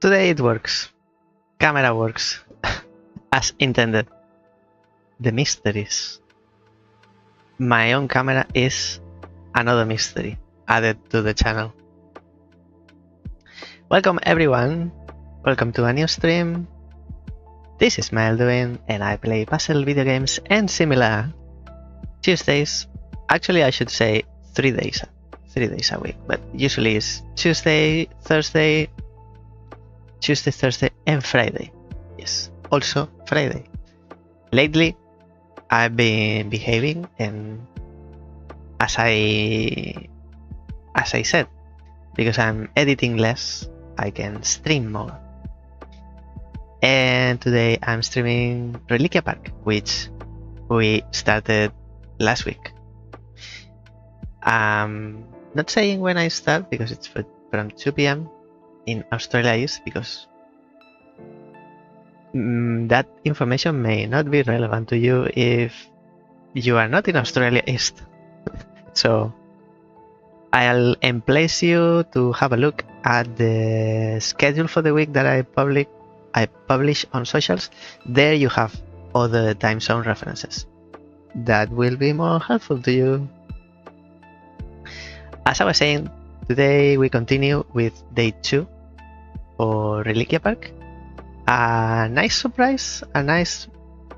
Today it works. Camera works as intended. The mysteries. My own camera is another mystery added to the channel. Welcome everyone. Welcome to a new stream. This is Mael Duin and I play puzzle video games and similar Tuesdays. Actually, I should say 3 days a week, but usually it's Tuesday, Thursday, and Friday. Yes, also Friday. Lately, I've been behaving, and as I said, because I'm editing less, I can stream more. And today I'm streaming Reliquia Park, which we started last week. Not saying when I start because it's from 2 p.m. in Australia East, because that information may not be relevant to you if you are not in Australia East. So I'll place you to have a look at the schedule for the week that I publish on socials. There you have all the time zone references. That will be more helpful to you. As I was saying, today we continue with day 2 for Reliquia Park. A nice surprise,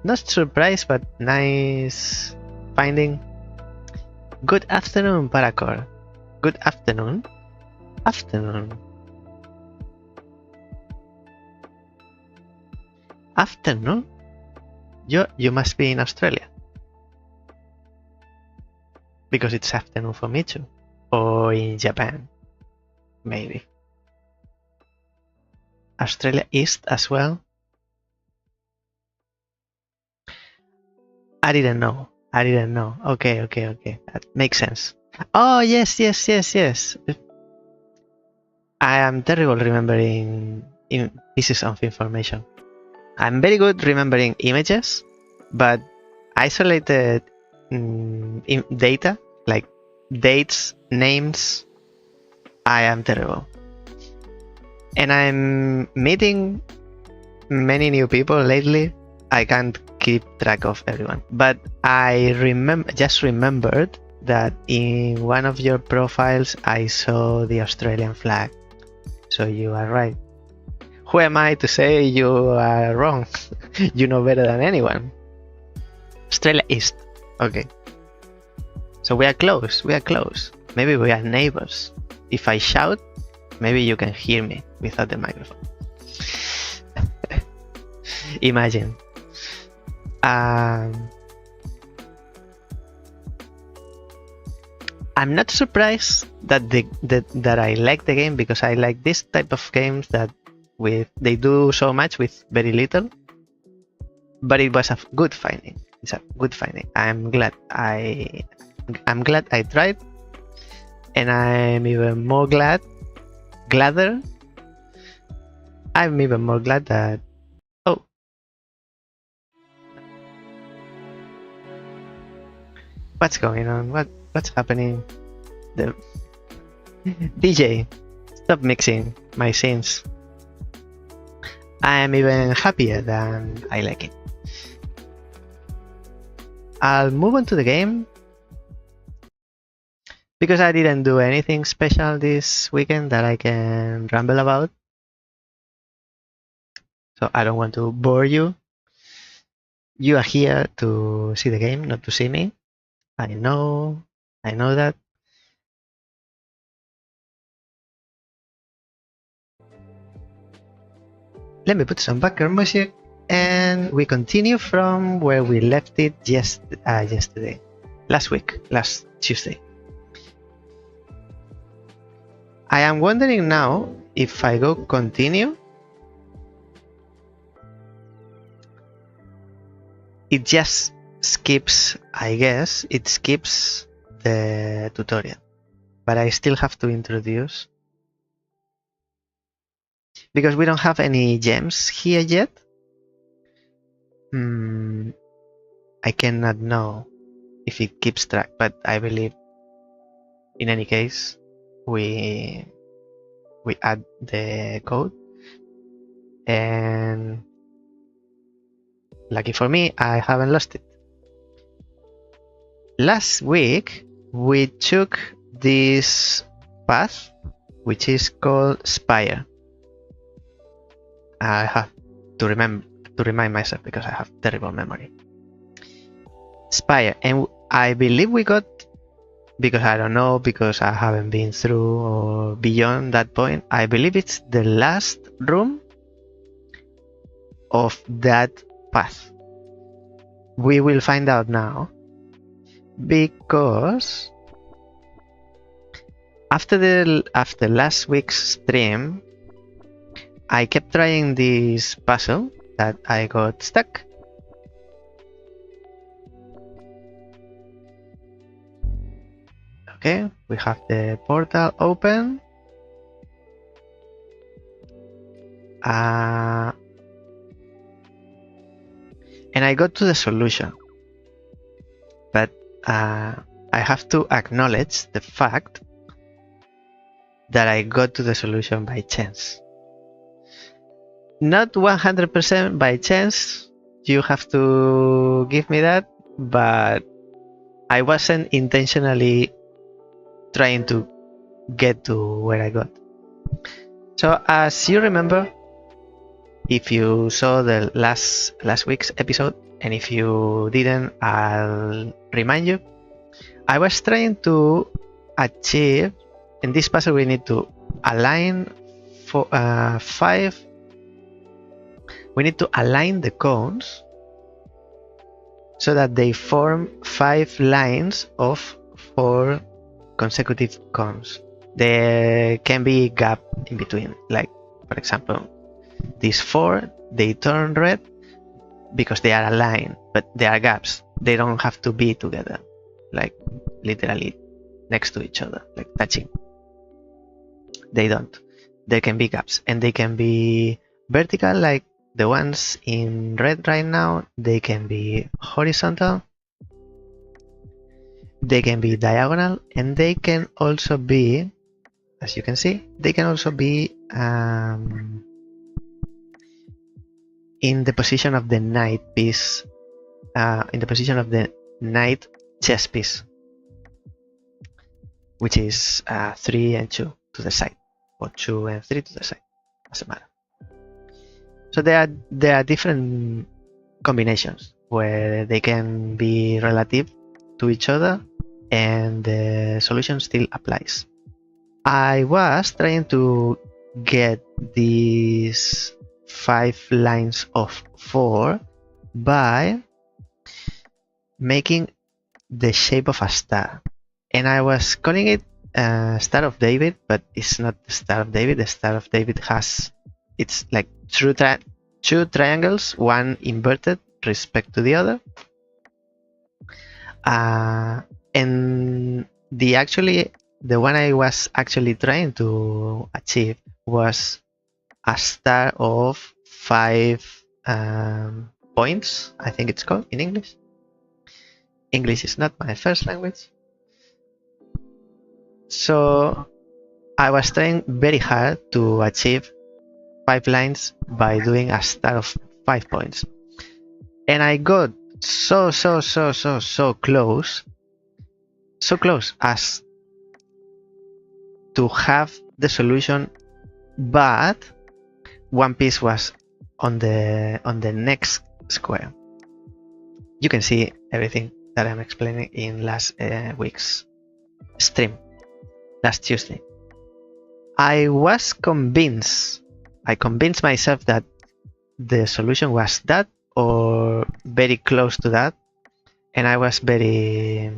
not surprise, but nice finding. Good afternoon, Paracor. Good afternoon. Afternoon. You must be in Australia, because it's afternoon for me too. Or in Japan, maybe. Australia East as well. I didn't know. Okay. That makes sense. Oh, yes. I am terrible remembering pieces of information. I'm very good remembering images, but isolated data, like dates, names, I am terrible. And I'm meeting many new people lately. I can't keep track of everyone, but I just remembered that in one of your profiles I saw the Australian flag. So you are right. Who am I to say you are wrong? You know better than anyone. Australia East. Okay. So we are close. Maybe we are neighbors. If I shout, maybe you can hear me without the microphone. Imagine. I'm not surprised that that I like the game, because I like this type of games that they do so much with very little. But it was a good finding. It's a good finding. I'm glad I tried, and I'm even more gladder. I'm even more glad that. Oh, what's going on? What's happening? The DJ, stop mixing my scenes. I am even happier than I like it. I'll move on to the game, because I didn't do anything special this weekend that I can ramble about. So I don't want to bore you. You are here to see the game, not to see me. I know that. Let me put some background music, and we continue from where we left it yesterday. Last Tuesday. I am wondering now if I go continue, it just skips, I guess, it skips the tutorial, but I still have to introduce, because we don't have any gems here yet. I cannot know if it keeps track, but I believe in any case we add the code. and lucky for me, I haven't lost it. Last week, we took this path, which is called Spire. I have to remind myself because I have terrible memory. Spire, and I believe we got, because I don't know, because I haven't been through or beyond that point, I believe it's the last room of that path. We will find out now, because after last week's stream, I kept trying this puzzle that I got stuck. Okay, we have the portal open. And I got to the solution. But I have to acknowledge the fact that I got to the solution by chance. Not 100% by chance, you have to give me that, but I wasn't intentionally trying to get to where I got. So as you remember, if you saw the last week's episode, and if you didn't, I'll remind you. I was trying to achieve, in this puzzle we need to align for 5. We need to align the cones so that they form 5 lines of 4 consecutive cones. There can be a gap in between, like for example, these 4, they turn red because they are aligned, but there are gaps. They don't have to be together, like literally next to each other, like touching. They don't. There can be gaps, and they can be vertical, like the ones in red right now. They can be horizontal, they can be diagonal, and they can also be, as you can see, they can also be in the position of the knight piece, in the position of the knight chess piece, which is 3 and 2 to the side, or 2 and 3 to the side, doesn't matter. So there are different combinations where they can be relative to each other and the solution still applies. I was trying to get these 5 lines of 4 by making the shape of a star, and I was calling it Star of David, but it's not the Star of David. The Star of David has, it's like two triangles, one inverted respect to the other, and the one I was actually trying to achieve was a star of 5 points, I think it's called in English. English is not my first language, so I was trying very hard to achieve 5 lines by doing a star of 5 points, and I got so close as to have the solution, but one piece was on the next square. You can see everything that I'm explaining in last week's stream, last Tuesday. I convinced myself that the solution was that or very close to that, and I was very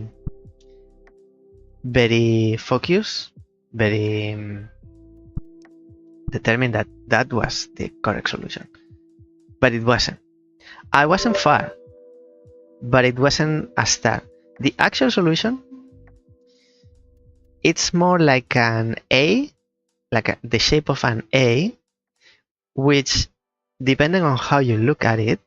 focused, very determined that that was the correct solution, but it wasn't. I wasn't far, but it wasn't a star. The actual solution, it's more like an A, like the shape of an A, which, depending on how you look at it,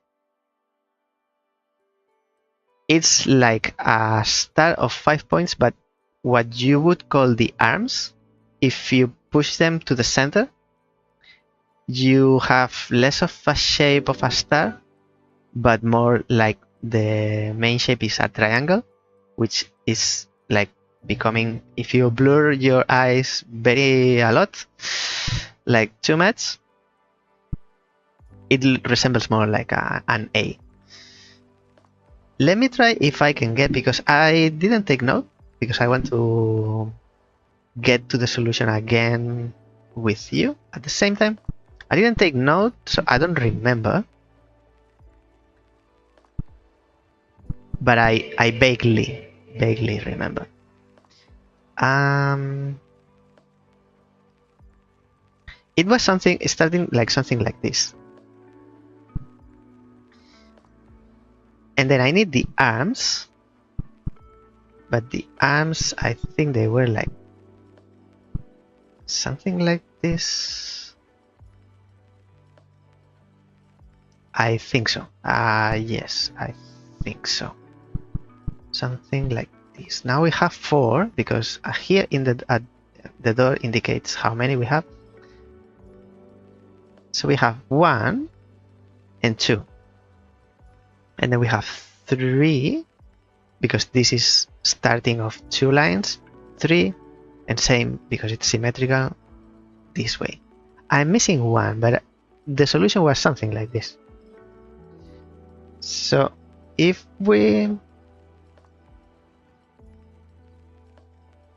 it's like a star of 5 points, but what you would call the arms, if you push them to the center, you have less of a shape of a star, but more like the main shape is a triangle, which is like becoming, if you blur your eyes a lot, like too much, it resembles more like an A. Let me try if I can get, because I didn't take note, because I want to get to the solution again with you at the same time. I didn't take note, so I don't remember. But I vaguely remember. It was something starting like something like this. And then I need the arms. But the arms, I think they were like something like this. I think so. Yes, I think so. Something like this. Now we have 4 because here in the door indicates how many we have. So we have 1 and 2. And then we have 3 because this is starting of 2 lines. 3 and same because it's symmetrical this way. I'm missing 1, but the solution was something like this. So if we...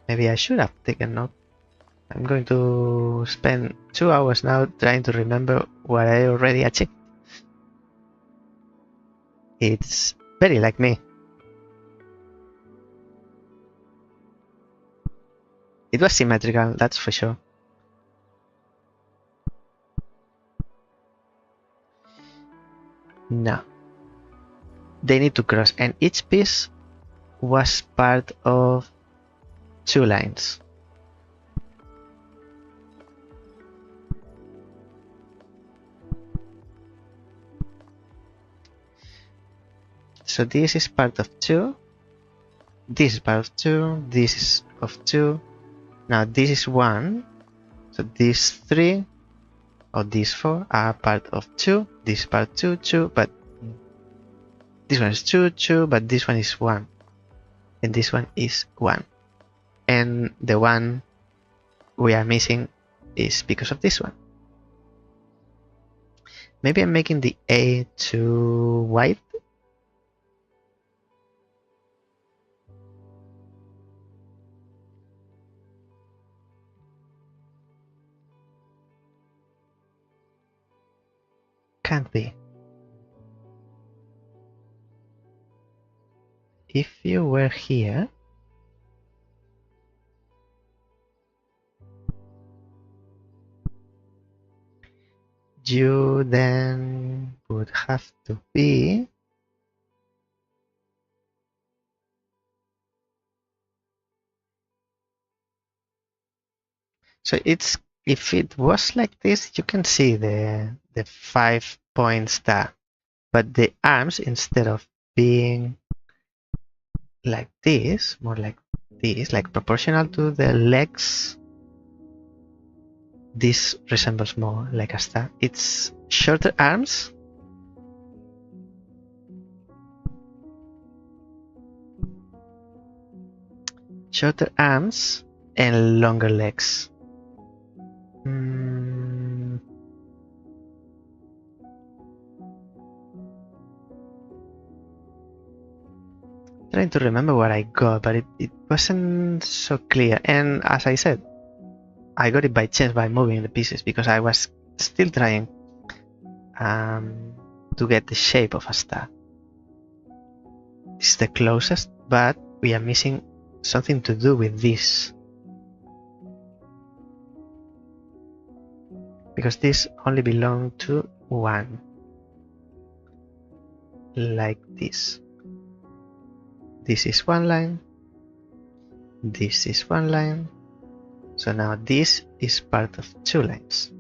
Maybe I should have taken note. I'm going to spend 2 hours now trying to remember what I already achieved. It's very like me. It was symmetrical, that's for sure. No. They need to cross, and each piece was part of 2 lines. So this is part of 2, this is part of 2, this is of 2, now this is 1, so these 3 or these 4 are part of 2, this part 2, 2, but this one is 2, 2, but this one is 1, and this one is 1, and the one we are missing is because of this one. Maybe I'm making the A too white. Can't be. If you were here, you then would have to be so it's if it was like this, you can see the 5-point star, but the arms, instead of being like this, more like this, like proportional to the legs, this resembles more like a star. It's shorter arms, and longer legs. Trying to remember what I got, but it wasn't so clear. And as I said, I got it by chance by moving the pieces because I was still trying to get the shape of a star. This is the closest, but we are missing something to do with this. Because this only belongs to 1. Like this. This is 1 line. This is 1 line. So now this is part of 2 lines.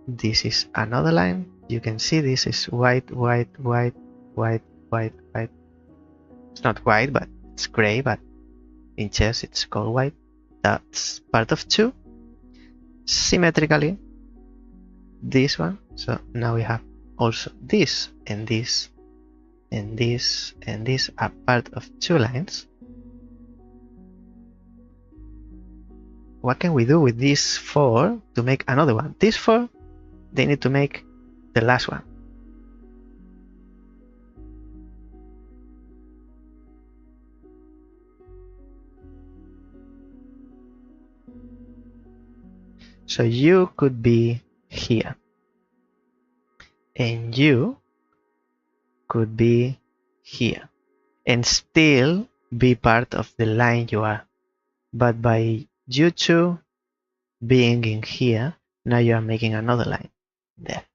This is another line. You can see this is white, white, white, white, white, white. It's not white, but it's gray, but in chess it's called white. That's part of 2. Symmetrically, this one. So now we have also this and this and this and this are part of 2 lines. What can we do with these 4 to make another one? These 4, they need to make the last one. So you could be here, and you could be here, and still be part of the line you are. But by you two being in here, now you are making another line there.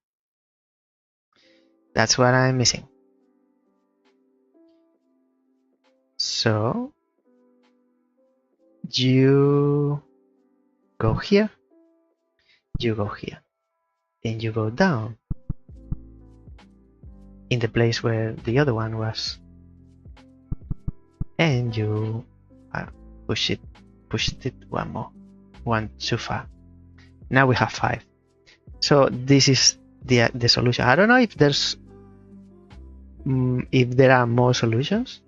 That's what I'm missing. So you go here, you go here, and you go down in the place where the other one was, and you pushed it one too far. Now we have 5. So this is the solution. I don't know if there's if there are more solutions.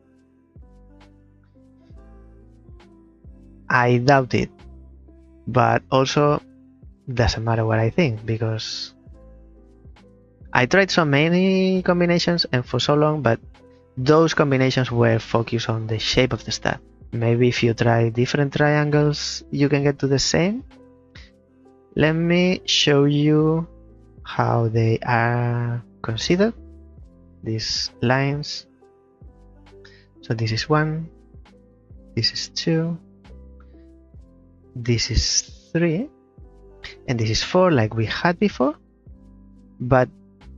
I doubt it, but also doesn't matter what I think, because I tried so many combinations and for so long, but those combinations were focused on the shape of the star. Maybe if you try different triangles, you can get to the same. Let me show you how they are considered, these lines. So this is 1, this is 2, this is 3, and this is 4 like we had before, but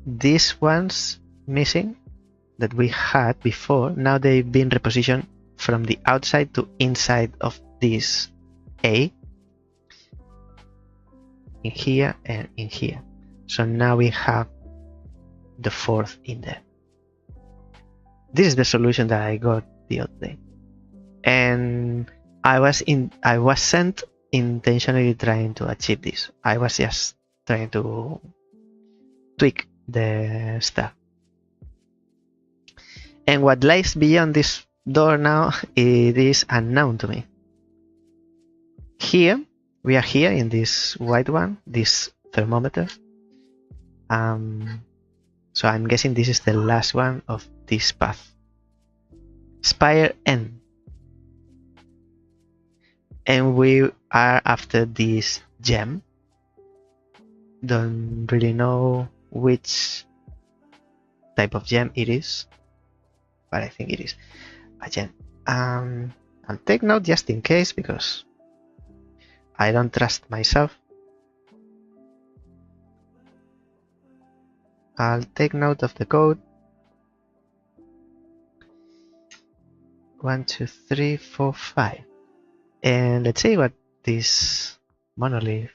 these ones missing that we had before, now they've been repositioned from the outside to inside of this A, in here and in here. So now we have the 4th in there. This is the solution that I got the other day, and I wasn't intentionally trying to achieve this. I was just trying to tweak the stuff. And what lies beyond this door now, it is unknown to me. Here, we are here in this white one, this thermometer. So I'm guessing this is the last one of this path. Spire N. And we are after this gem. Don't really know which type of gem it is, but I think it is a gem. I'll take note just in case, because I don't trust myself. I'll take note of the code. 1, 2, 3, 4, 5. And let's see what this monolith,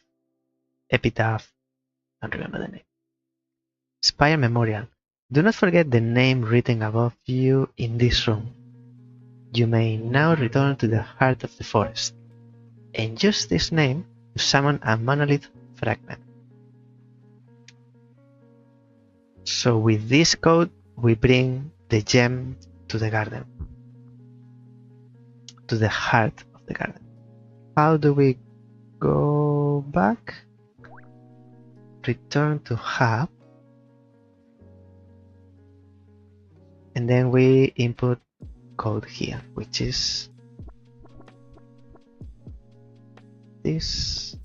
epitaph, I don't remember the name. Spire Memorial. Do not forget the name written above you in this room. You may now return to the heart of the forest and use this name to summon a monolith fragment. So with this code, we bring the gem to the garden, to the heart of the garden. How do we go back? Return to hub, and then we input code here, which is this,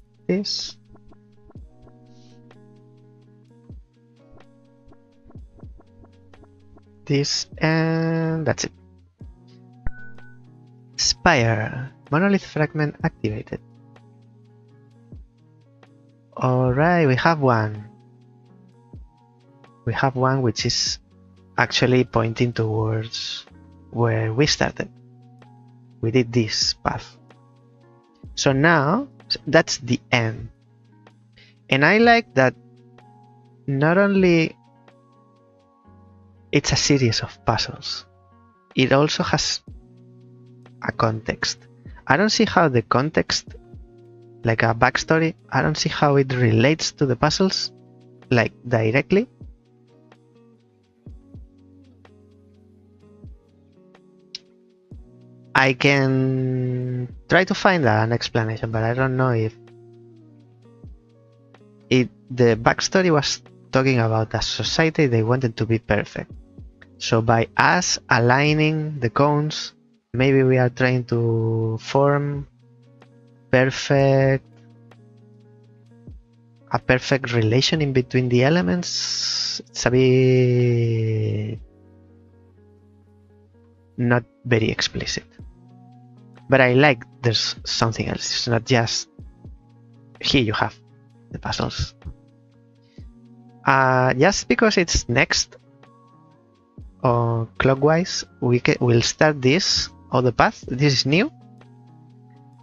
and that's it. Spire monolith fragment activated. Alright, we have one. We have one which is actually pointing towards where we started. We did this path. So now, that's the end. And I like that not only it's a series of puzzles, it also has a context. I don't see how the context, like a backstory, I don't see how it relates to the puzzles, like directly. I can try to find an explanation, but I don't know if the backstory was talking about a society they wanted to be perfect. So by us aligning the cones, maybe we are trying to form a perfect relation in between the elements. It's a bit not very explicit. But I like there's something else. It's not just here you have the puzzles. Just because it's next or clockwise, we'll start this other path. This is new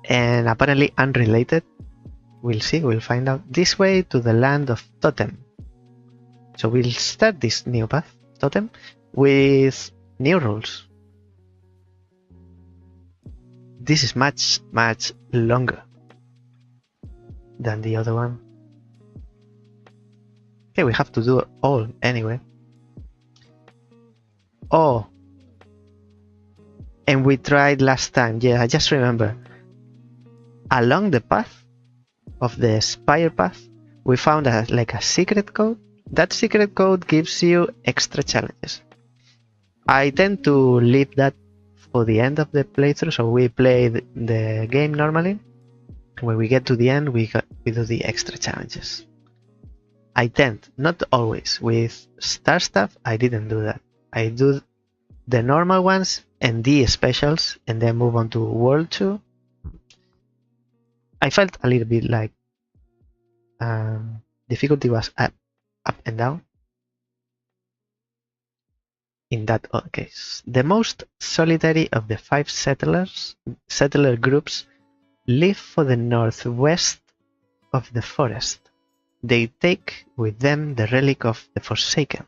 and apparently unrelated. We'll see, we'll find out. This way to the land of Totem. So we'll start this new path, Totem, with new rules. This is much longer than the other one. Okay, we have to do it all anyway. Oh, and we tried last time. Yeah, I just remember. Along the path of the spire path, we found like a secret code. That secret code gives you extra challenges. I tend to leave that for the end of the playthrough, so we play the game normally. When we get to the end, we do the extra challenges. I tend, not always. With Star Stuff, I didn't do that. I do the normal ones and the specials, and then move on to World 2. I felt a little bit like difficulty was up and down. In that case, the most solitary of the 5 settler groups live for the northwest of the forest. They take with them the relic of the Forsaken.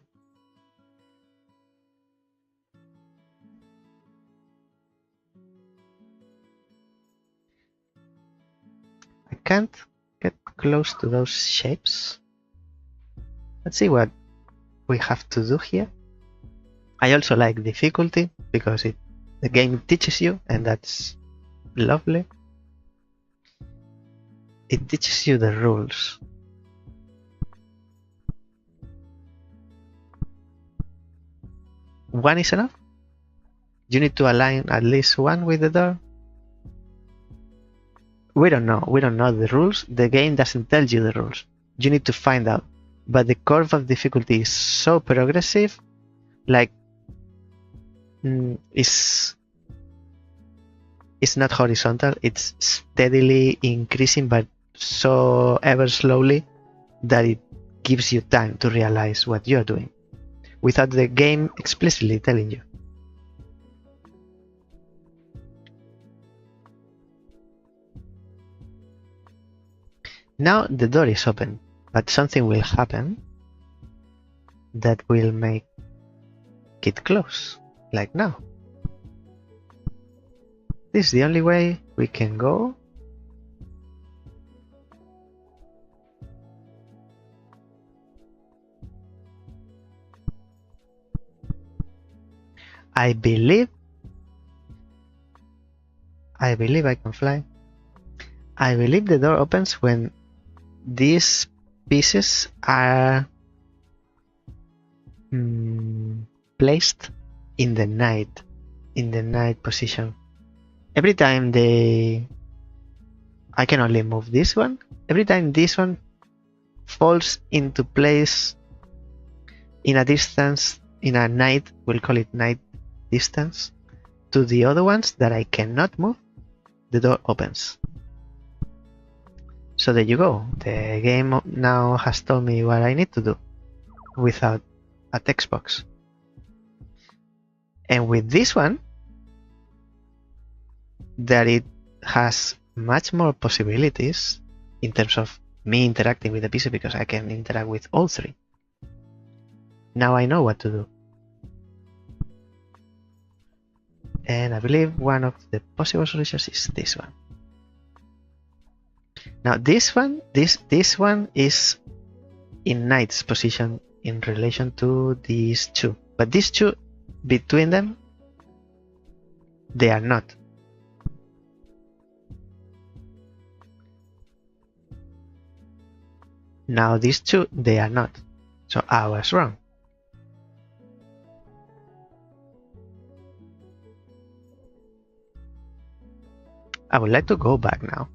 I can't get close to those shapes. Let's see what we have to do here. I also like difficulty because the game teaches you, and that's lovely. It teaches you the rules. One is enough? You need to align at least one with the door? We don't know. We don't know the rules. The game doesn't tell you the rules. You need to find out. But the curve of difficulty is so progressive, like it's not horizontal, it's steadily increasing, but so ever slowly that it gives you time to realize what you're doing without the game explicitly telling you. Now the door is open, but something will happen that will make it close, like now. This is the only way we can go. I believe I can fly. I believe the door opens when these pieces are placed in the night position. Every time I can only move this one. Every time this one falls into place in a distance, in a night, we'll call it night distance, to the other ones that I cannot move, the door opens. So there you go. The game now has told me what I need to do without a text box. And with this one, that it has much more possibilities in terms of me interacting with the PC, because I can interact with all 3. Now I know what to do. And I believe one of the possible solutions is this one. Now this one is in knight's position in relation to these two. But these two, between them, they are not. Now these two, they are not. So I was wrong. I would like to go back now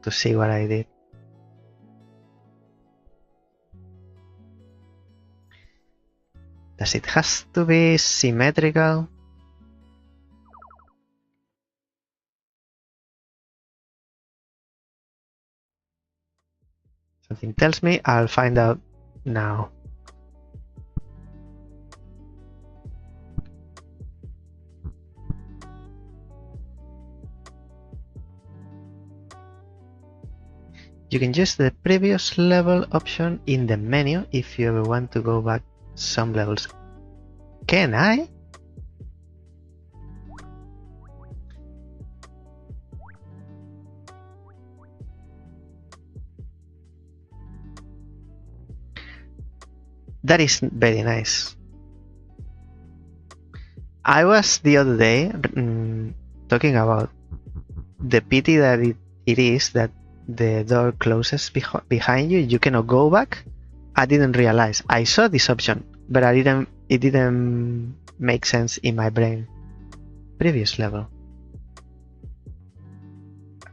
to see what I did. Does it has to be symmetrical? Something tells me I'll find out now. You can use the previous level option in the menu if you ever want to go back some levels. Can I? That is very nice. I was the other day talking about the pity that it is that the door closes behind you. You cannot go back. I didn't realize. I saw this option, but it didn't make sense in my brain. Previous level.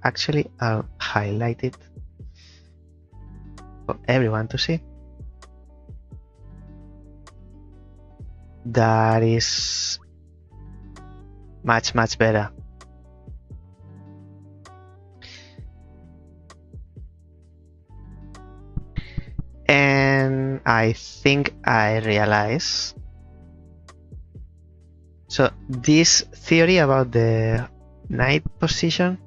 Actually, I'll highlight it for everyone to see. That is much better. And I think I realize. So this theory about the knight position,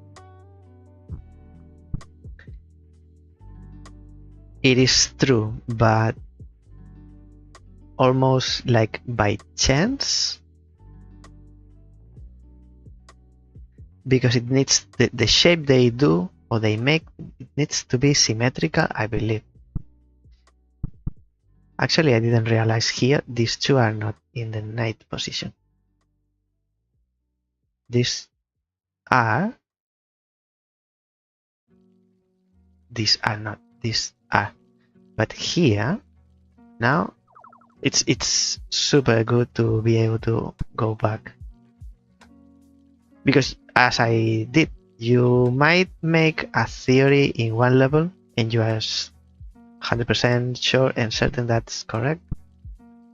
it is true, but almost like by chance, because it needs the shape they do or they make, it needs to be symmetrical, I believe. Actually, I didn't realize here these two are not in the knight position. These are not. These are. But here now it's super good to be able to go back, because as I did, you might make a theory in one level and you are 100% sure and certain that's correct,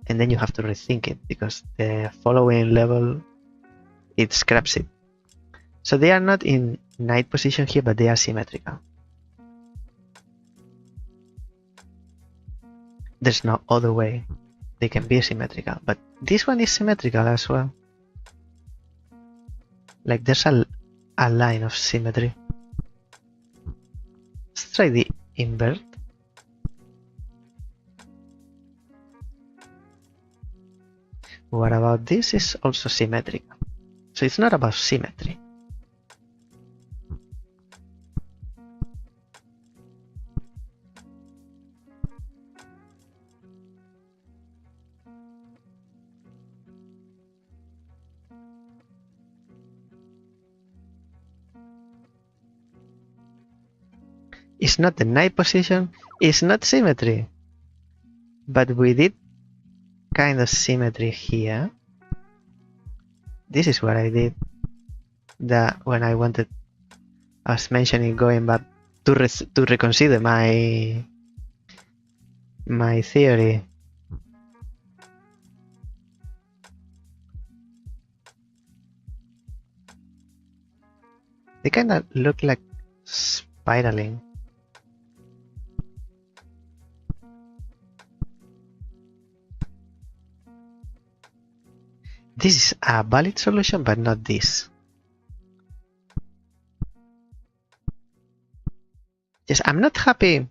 and then you have to rethink it because the following level it scraps it. So they are not in knight position here, but they are symmetrical. There's no other way they can be symmetrical, but this one is symmetrical as well. Like there's a line of symmetry. Let's try the invert. What about this is also symmetrical. So it's not about symmetry. It's not the knight position, it's not symmetry. But we did kind of symmetry here. This is what I did. That when I wanted, I was mentioning going back to reconsider my theory. They kind of look like spiraling. This is a valid solution, but not this. Yes, I'm not happy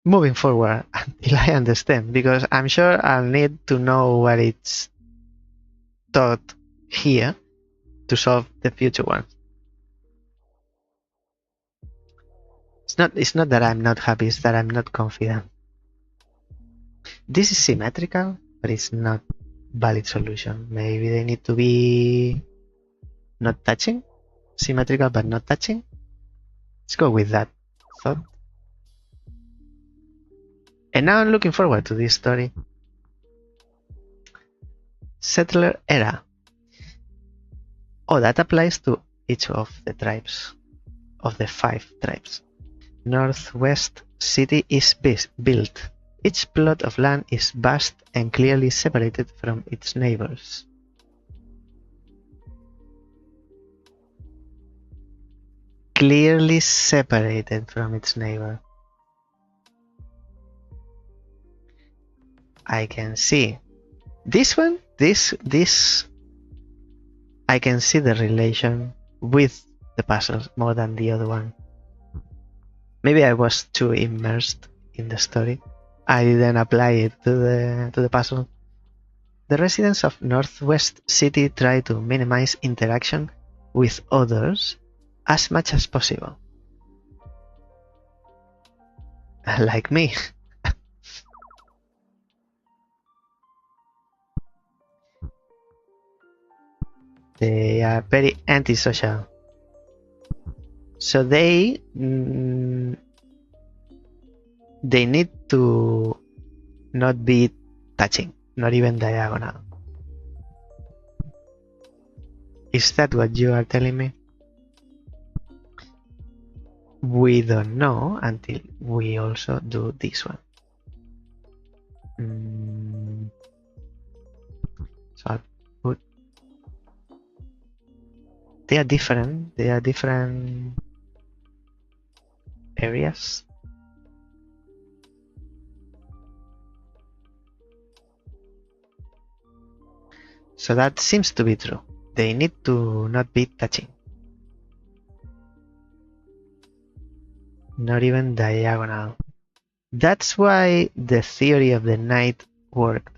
moving forward until I understand, because I'm sure I'll need to know what it's taught here to solve the future ones. It's not that I'm not happy, it's that I'm not confident. This is symmetrical, but it's not valid solution. Maybe they need to be not touching, symmetrical but not touching. Let's go with that thought. And now I'm looking forward to this story. Settler era. Oh, that applies to each of the tribes, of the 5 tribes. Northwest city is built. Each plot of land is vast and clearly separated from its neighbors. Clearly separated from its neighbor. I can see this one, this I can see the relation with the puzzles more than the other one. Maybe I was too immersed in the story. I didn't apply it to the puzzle. The residents of Northwest City try to minimize interaction with others as much as possible. Like me. They are very antisocial. So they need to not be touching, not even diagonal. Is that what you are telling me? We don't know until we also do this one. So I'll put. They are different. They are different areas. So that seems to be true. They need to not be touching. Not even diagonal. That's why the theory of the knight worked.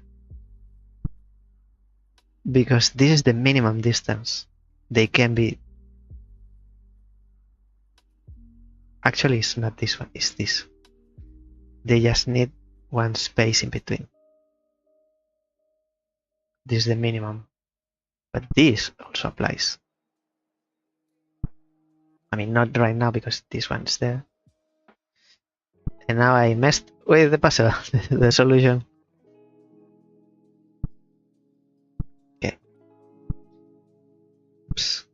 Because this is the minimum distance. They can be... Actually, it's not this one, it's this. They just need one space in between. This is the minimum. But this also applies. I mean, not right now because this one's there. And now I messed with the puzzle, the solution. Okay. Oops.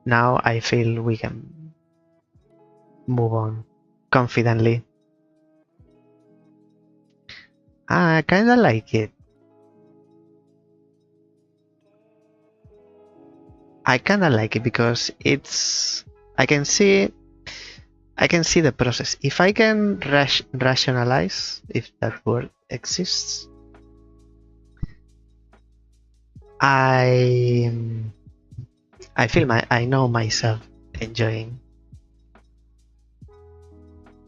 Now I feel we can move on confidently. I kinda like it. I kinda like it because it's... I can see the process. If I can rationalize, if that word exists, I feel I know myself enjoying,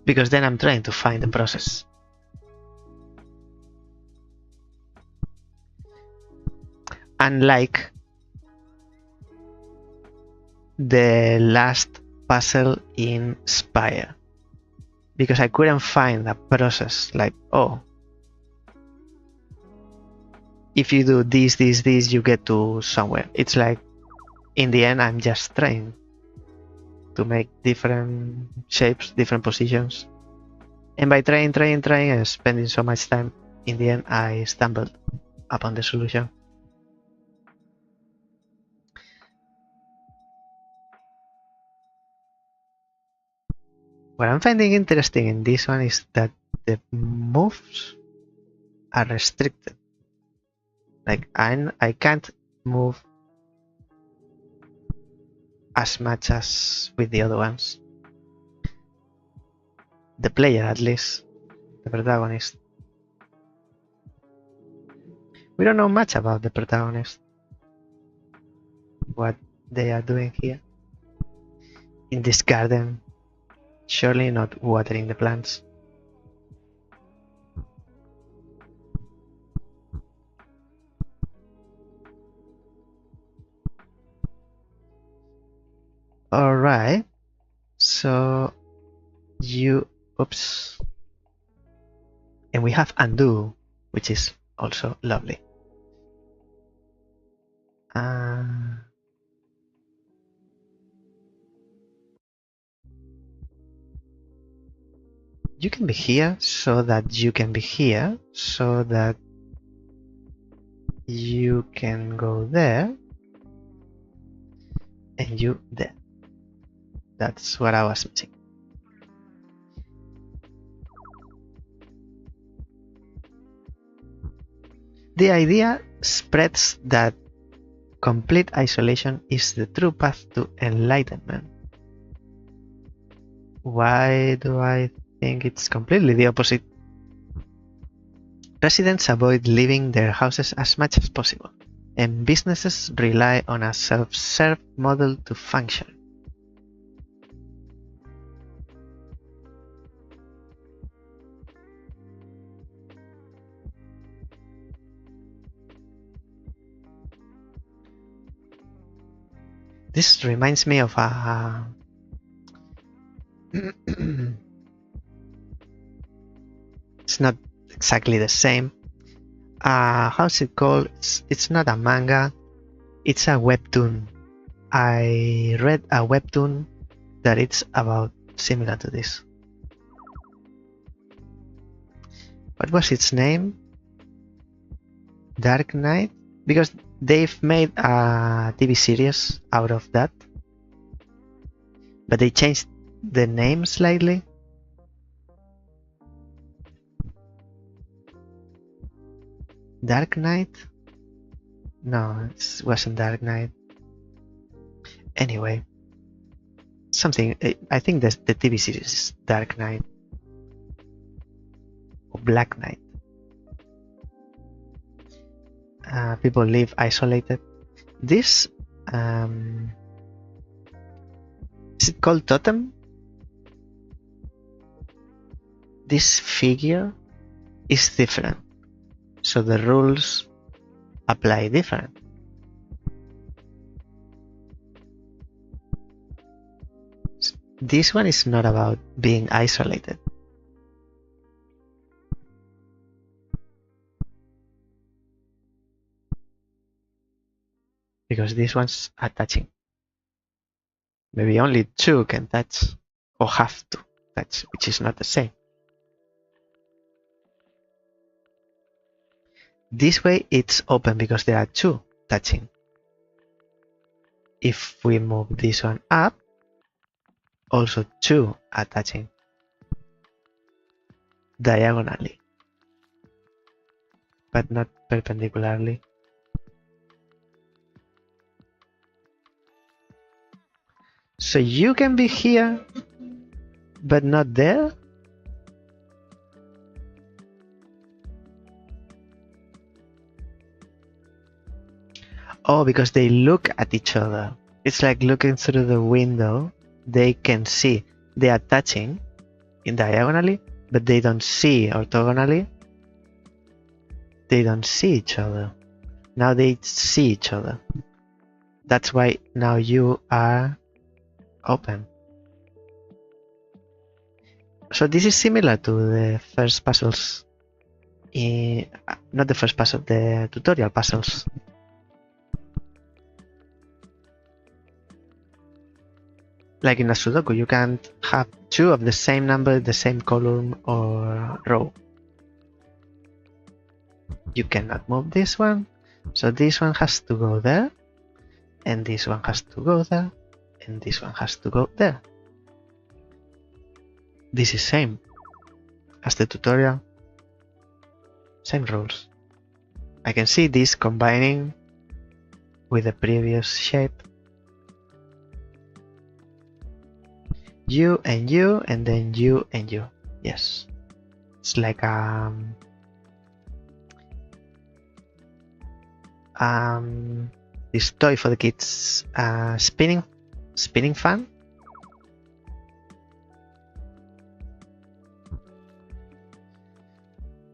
because then I'm trying to find the process. Unlike the last puzzle in Spire, because I couldn't find a process like, oh, if you do this, you get to somewhere. It's like, in the end, I'm just trying to make different shapes, different positions. And by trying and spending so much time, in the end, I stumbled upon the solution. What I'm finding interesting in this one is that the moves are restricted. Like, I can't move as much as with the other ones. The player, at least, the protagonist. We don't know much about the protagonist, what they are doing here in this garden. Surely not watering the plants. Alright, so So you, oops. And we have undo, which is also lovely. You can be here so that you can be here, so that you can go there and you there. That's what I was missing. The idea spreads that complete isolation is the true path to enlightenment. Why do I think it's completely the opposite? Residents avoid leaving their houses as much as possible, and businesses rely on a self-serve model to function. This reminds me of a it's not exactly the same. How's it called? It's not a manga, it's a webtoon. I read a webtoon that it's about similar to this. What was its name? Dark Knight? Because they've made a TV series out of that, but they changed the name slightly. Dark Knight? No, it wasn't Dark Knight. Anyway, something. I think the TV series is Dark Knight or Black Knight. People live isolated. This is it called totem? This figure is different, so the rules apply different. This one is not about being isolated. Because these ones are touching. Maybe only two can touch or have to touch, which is not the same. This way it's open because there are two touching. If we move this one up, also two are touching diagonally, but not perpendicularly. So you can be here, but not there? Oh, because they look at each other. It's like looking through the window. They can see. They are touching in diagonally, but they don't see orthogonally. They don't see each other. Now they see each other. That's why now you are open. So this is similar to the first puzzles. Not the first puzzle, the tutorial puzzles. Like in a Sudoku, you can't have two of the same number, the same column or row. You cannot move this one, so this one has to go there, and this one has to go there, and this one has to go there. This is same as the tutorial, same rules. I can see this combining with the previous shape. You, and then you and you. Yes, it's like this toy for the kids, spinning fan.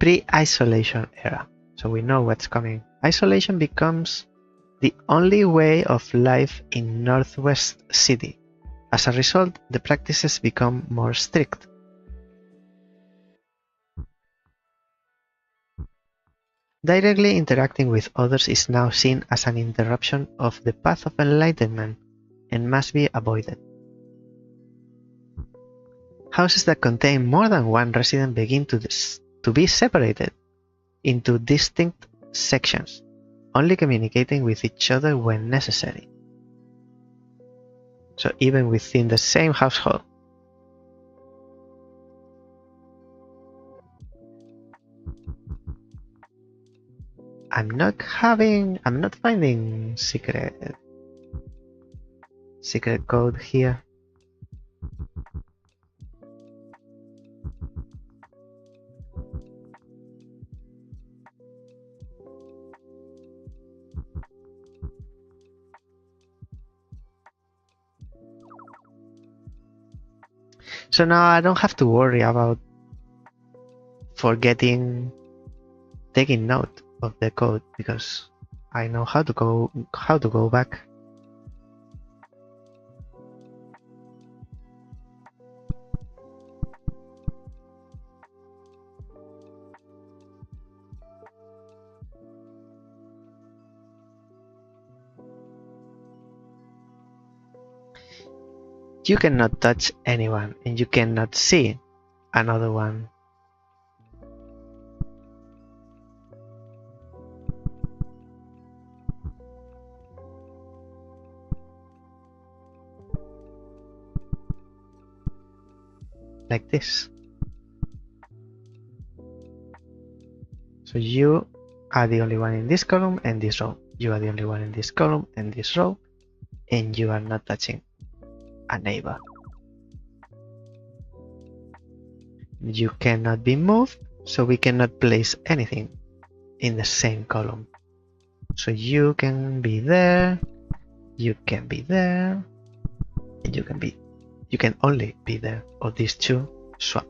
Pre-isolation era, so we know what's coming. Isolation becomes the only way of life in Northwest City. As a result, the practices become more strict. Directly interacting with others is now seen as an interruption of the path of enlightenment and must be avoided. Houses that contain more than one resident begin to be separated into distinct sections, only communicating with each other when necessary. So even within the same household. I'm not finding secret code here. So now I don't have to worry about taking note of the code because I know how to go back. You cannot touch anyone and you cannot see another one. Like this. So you are the only one in this column and this row. You are the only one in this column and this row, and you are not touching a neighbor. You cannot be moved, so we cannot place anything in the same column. So you can be there, you can be there, and you can only be there, or these two swap.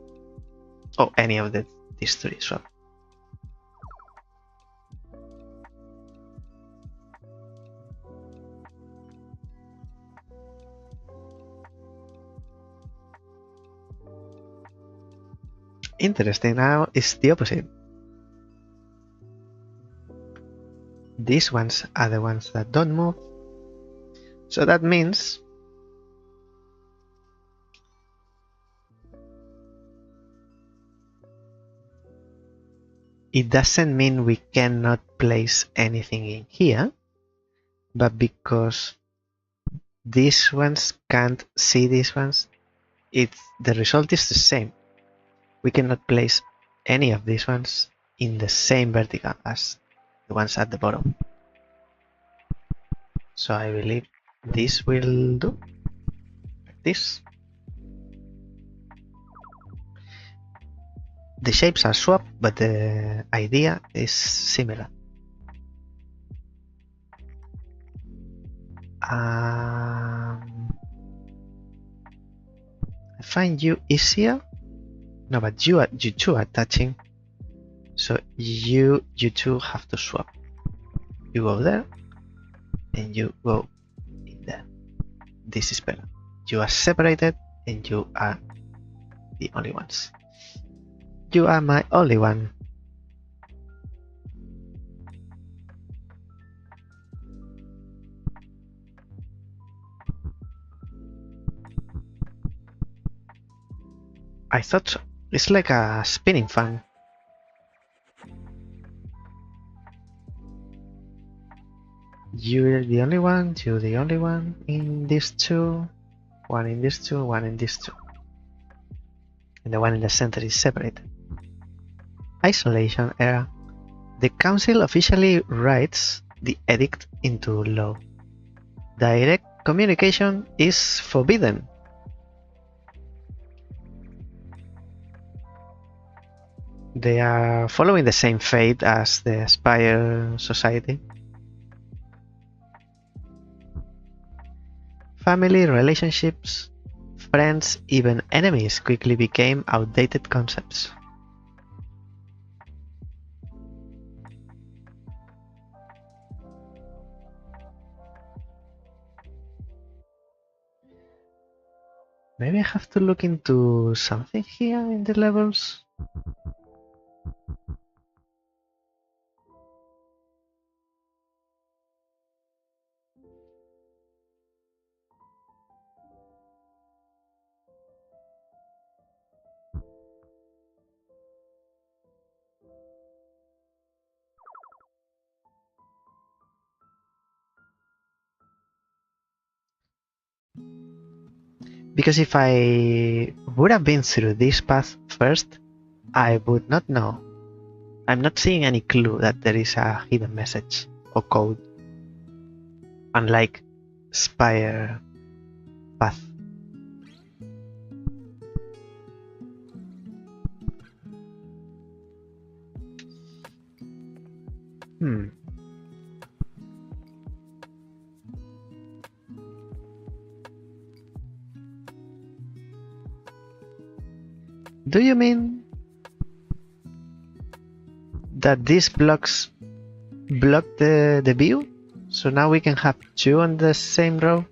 Or any of these three swap. Interesting, now it's the opposite. These ones are the ones that don't move. So that means it doesn't mean we cannot place anything in here, but because these ones can't see these ones, the result is the same. We cannot place any of these ones in the same vertical as the ones at the bottom. So I believe this will do, like this. The shapes are swapped, but the idea is similar. I find you easier. No, but you two are touching. So you two have to swap. You go there, and you go in there. This is better. You are separated, and you are the only ones. You are my only one. I thought so. It's like a spinning fan. You're the only one, you're the only one in these two, one in these two, one in these two. And the one in the center is separated. Isolation era. The council officially writes the edict into law. Direct communication is forbidden. They are following the same fate as the Spire Society. Family, relationships, friends, even enemies quickly became outdated concepts. Maybe I have to look into something here in the levels. Because if I would have been through this path first, I would not know. I'm not seeing any clue that there is a hidden message or code, unlike Spire path. Do you mean that these blocks block the view? So now we can have two on the same row?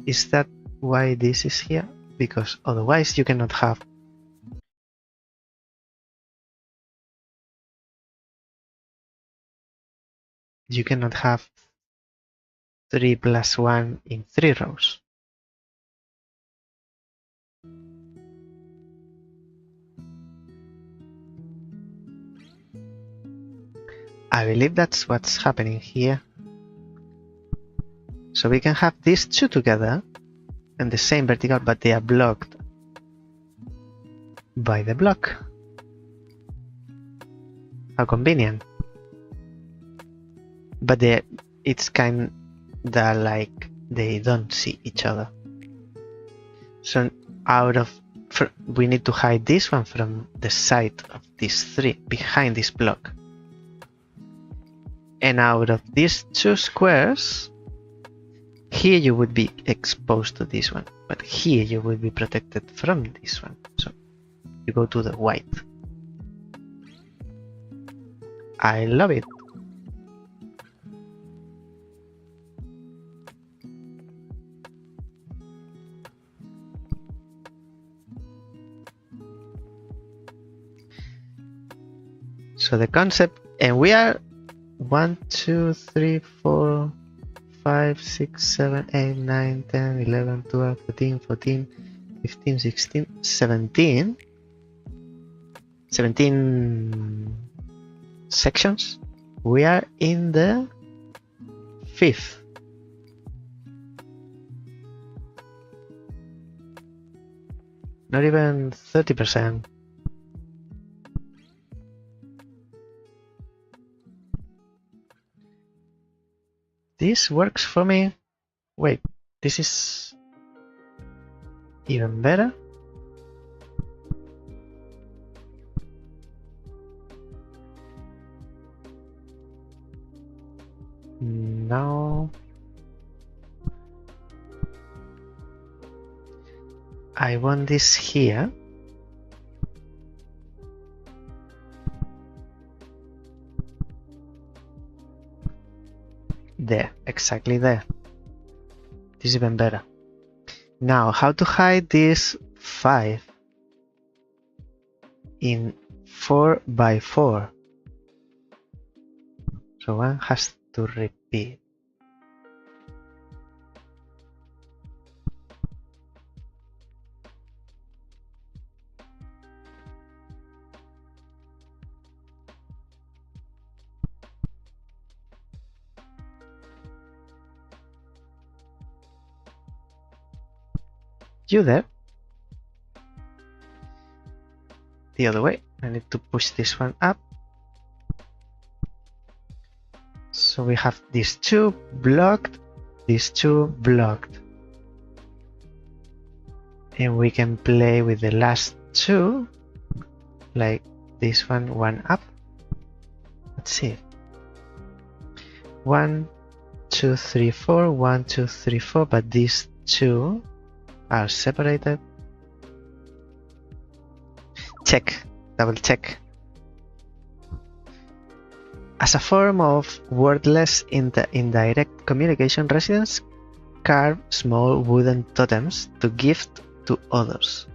Is that why this is here? Because otherwise you cannot have you cannot have 3 plus 1 in 3 rows. I believe that's what's happening here. So we can have these two together in the same vertical, but they are blocked by the block. How convenient. But it's kinda like they don't see each other. So we need to hide this one from the side of these three, behind this block. And out of these two squares, here you would be exposed to this one, but here you will be protected from this one. So you go to the white. I love it. So the concept, and we are 1, 2, 3, 4, 5, 6, 7, 8, 9, 10, 11, 12, 13, 14, 15, 16, 17. 17 sections. We are in the 5th. Not even 30%. This works for me. Wait, this is even better. Now I want this here. There, exactly there. This is even better. Now, how to hide this 5 in 4 by 4? So one has to repeat. You there? The other way. I need to push this one up. So we have these two blocked, these two blocked. And we can play with the last two, like this one up. Let's see. 1, 2, 3, 4, 1, 2, 3, 4, but these two are separated. Check, double check. As a form of wordless indirect communication, residents carve small wooden totems to gift to others.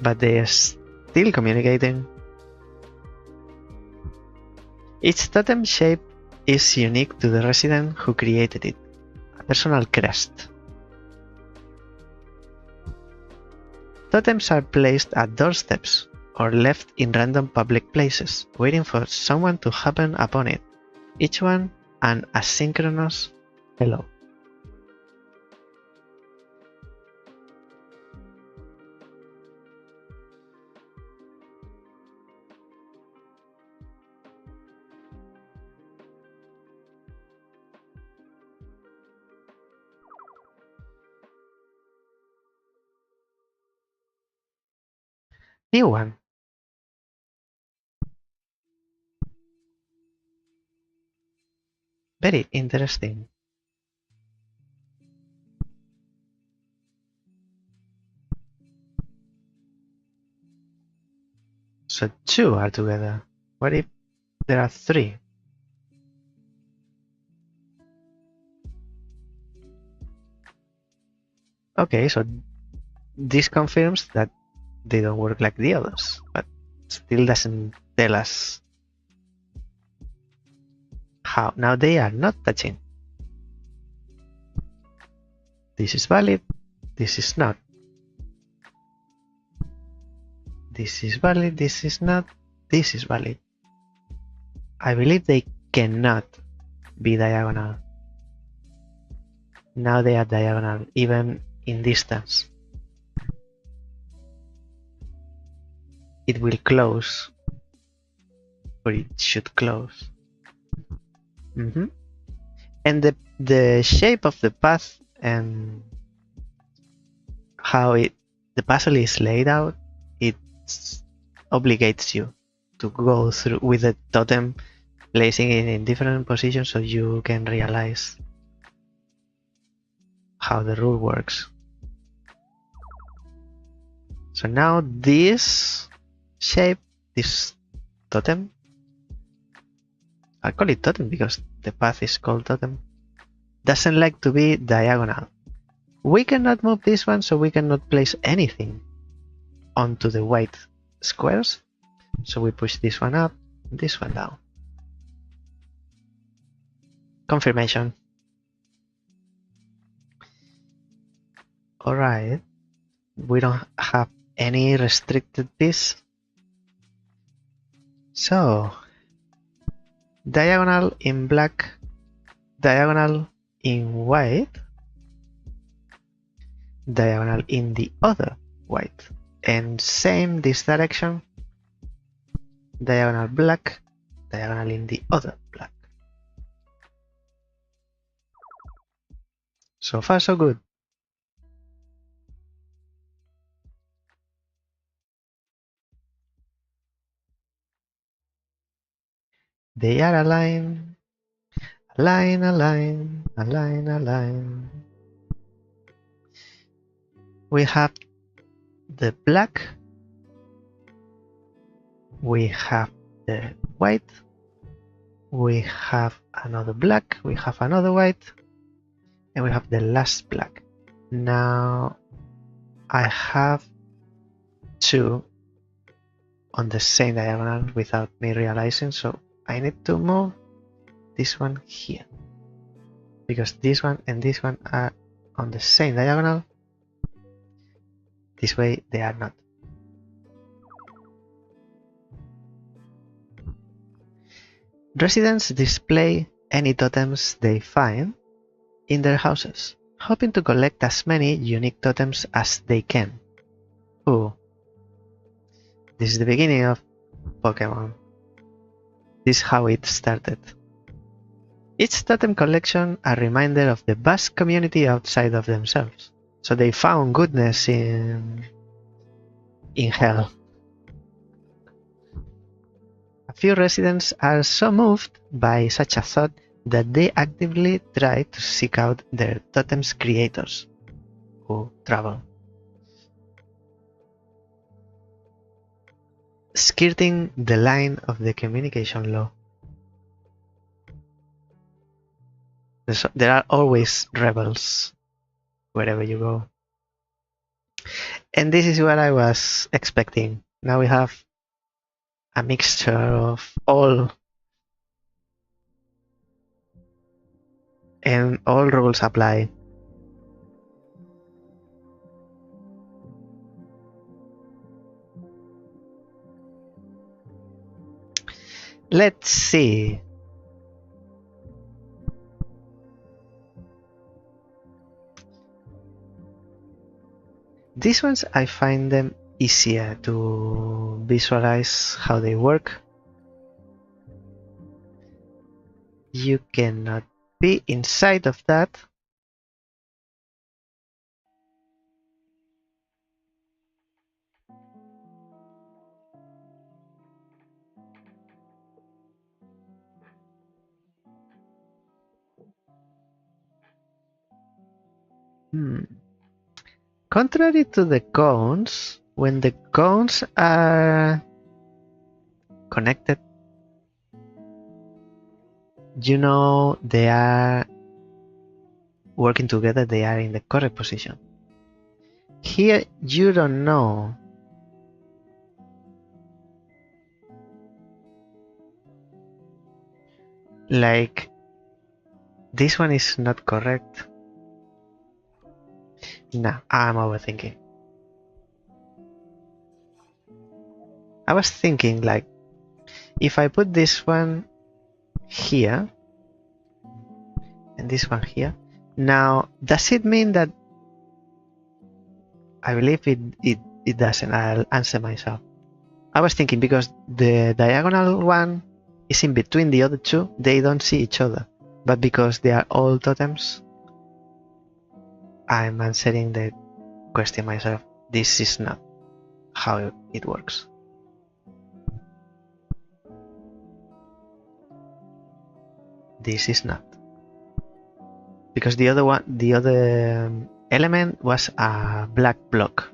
But they are still communicating. Each totem shape is unique to the resident who created it, a personal crest. Totems are placed at doorsteps or left in random public places, waiting for someone to happen upon it, each one an asynchronous hello. New one. Very interesting. So 2 are together. What if there are 3? Okay, so this confirms that they don't work like the others, but still doesn't tell us how. Now they are not touching. This is valid, this is not. This is valid, this is not, this is valid. I believe they cannot be diagonal. Now they are diagonal, even in distance. It will close, or it should close. And the shape of the path and how the puzzle is laid out, it obligates you to go through with the totem, placing it in different positions so you can realize how the rule works. So now this shape, this totem, I call it totem because the path is called totem, doesn't like to be diagonal. We cannot move this one, so we cannot place anything onto the white squares. So we push this one up, this one down. Confirmation. Alright, we don't have any restricted piece. So, diagonal in black, diagonal in white, diagonal in the other white, and same this direction, diagonal black, diagonal in the other black. So far so good. They are aligned, align, align, align, align. We have the black, we have the white, we have another black, we have another white, and we have the last black. Now I have 2 on the same diagonal without me realizing, so I need to move this one here, because this one and this one are on the same diagonal. This way they are not. Residents display any totems they find in their houses, hoping to collect as many unique totems as they can. Ooh. This is the beginning of Pokemon. This is how it started. Each totem collection a reminder of the vast community outside of themselves. So they found goodness in hell. A few residents are so moved by such a thought that they actively try to seek out their totem's creators, who travel. Skirting the line of the communication law. There are always rebels wherever you go. And this is what I was expecting. Now we have a mixture of all, and all rules apply. Let's see. These ones, I find them easier to visualize how they work. You cannot be inside of that. Contrary to the cones, when the cones are connected, you know they are working together, they are in the correct position. Here, you don't know. Like, this one is not correct. No, I'm overthinking. I was thinking, like, if I put this one here and this one here, now does it mean that? I believe it doesn't. I'll answer myself. I was thinking because the diagonal one is in between the other two, they don't see each other. But because they are all totems, I'm answering the question myself. This is not how it works. This is not. Because the other one, the other element was a black block.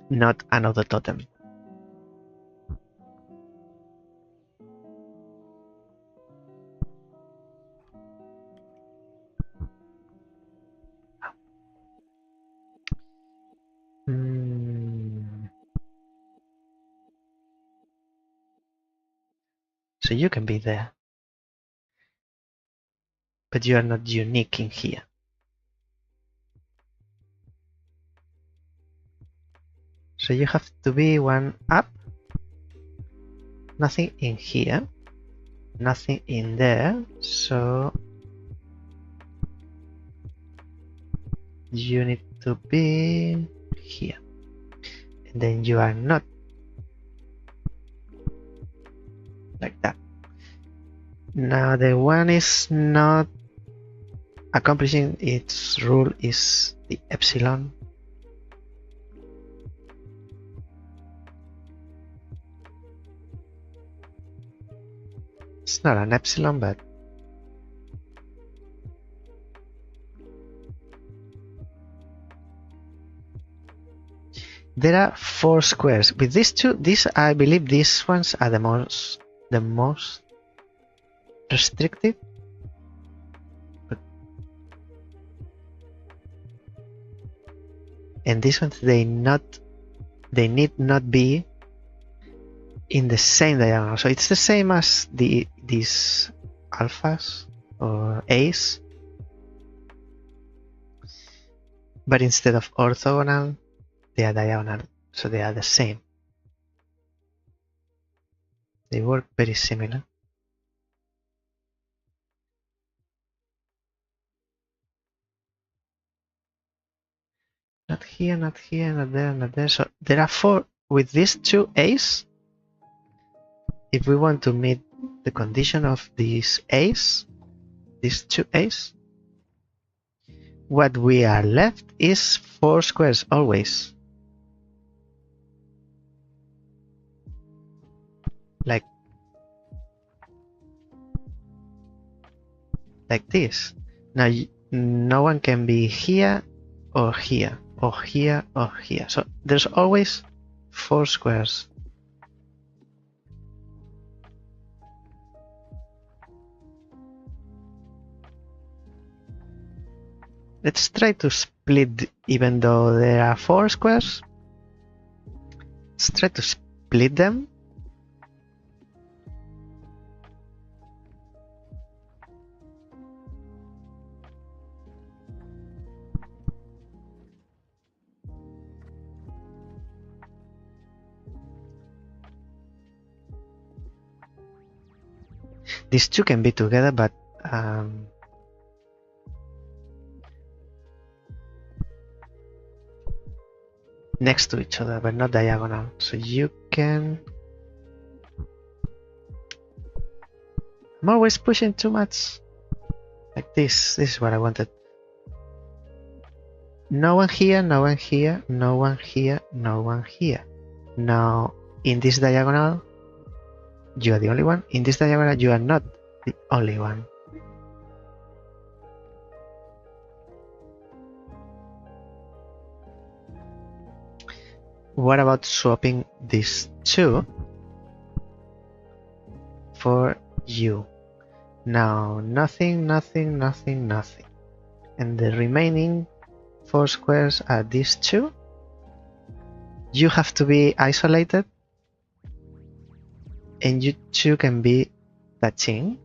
Not another totem. So you can be there. But you are not unique in here. So you have to be one up. Nothing in here. Nothing in there. So you need to be here. And then you are not. Like that. Now the one is not accomplishing its rule is the epsilon. It's not an epsilon, but there are 4 squares. With these two, I believe these ones are the most restrictive. But, and these ones, they need not be in the same diagonal. So it's the same as these alphas or A's, but instead of orthogonal, they are diagonal, so they are the same. They work very similar. Not here, not here, not there, not there. So there are 4 with these 2 A's. If we want to meet the condition of these A's, these 2 A's, what we are left is 4 squares always. Like this. Now no one can be here or here or here or here. So there's always 4 squares. Let's try to split, even though there are 4 squares. Let's try to split them. These two can be together, but next to each other, but not diagonal. So you can... I'm always pushing too much. Like this. This is what I wanted. No one here, no one here, no one here, no one here. Now, in this diagonal, you are the only one. In this diagonal, you are not the only one. What about swapping these two for you? Now, nothing, nothing, nothing, nothing. And the remaining 4 squares are these two. You have to be isolated, and you two can be touching.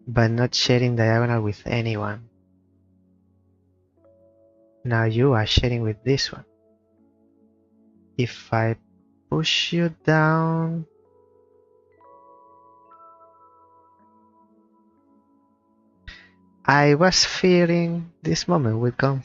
But not sharing diagonal with anyone. Now you are sharing with this one. If I push you down, I was fearing this moment would come.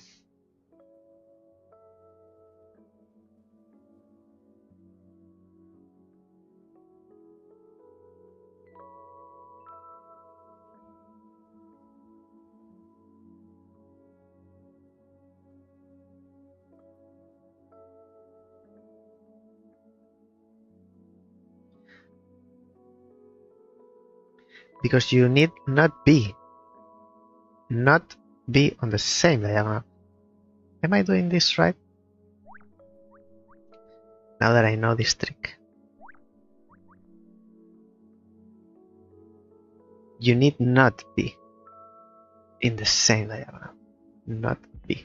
Because you need not be on the same diagonal. Am I doing this right? Now that I know this trick. You need not be in the same diagonal. Not be.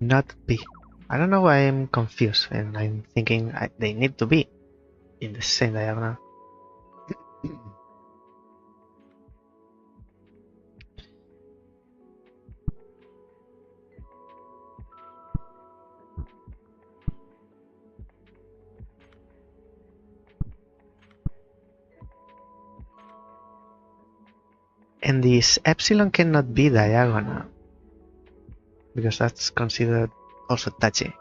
Not be. I don't know why I'm confused and I'm thinking they need to be in the same diagonal. And this epsilon cannot be diagonal, because that's considered also touchy.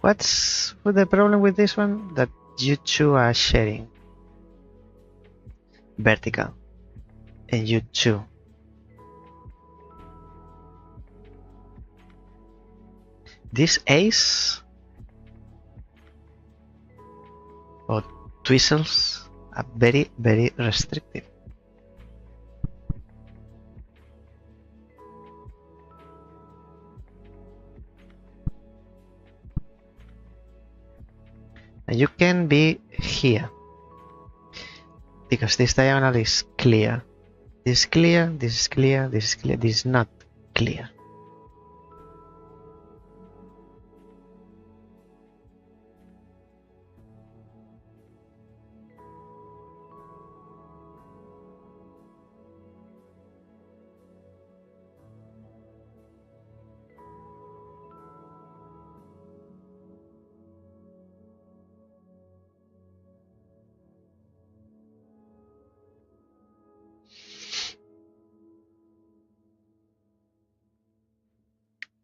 What's the problem with this one? That you two are sharing vertical, and you two. These A's or twizzles are very, very restrictive. And you can be here, because this diagonal is clear. This is clear, this is clear, this is clear, this is not clear.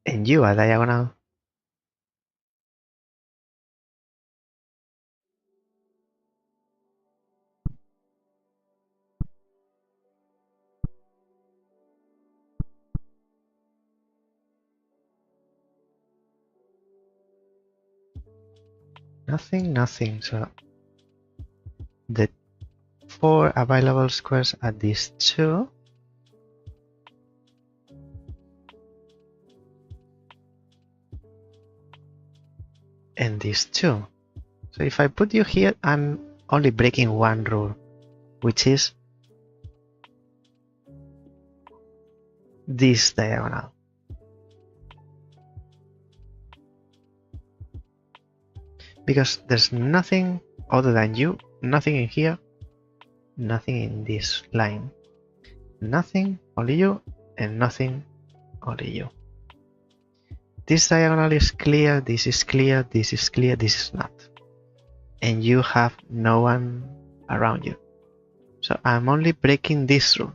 And you are diagonal. Nothing, nothing. So the 4 available squares are these 2. And these 2. So if I put you here, I'm only breaking one rule, which is this diagonal. Because there's nothing other than you, nothing in here, nothing in this line. Nothing, only you, and nothing, only you. This diagonal is clear, this is clear, this is clear, this is not. And you have no one around you. So I'm only breaking this rule.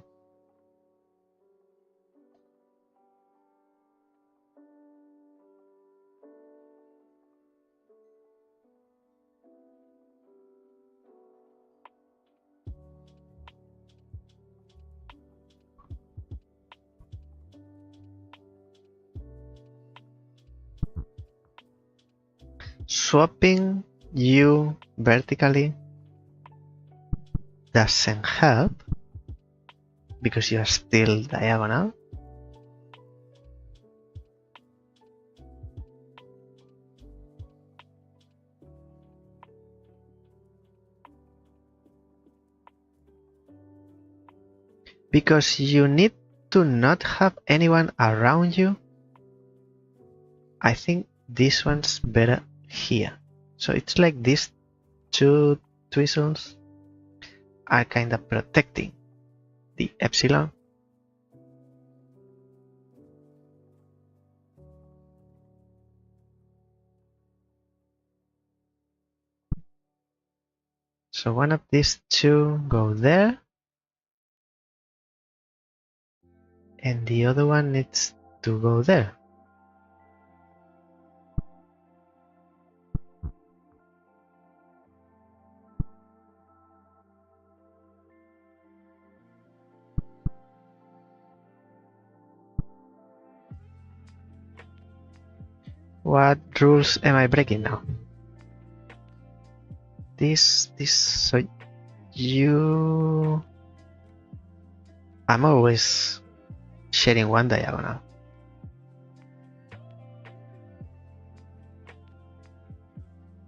Swapping you vertically doesn't help because you are still diagonal. Because you need to not have anyone around you. I think this one's better here. So it's like these 2 twizzles are kind of protecting the epsilon. So one of these 2 go there. And the other one needs to go there. What rules am I breaking now? This, so you... I'm always sharing one diagonal.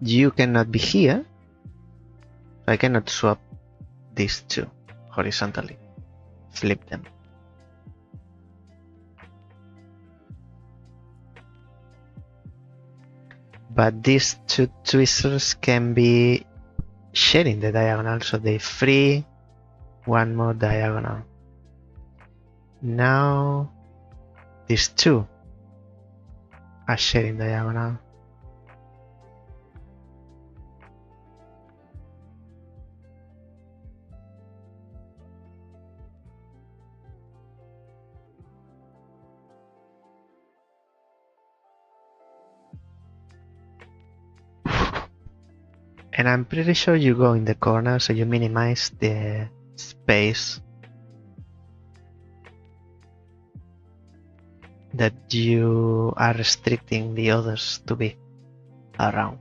You cannot be here. I cannot swap these 2 horizontally. Flip them. But these 2 twizzlers can be sharing the diagonal, so they free one more diagonal. Now these 2 are sharing diagonal. And I'm pretty sure you go in the corner, so you minimize the space that you are restricting the others to be around.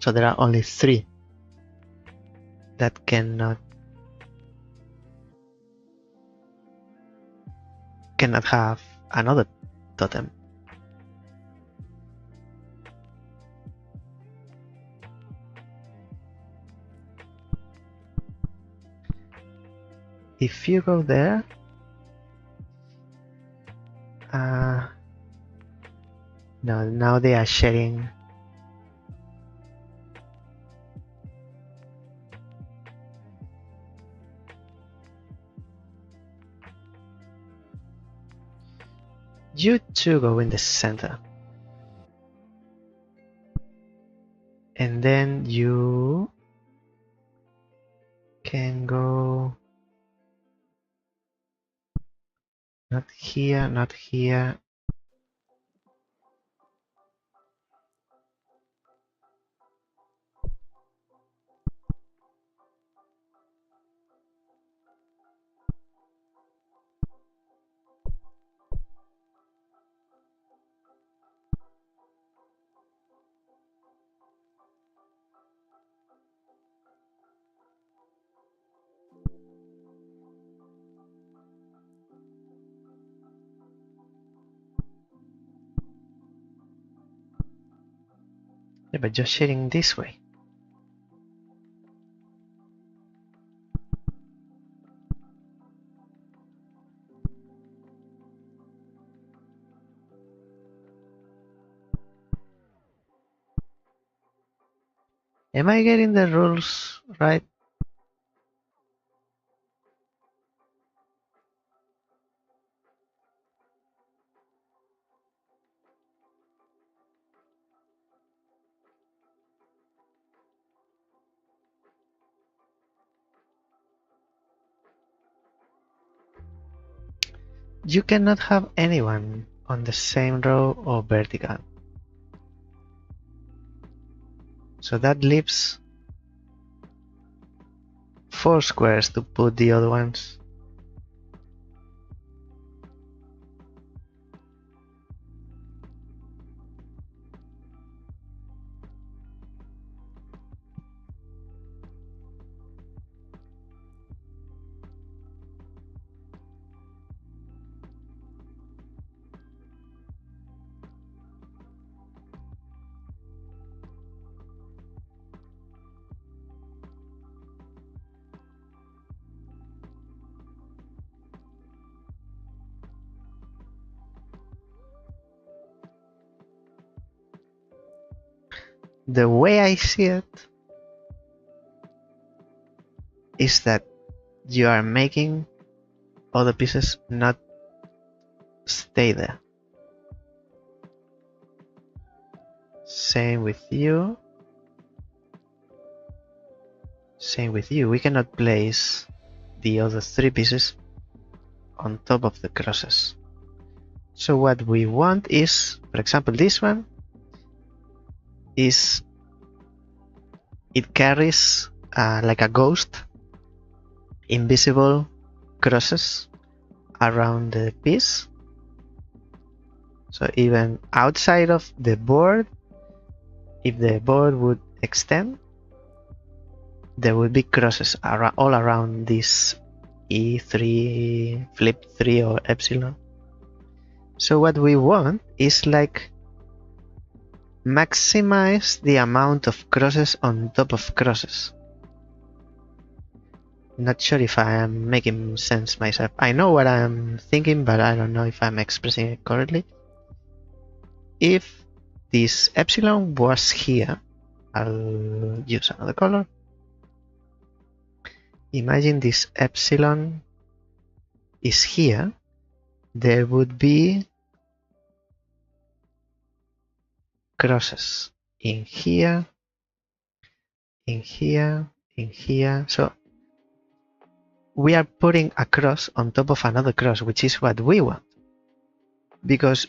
So there are only 3 that cannot have another totem. If you go there, No, now they are sharing. You two go in the center. And then you can go not here, not here. Yeah, but just sharing this way. Am I getting the rules right? You cannot have anyone on the same row or vertical. So that leaves 4 squares to put the other ones. The way I see it is that you are making all the pieces not stay there. Same with you. Same with you. We cannot place the other 3 pieces on top of the crosses. So what we want is, for example, this one is, it carries like a ghost, invisible crosses around the piece. So even outside of the board, if the board would extend, there would be crosses all around this E3, flip 3 or epsilon. So what we want is like maximize the amount of crosses on top of crosses. Not sure if I am making sense myself. I know what I'm thinking, but I don't know if I'm expressing it correctly. If this epsilon was here, I'll use another color. Imagine this epsilon is here. There would be crosses in here, in here, in here. So we are putting a cross on top of another cross, which is what we want, because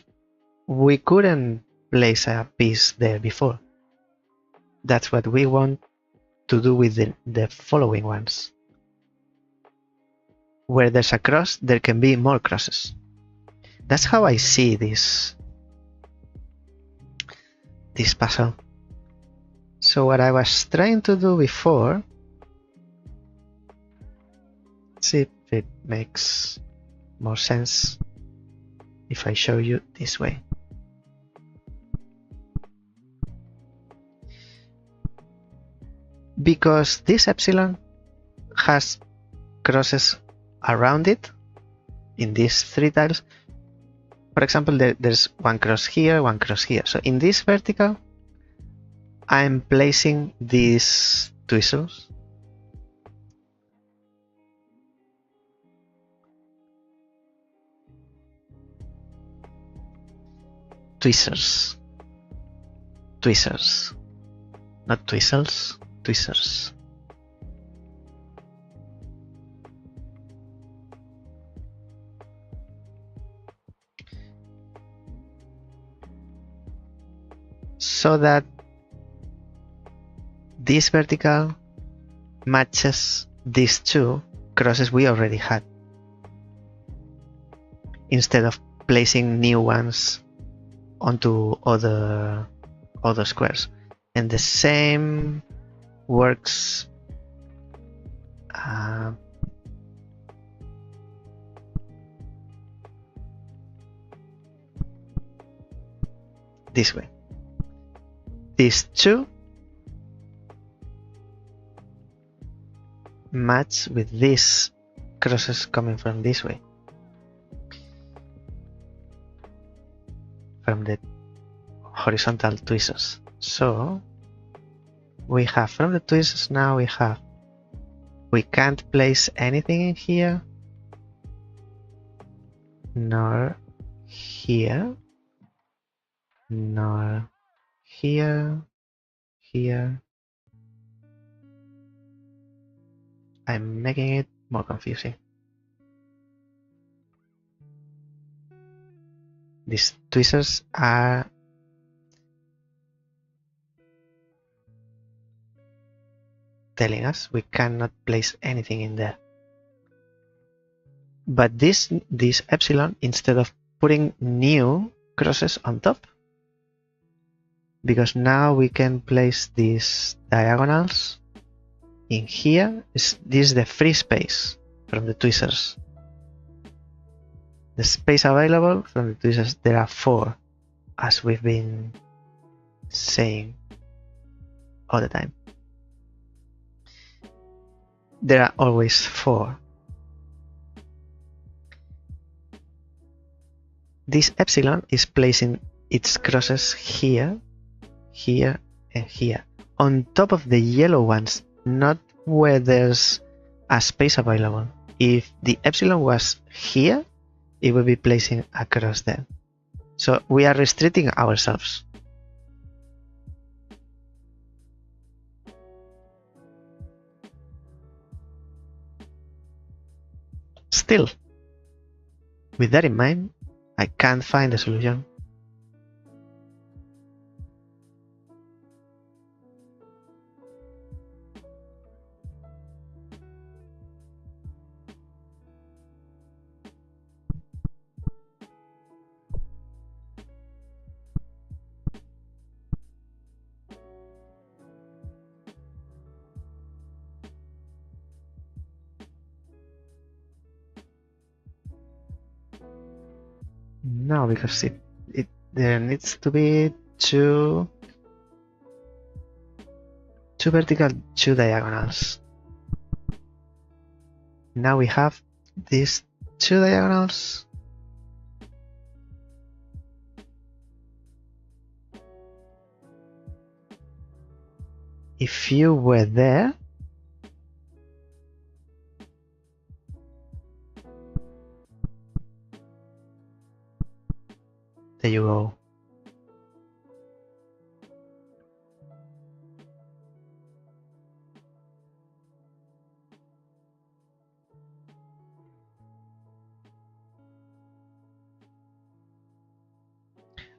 we couldn't place a piece there before. That's what we want to do with the following ones. Where there's a cross, there can be more crosses. That's how I see this puzzle. So what I was trying to do before, let's see if it makes more sense if I show you this way. Because this epsilon has crosses around it in these 3 tiles, for example, there's one cross here, one cross here. So in this vertical, I'm placing these tweezers. Tweezers. Tweezers. Not tweezers, tweezers. So that this vertical matches these two crosses we already had, instead of placing new ones onto other squares. And the same works this way. These two match with these crosses coming from this way, from the horizontal tweezers. So we have from the tweezers now we can't place anything in here, nor here, nor here, here. I'm making it more confusing. These tweezers are telling us we cannot place anything in there. But this epsilon, instead of putting new crosses on top, because now we can place these diagonals in here, this is the free space from the tweezers. The space available from the tweezers, there are 4, as we've been saying all the time. There are always 4. This epsilon is placing its crosses here, here, and here, on top of the yellow ones, not where there's a space available. If the epsilon was here, it would be placing across there. So we are restricting ourselves. Still, with that in mind, I can't find a solution. No, because there needs to be two vertical, 2 diagonals. Now we have these 2 diagonals. If you were there, there you go.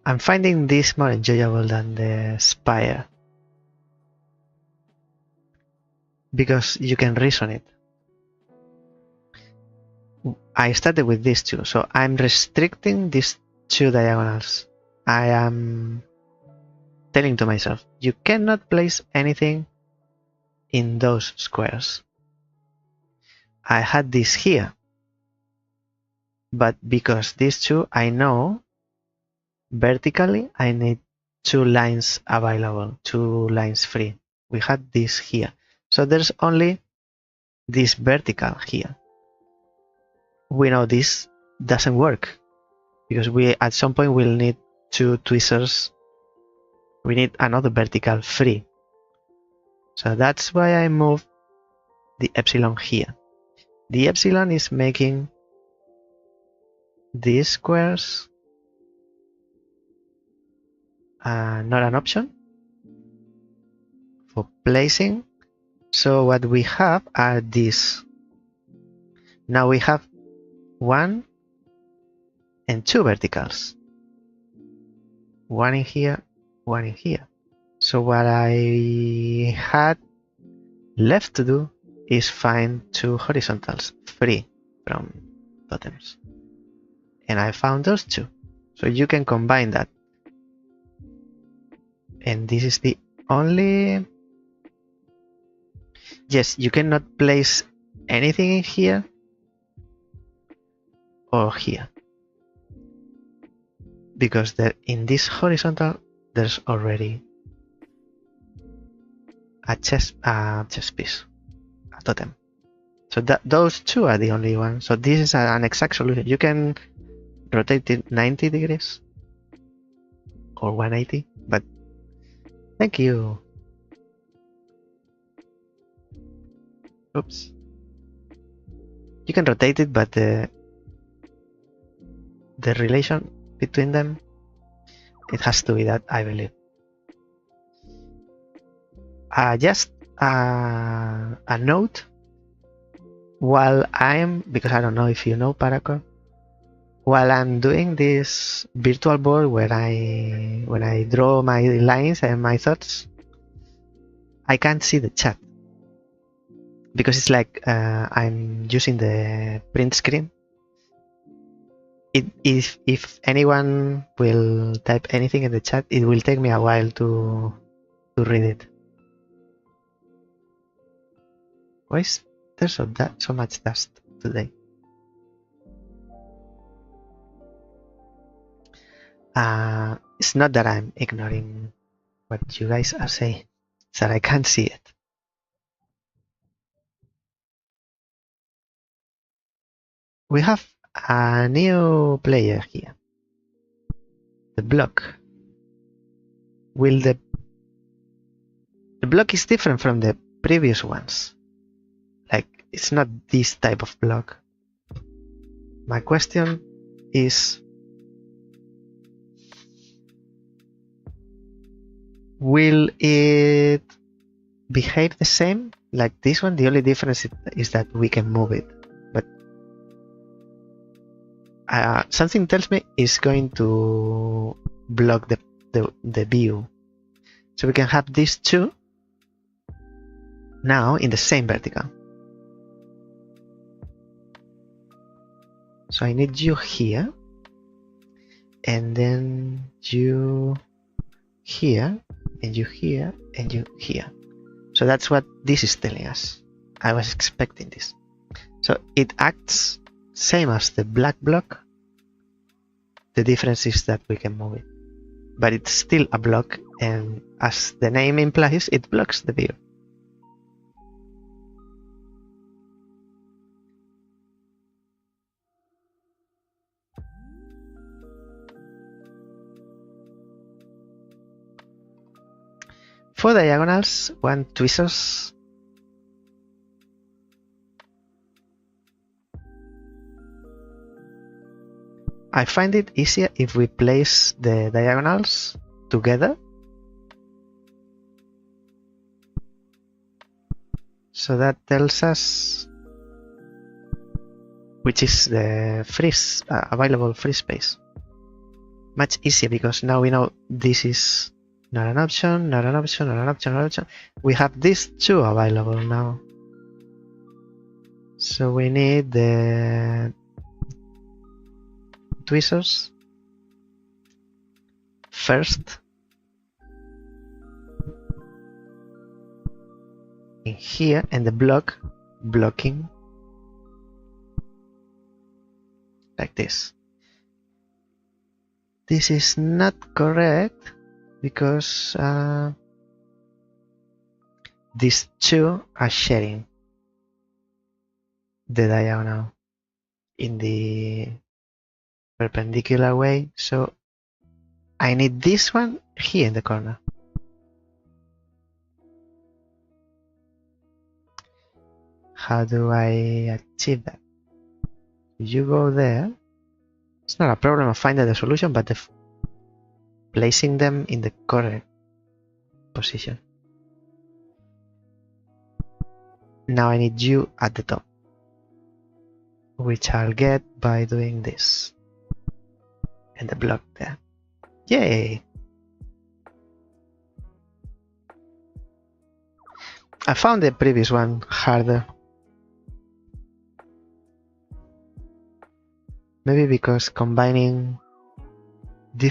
I'm finding this more enjoyable than the spire, because you can reason it. I started with these 2, so I'm restricting these 2 diagonals. I am telling to myself, you cannot place anything in those squares. I had this here, but because these 2, I know vertically I need 2 lines available, 2 lines free. We had this here, so there's only this vertical here. We know this doesn't work because we at some point will need two tweezers. We need another vertical 3. So that's why I moved the epsilon here. The epsilon is making these squares not an option for placing. So what we have are these. Now we have 1 and 2 verticals. 1 in here, 1 in here. So what I had left to do is find 2 horizontals free from totems. And I found those 2. So you can combine that. And this is the only... Yes, you cannot place anything in here or here. Because in this horizontal, there's already a chess piece, a totem. So those 2 are the only ones. So this is an exact solution. You can rotate it 90 degrees or 180, but thank you. Oops. You can rotate it, but the relation between them, it has to be that, I believe. Just a note. While because I don't know if you know Paracore, while I'm doing this virtual board where when I draw my lines and my thoughts, I can't see the chat because it's like I'm using the print screen. If anyone will type anything in the chat, it will take me a while to read it. Why is there so much dust today? It's not that I'm ignoring what you guys are saying, it's that I can't see it. We have a new player here. The block. The block is different from the previous ones. Like, it's not this type of block. My question is, will it behave the same like this one? The only difference is that we can move it, but something tells me it's going to block the view. So we can have these 2 now in the same vertical. So I need you here, and then you here, and you here, and you here. So that's what this is telling us. I was expecting this. So it acts same as the black block. The difference is that we can move it. But it's still a block, and as the name implies, it blocks the view. For diagonals, 1 tweezers. I find it easier if we place the diagonals together. So that tells us which is the available free space. Much easier because now we know this is not an option, not an option, not an option, not an option. We have these 2 available now. So we need the tweezers first in here, and the block blocking like this. This is not correct because these 2 are sharing the diagonal in the perpendicular way. So I need this one here in the corner. How do I achieve that? You go there. It's not a problem of finding the solution, but placing them in the correct position. Now I need you at the top, which I'll get by doing this. And the block there. Yay! I found the previous one harder. Maybe because combining the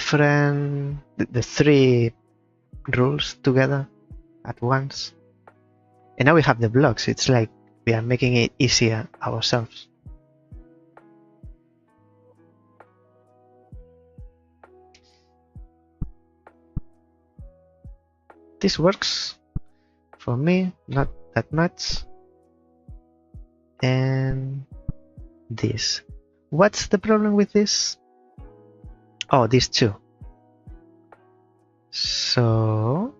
three rules together at once. And now we have the blocks. It's like we are making it easier ourselves. This works for me, not that much. And this. What's the problem with this? Oh, these two. So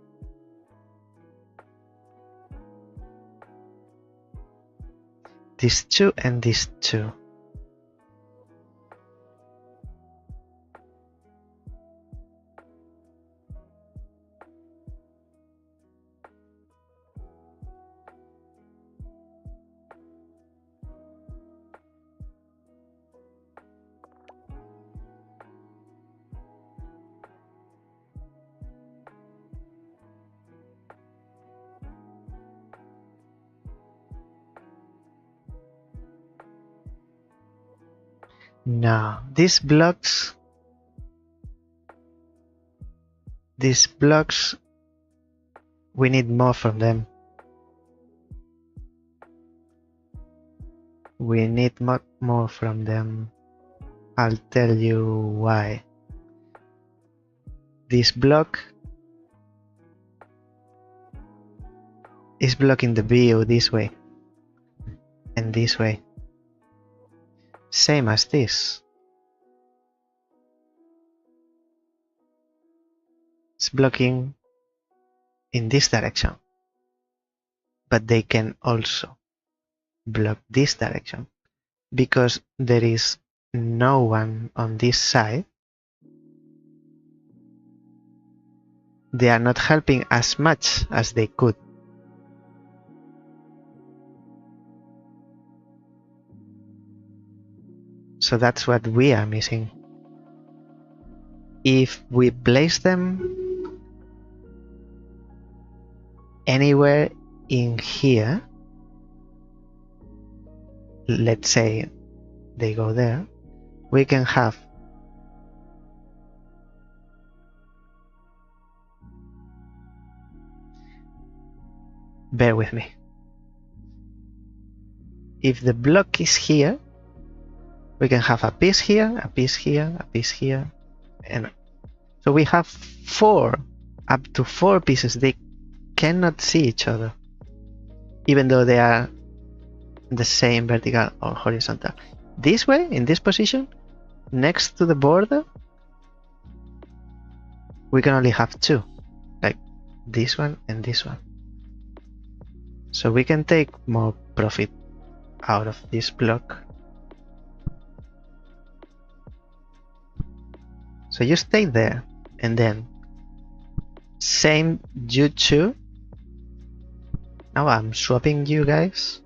these two and these two. Now, these blocks, we need more from them. We need more from them. I'll tell you why. This block is blocking the view this way and this way. Same as this. It's blocking in this direction. But they can also block this direction. Because there is no one on this side. They are not helping as much as they could. So that's what we are missing. If we place them anywhere in here, let's say they go there, we can have bear with me. If the block is here, we can have a piece here, a piece here, a piece here, and so we have up to four pieces. They cannot see each other, even though they are the same vertical or horizontal. This way, in this position, next to the border, we can only have two, like this one and this one. So we can take more profit out of this block. So you stay there, and then same you two. Now I'm swapping you guys.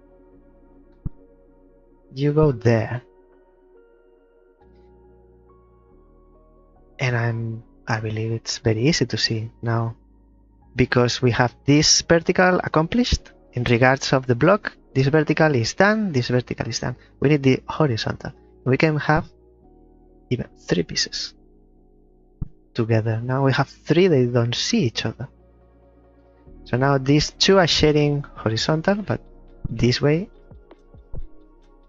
You go there, and I believe it's very easy to see now, because we have this vertical accomplished in regards of the block. This vertical is done. This vertical is done. We need the horizontal. We can have even three pieces together. Now we have three. They don't see each other. So now these two are sharing horizontal, but this way,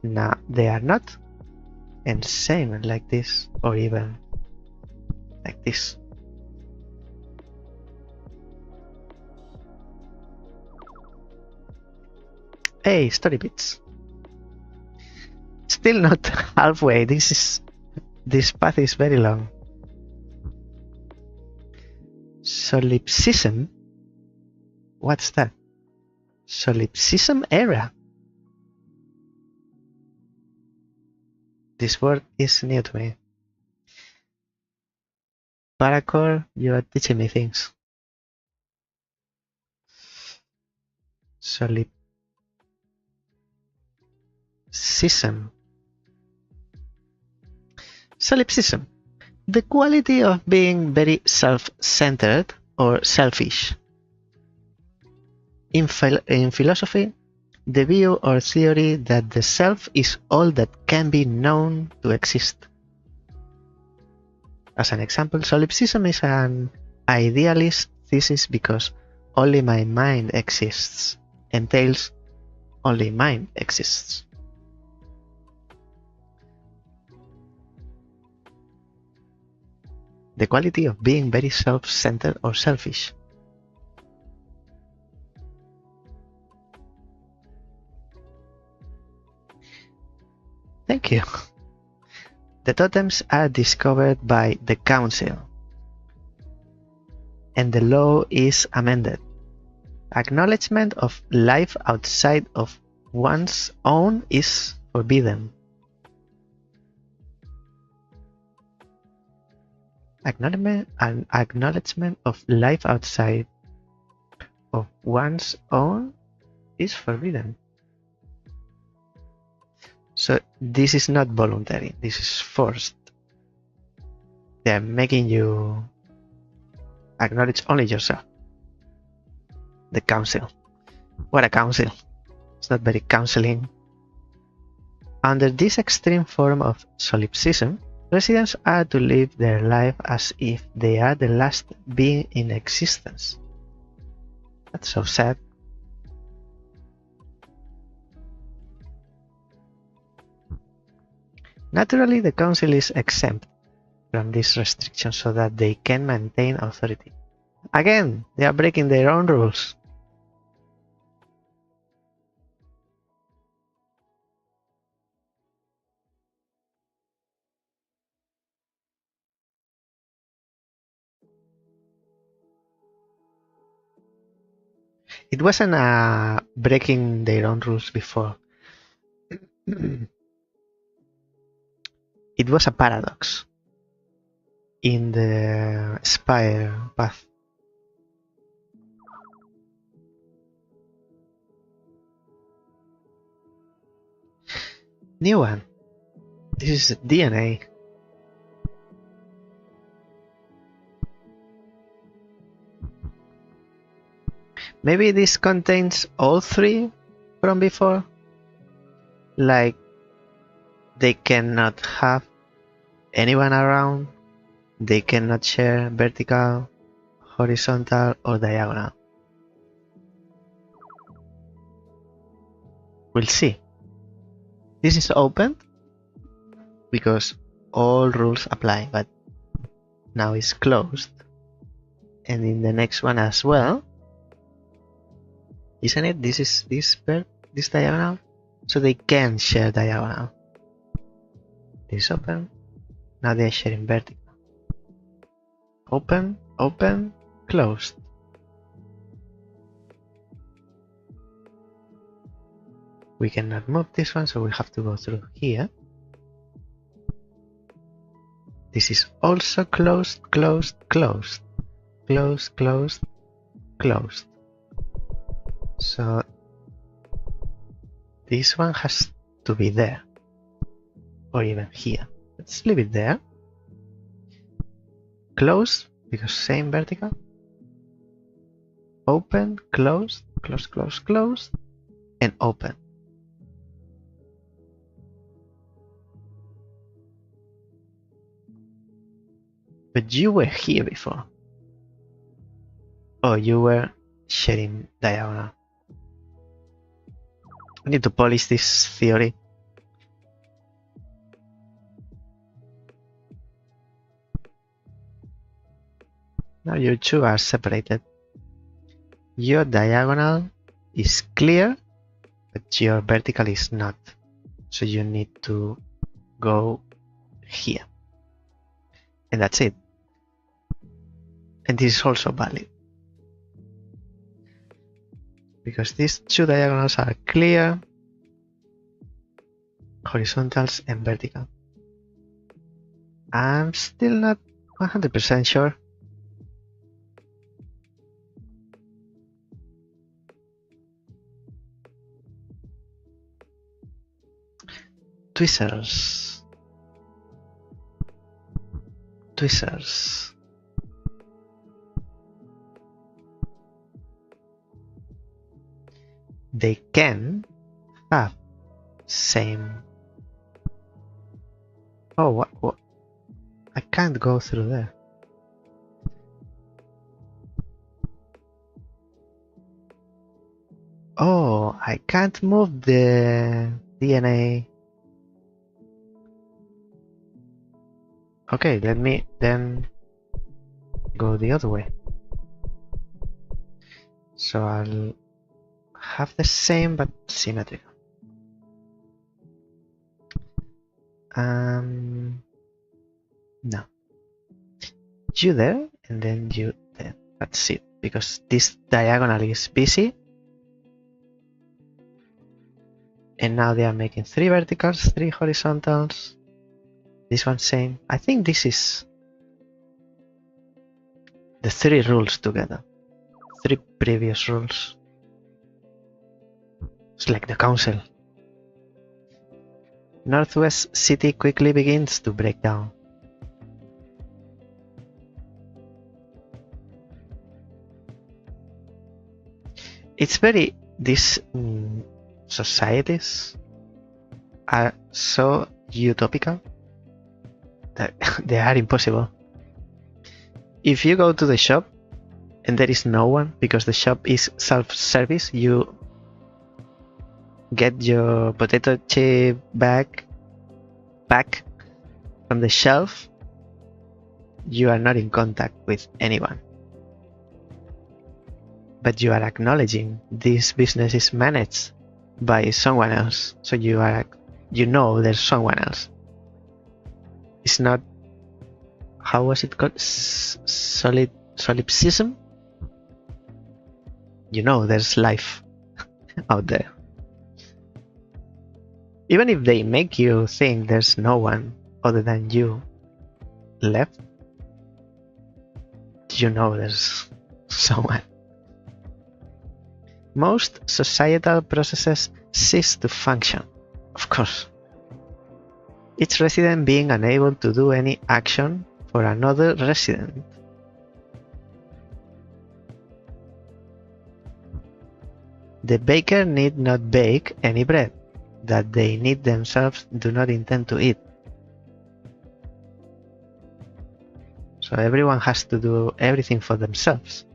now they are not. And same like this, or even like this. Hey, story bits. Still not halfway. This This path is very long. Solipsism? What's that? Solipsism era? This word is new to me. Paracore, you are teaching me things. Solipsism. Solipsism. The quality of being very self-centered or selfish. In philosophy, the view or theory that the self is all that can be known to exist. As an example, solipsism is an idealist thesis because only my mind exists entails only mind exists. The quality of being very self-centered or selfish. Thank you. The totems are discovered by the council, and the law is amended. Acknowledgement of life outside of one's own is forbidden. Acknowledgement of life outside of one's own is forbidden. So this is not voluntary, this is forced. They are making you acknowledge only yourself. The council. What a council. It's not very counseling. Under this extreme form of solipsism, residents are to live their life as if they are the last being in existence. That's so sad. Naturally, the council is exempt from these restrictions so that they can maintain authority. Again, they are breaking their own rules. It wasn't breaking their own rules before. It was a paradox in the Spire path. New one. This is DNA. Maybe this contains all three from before? Like they cannot have anyone around, they cannot share vertical, horizontal, or diagonal. We'll see. This is open because all rules apply, but now it's closed. And in the next one as well, isn't it? This is this diagonal, so they can share diagonal. This is open. Now they're sharing vertical. Open, open, closed. We cannot move this one, so we'll have to go through here. This is also closed, closed, closed, closed, closed, closed. So this one has to be there, or even here. Let's leave it there. Close, because same vertical. Open, close, close, close, close, and open. But you were here before. Oh, you were sharing diagonal. I need to polish this theory. Now you two are separated. Your diagonal is clear, but your vertical is not. So you need to go here. And that's it. And this is also valid, because these two diagonals are clear, horizontals and vertical. I'm still not 100% sure. Tweezers. Tweezers. They can have same. Oh, what? I can't go through there. Oh, I can't move the DNA. Okay, let me then go the other way. So I'll have the same but symmetrical. No. You there, and then you there. That's it, because this diagonal is busy. And now they are making 3 verticals, 3 horizontals. This one same. I think this is the 3 rules together. 3 previous rules. It's like the council. Northwest city quickly begins to break down. It's very... These societies are so utopical that they are impossible. If you go to the shop and there is no one, because the shop is self-service, you get your potato chip bag back from the shelf, you are not in contact with anyone. But you are acknowledging this business is managed by someone else, so you know there's someone else. It's not, how was it called, solipsism? You know there's life out there. Even if they make you think there's no one other than you left, you know there's someone. Most societal processes cease to function, of course. Each resident being unable to do any action for another resident. The baker need not bake any bread that they need themselves do not intend to eat. So everyone has to do everything for themselves.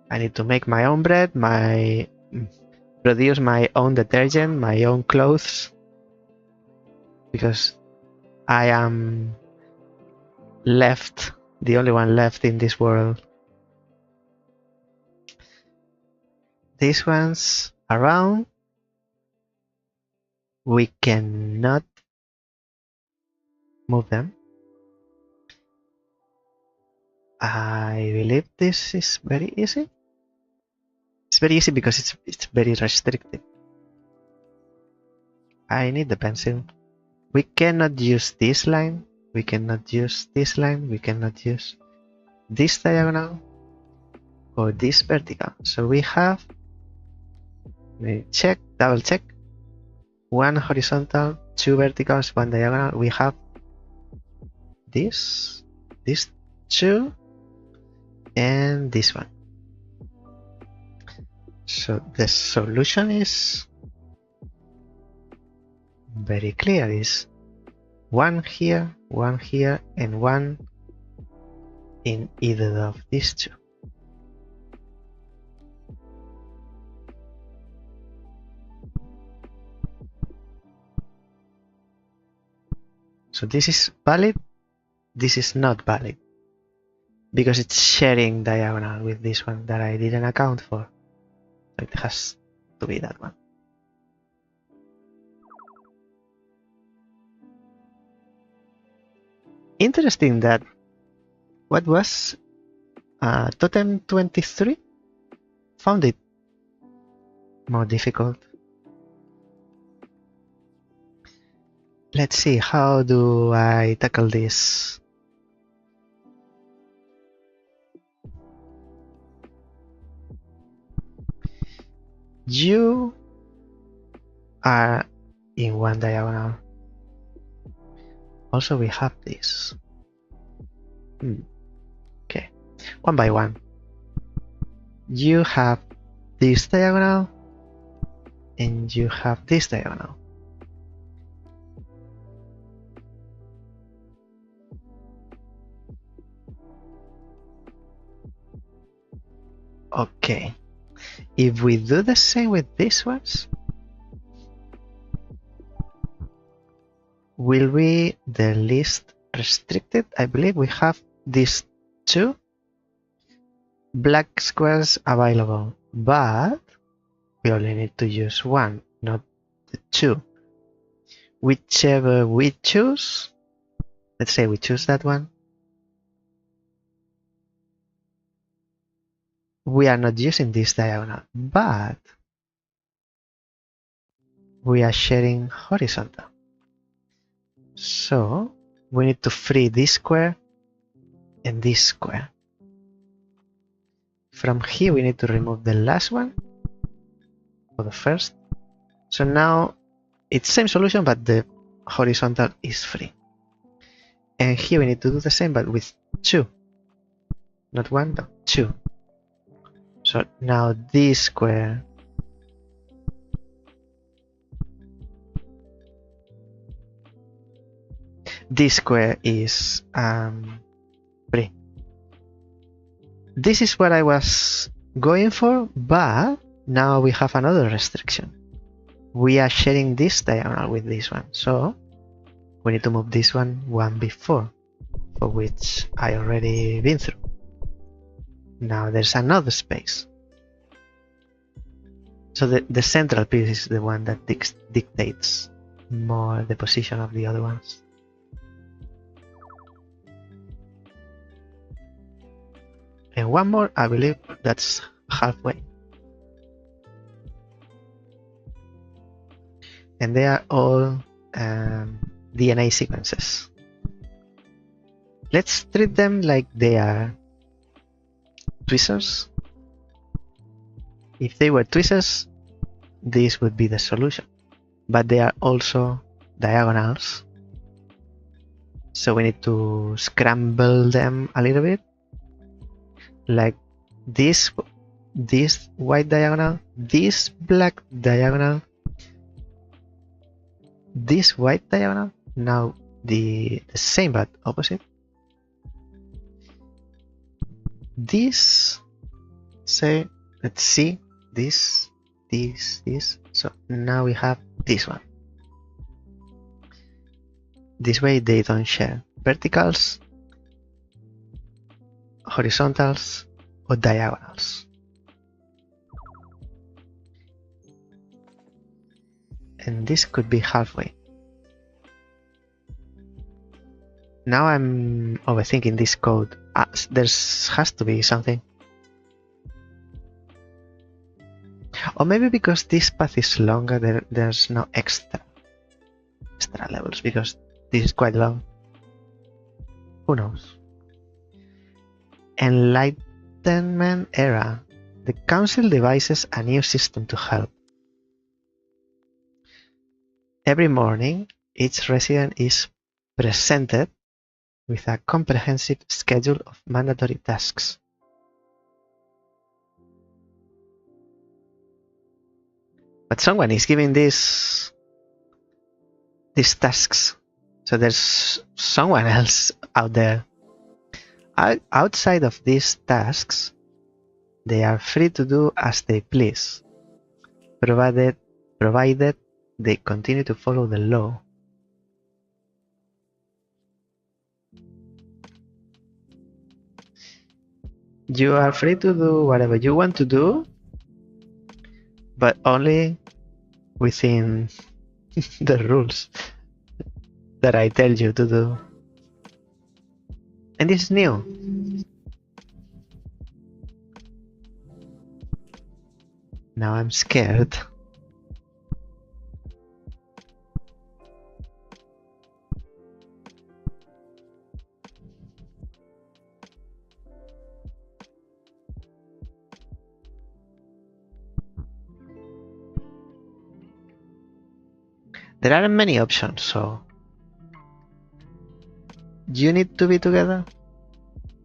I need to make my own bread, produce my own detergent, my own clothes, because I am the only one left in this world. These ones around, we cannot move them. I believe this is very easy. It's very easy because it's very restricted. I need the pencil. We cannot use this line. We cannot use this line. We cannot use this diagonal or this vertical. So we have, check, double check, 1 horizontal, 2 verticals, 1 diagonal. We have this 2, and this one. So the solution is very clear. Is 1 here, and 1 in either of these 2. So this is valid, this is not valid, because it's sharing diagonal with this one that I didn't account for. So it has to be that one. Interesting that what was Totem 23 found it more difficult. Let's see, how do I tackle this? You are in one diagonal. Also, we have this. Okay, one by one. You have this diagonal, and you have this diagonal. Okay, if we do the same with these ones, will we the least restricted? I believe we have these two black squares available, but we only need to use one, not the two. Whichever we choose, let's say we choose that one, we are not using this diagonal, but we are sharing horizontal. So we need to free this square and this square. From here we need to remove the last one, or the first. So now it's same solution, but the horizontal is free. And here we need to do the same, but with two. Not one, but two. So now this square is free. This is what I was going for, but now we have another restriction. We are sharing this diagonal with this one, so we need to move this one before, for which I already been through. Now there's another space. So the central piece is the one that dictates more the position of the other ones. And one more, I believe that's halfway. And they are all DNA sequences. Let's treat them like they are tweezers. If they were tweezers, this would be the solution. But they are also diagonals. So we need to scramble them a little bit. Like this white diagonal, this black diagonal, this white diagonal, now the same but opposite. This, say, let's see, this. So now we have this one. This way they don't share verticals, horizontals, or diagonals. And this could be halfway. Now I'm overthinking this code. There has to be something. Or maybe because this path is longer, there's no extra levels, because this is quite long. Who knows? Enlightenment era. The council devises a new system to help. Every morning, each resident is presented with a comprehensive schedule of mandatory tasks. But someone is giving these tasks. So there's someone else out there. Outside of these tasks, they are free to do as they please, provided they continue to follow the law. You are free to do whatever you want to do, but only within the rules that I tell you to do. And this is new. Now I'm scared. There aren't many options, so you need to be together.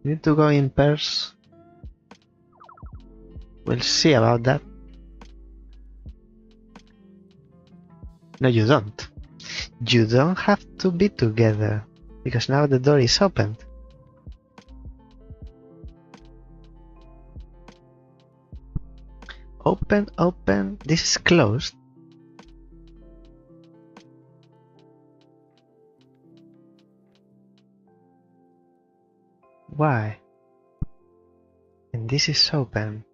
You need to go in pairs. We'll see about that. No, you don't. You don't have to be together, because now the door is opened. Open, open. This is closed. Why? And this is open.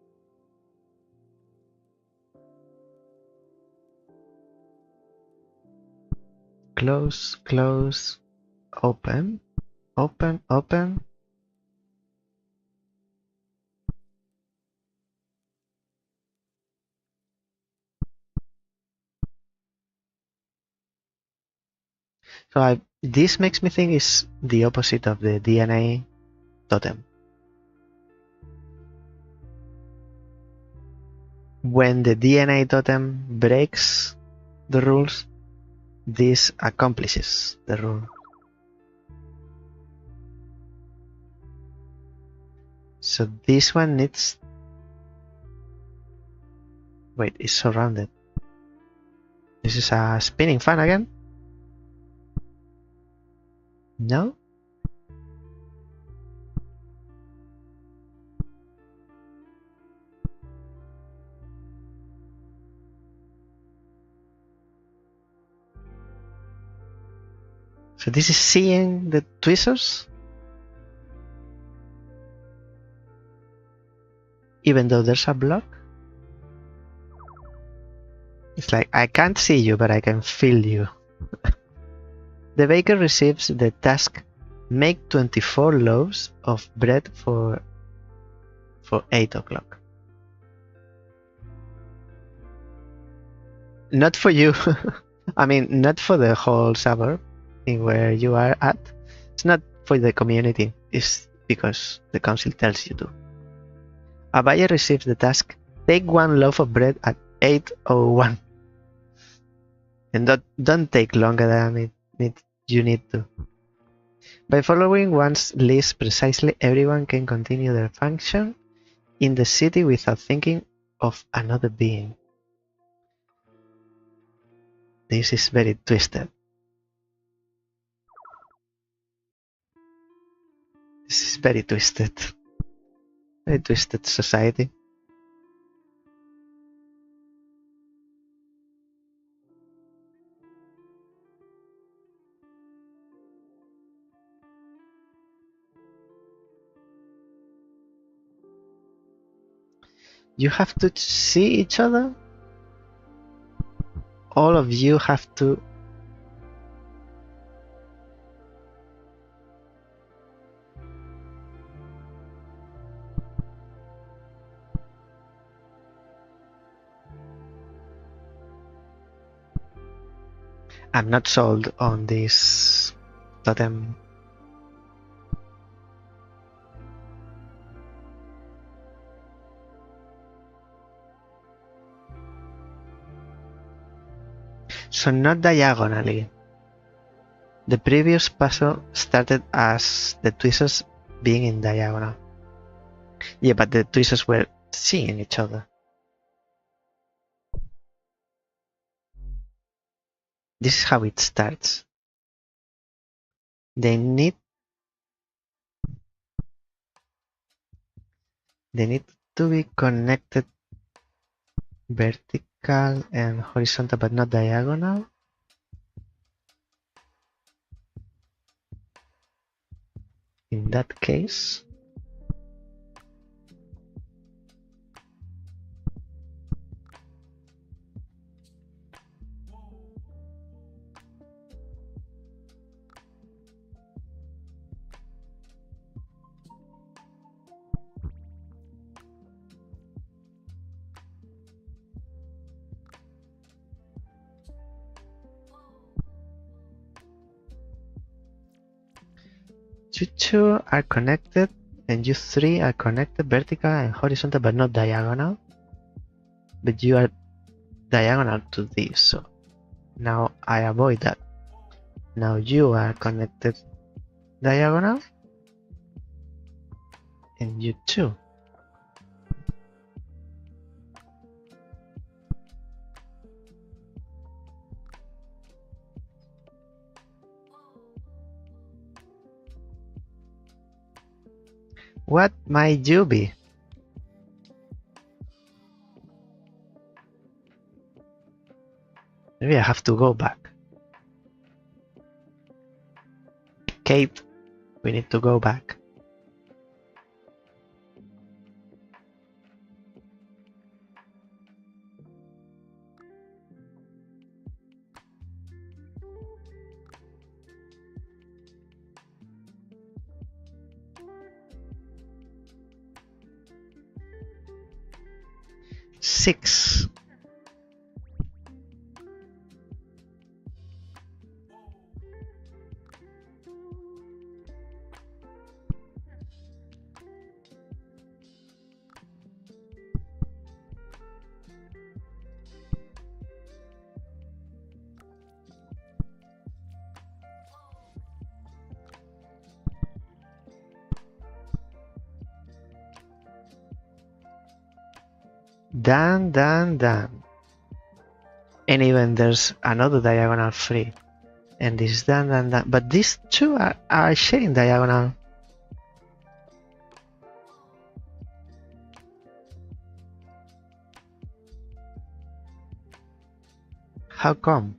Close, close, open, open, open. So this makes me think it's the opposite of the DNA totem. When the DNA totem breaks the rules, this accomplishes the rule. So this one needs... Wait, it's surrounded. This is a spinning fan again? No? So this is seeing the tweezers? Even though there's a block? It's like, I can't see you, but I can feel you. The baker receives the task, make 24 loaves of bread for 8 o'clock. Not for you. I mean, not for the whole suburb in where you are at. It's not for the community. It's because the council tells you to. A buyer receives the task, take 1 loaf of bread at 8:01. And don't take longer than you need to. By following one's list precisely, everyone can continue their function in the city without thinking of another being. This is very twisted. This is very twisted. Very twisted society. You have to see each other? All of you have to... I'm not sold on this totem. So not diagonally. The previous puzzle started as the tweezers being in diagonal. Yeah, but the tweezers were seeing each other. This is how it starts. They need to be connected vertical and horizontal, but not diagonal. In that case, you two are connected and you three are connected vertical and horizontal but not diagonal. But you are diagonal to this, so now I avoid that. Now you are connected diagonal and you too. What might you be? Maybe I have to go back. Kate, we need to go back. Six. Done. And even there's another diagonal free. And this is done. But these two are sharing diagonal. How come?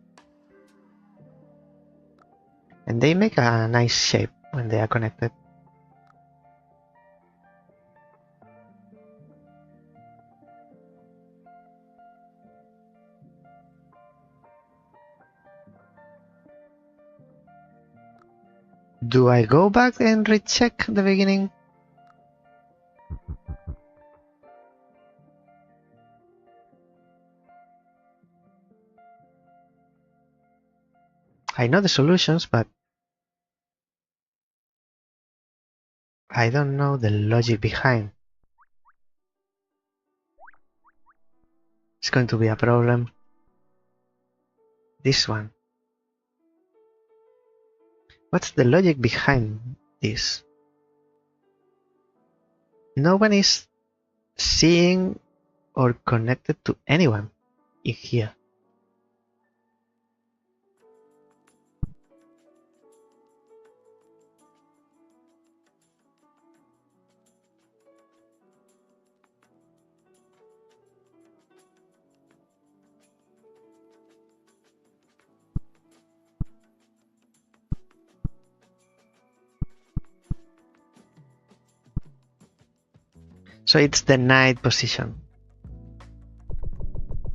And they make a nice shape when they are connected. Do I go back and recheck the beginning? I know the solutions, but I don't know the logic behind. It's going to be a problem. This one. What's the logic behind this? No one is seeing or connected to anyone in here. So it's the night position.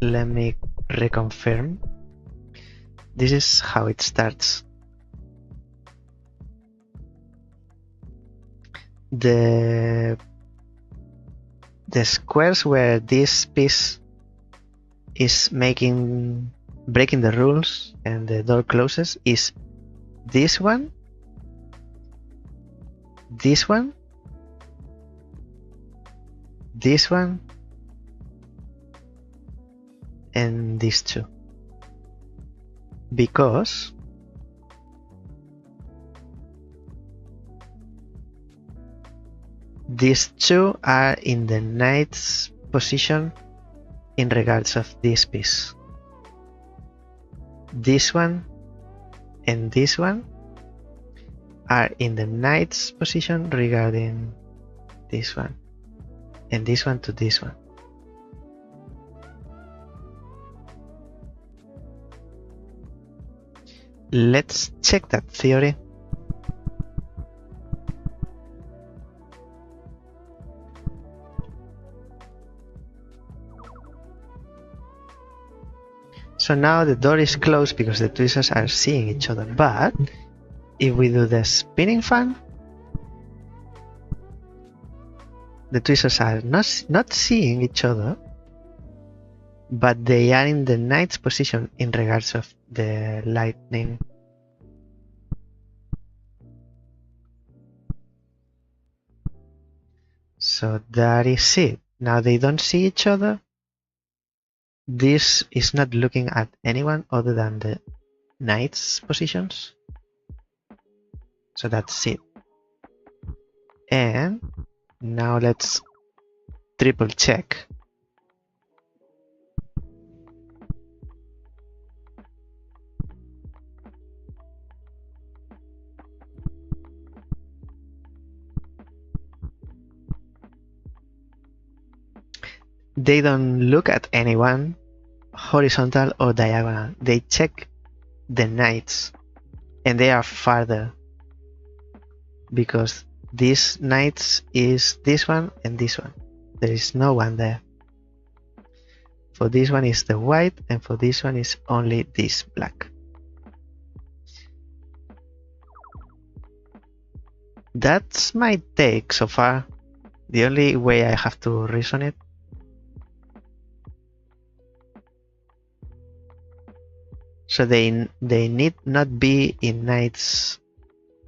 Let me reconfirm. This is how it starts. The squares where this piece is breaking the rules and the door closes is this one, this one, this one, and these two. Because these two are in the knight's position in regards of this piece. This one and this one are in the knight's position regarding this one, and this one to this one. Let's check that theory. So now the door is closed because the twisters are seeing each other, but if we do the spinning fan, the twisters are not seeing each other, but they are in the knight's position in regards of the lightning. So that is it. Now they don't see each other. This is not looking at anyone other than the knight's positions. So that's it. And now let's triple check. They don't look at anyone, horizontal or diagonal. They check the knights, and they are farther because this knights is this one and this one. There is no one there. For this one is the white, and for this one is only this black. That's my take so far. The only way I have to reason it. So they need not be in knight's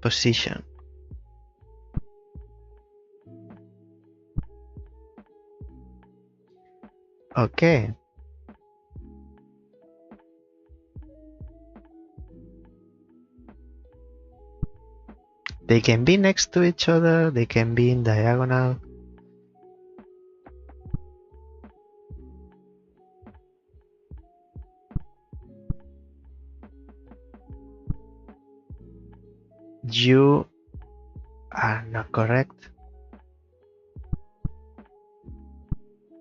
position. Okay. They can be next to each other, they can be in diagonal. You are not correct.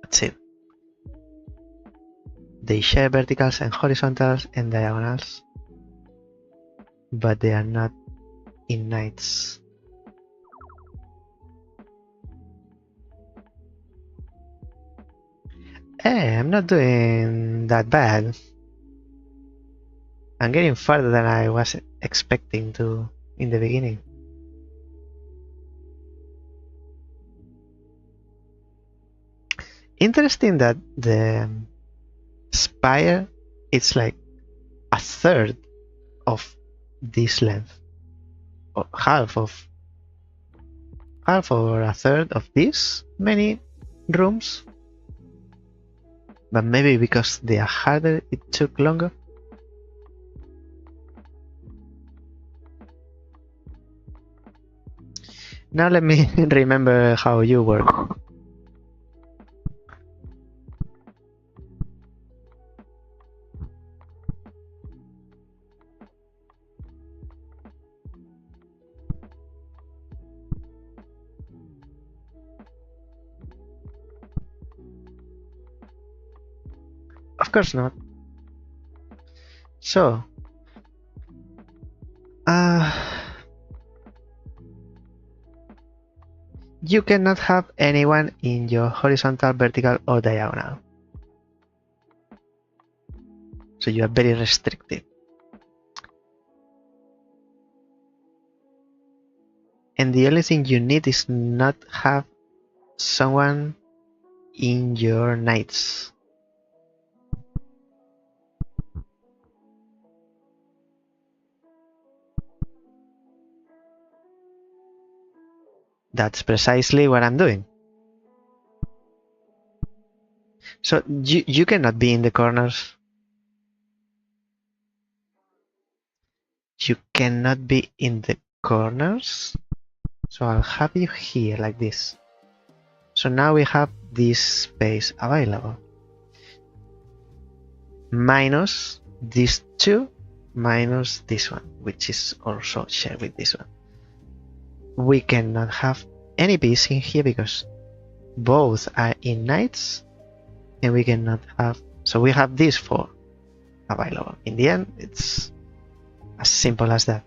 That's it. They share verticals and horizontals and diagonals, but they are not in knights. Hey, I'm not doing that bad. I'm getting farther than I was expecting to in the beginning. Interesting that the spire it's like a third of this length, or half or a third of this many rooms. But maybe because they are harder, it took longer. Now let me remember how you work. Of course not. So, you cannot have anyone in your horizontal, vertical, or diagonal. So you are very restricted. And the only thing you need is not have someone in your knights. That's precisely what I'm doing. So you cannot be in the corners. You cannot be in the corners. So I'll have you here like this. So now we have this space available. Minus these two, minus this one, which is also shared with this one. We cannot have any piece in here because both are in knights, and we cannot have. So we have these four available. In the end, it's as simple as that.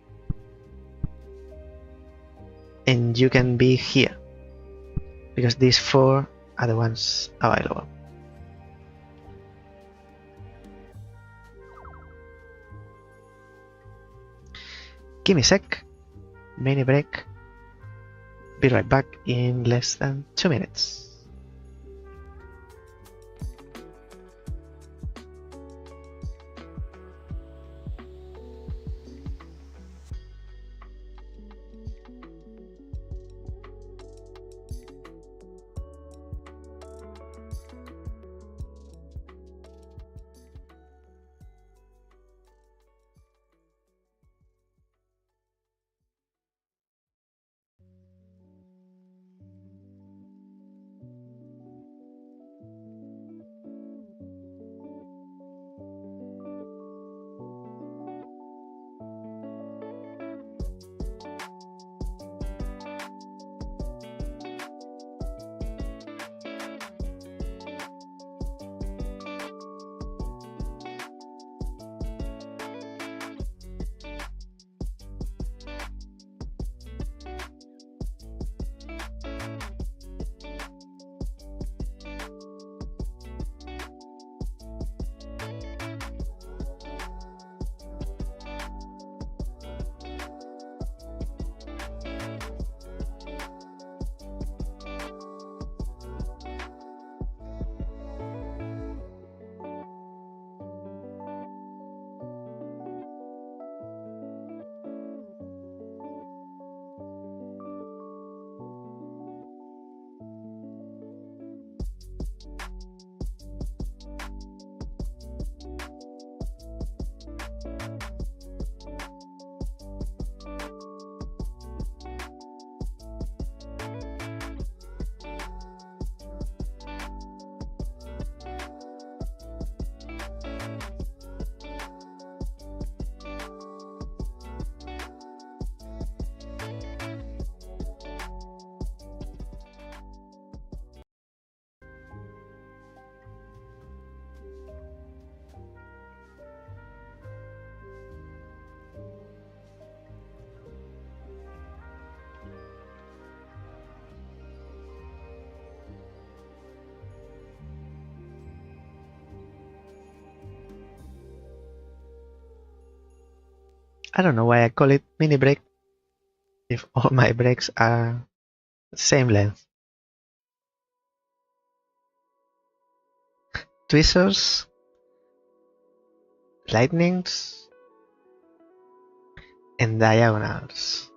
And you can be here because these four are the ones available. Give me a sec. Mini break. Be right back in less than 2 minutes. I don't know why I call it mini break if all my breaks are the same length. Tweezers, lightnings, and diagonals.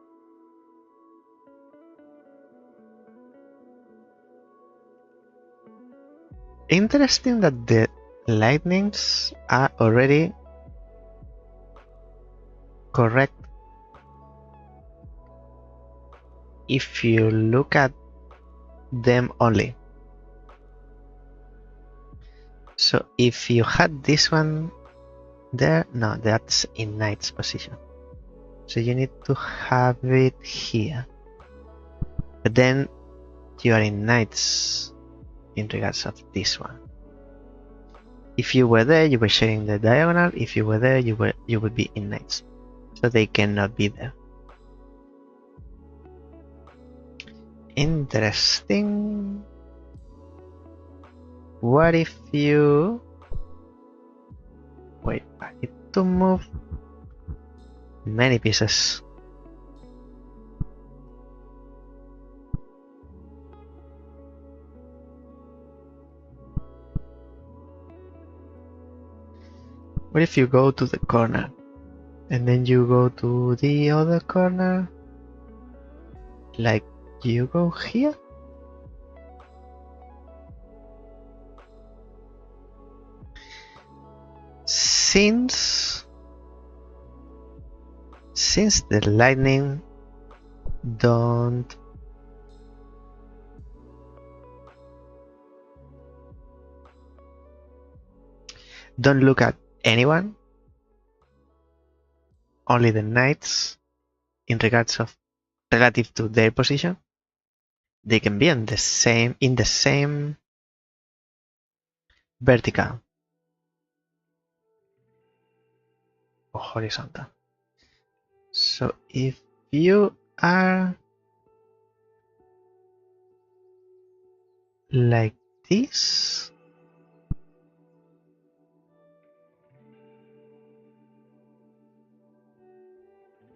Interesting that the lightnings are already correct if you look at them only. So if you had this one there, no, that's in knight's position. So you need to have it here. But then you are in knights in regards of this one. If you were there, you were sharing the diagonal. If you were there, you would be in knights. So they cannot be there. Interesting. What if you... Wait, I need to move many pieces. What if you go to the corner and then you go to the other corner? Like you go here? Since the lightning don't look at anyone, only the knights in regards of relative to their position, they can be in the same vertical or horizontal. So if you are like this,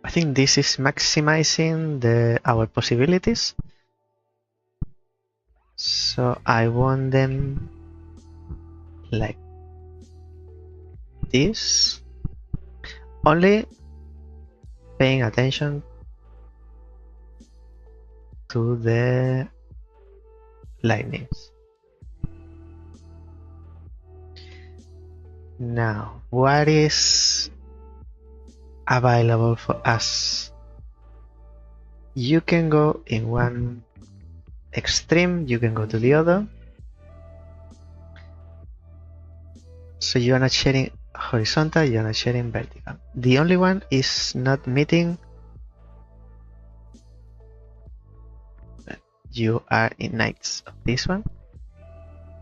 I think this is maximizing our possibilities. So I want them like this, only paying attention to the lightnings. Now, what is available for us? You can go in one extreme, you can go to the other. So you are not sharing horizontal, you are not sharing vertical. The only one is not meeting. You are in knights of this one.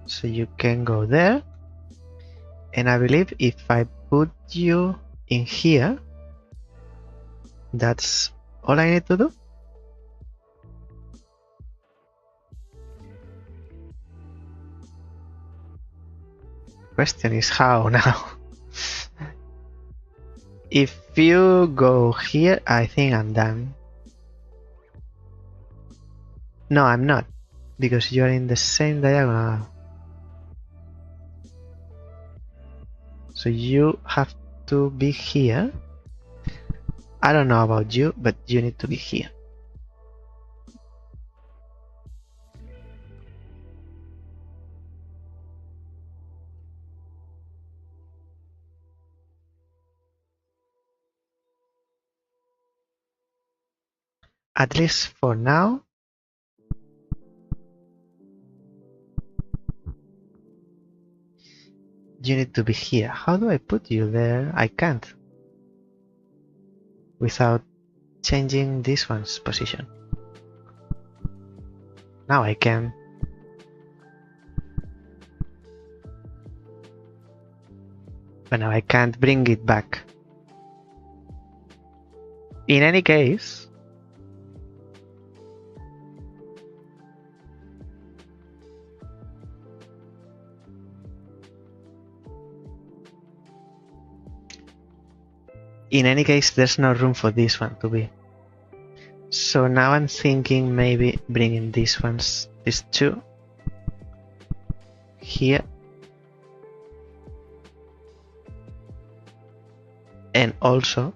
So you can go there. And I believe if I put you in here, that's all I need to do. Question is how now? If you go here, I think I'm done. No, I'm not, because you're in the same diagonal. So you have to be here. I don't know about you, but you need to be here. At least for now. You need to be here. How do I put you there? I can't. Without changing this one's position. Now I can. But now I can't bring it back. In any case, in any case, there's no room for this one to be. So now I'm thinking maybe bringing these two here, and also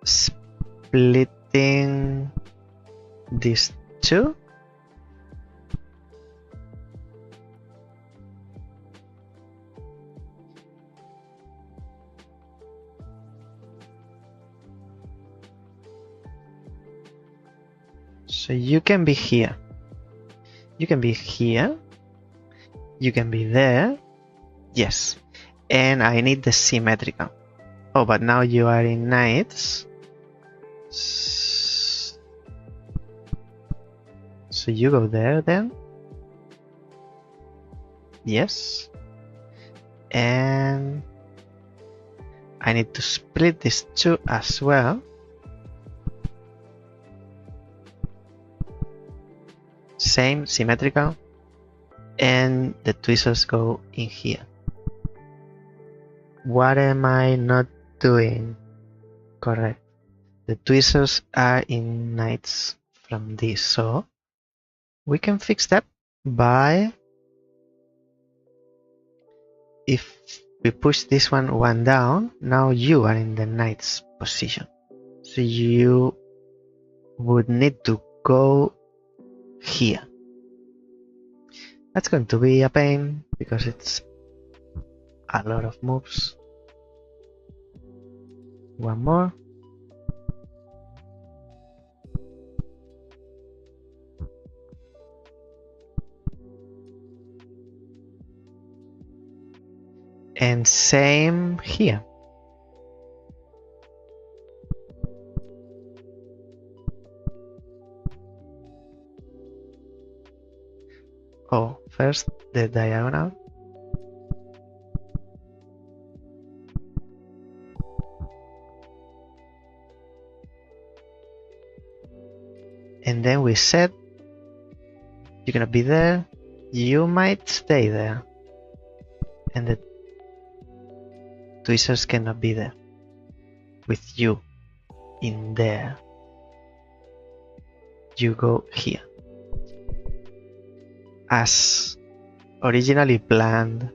splitting these two. So you can be here, you can be here, you can be there, yes, and I need the symmetrical. Oh, but now you are in knights, so you go there then, yes, and I need to split these two as well. Same, symmetrical, and the tweezers go in here. What am I not doing correct? The tweezers are in knights from this, so we can fix that by, if we push this one down, now you are in the knight's position. So you would need to go here. That's going to be a pain because it's a lot of moves. One more. And same here. Oh, first the diagonal. And then we said you're gonna be there, you might stay there, and the tweezers cannot be there with you in there. You go here as originally planned.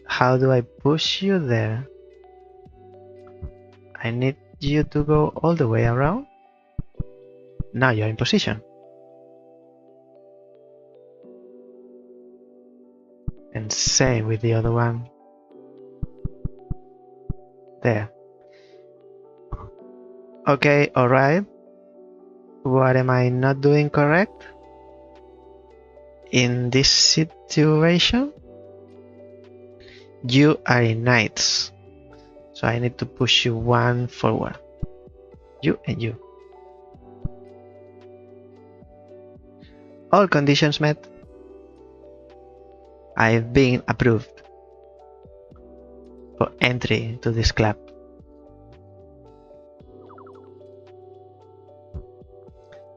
How do I push you there? I need you to go all the way around. Now you're in position. And same with the other one. There. Okay, alright. What am I not doing correct? In this situation, you are in knights. So I need to push you one forward. You and you. All conditions met. I've been approved for entry to this club.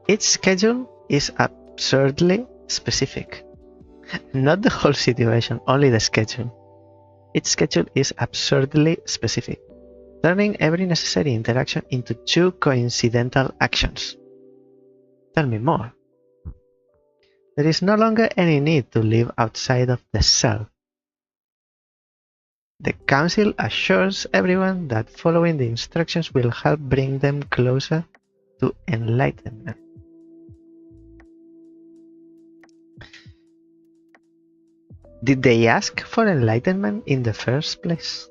Its schedule is absurdly specific. Not the whole situation, only the schedule. Its schedule is absurdly specific, turning every necessary interaction into two coincidental actions. Tell me more. There is no longer any need to live outside of the cell. The Council assures everyone that following the instructions will help bring them closer to enlightenment. Did they ask for enlightenment in the first place?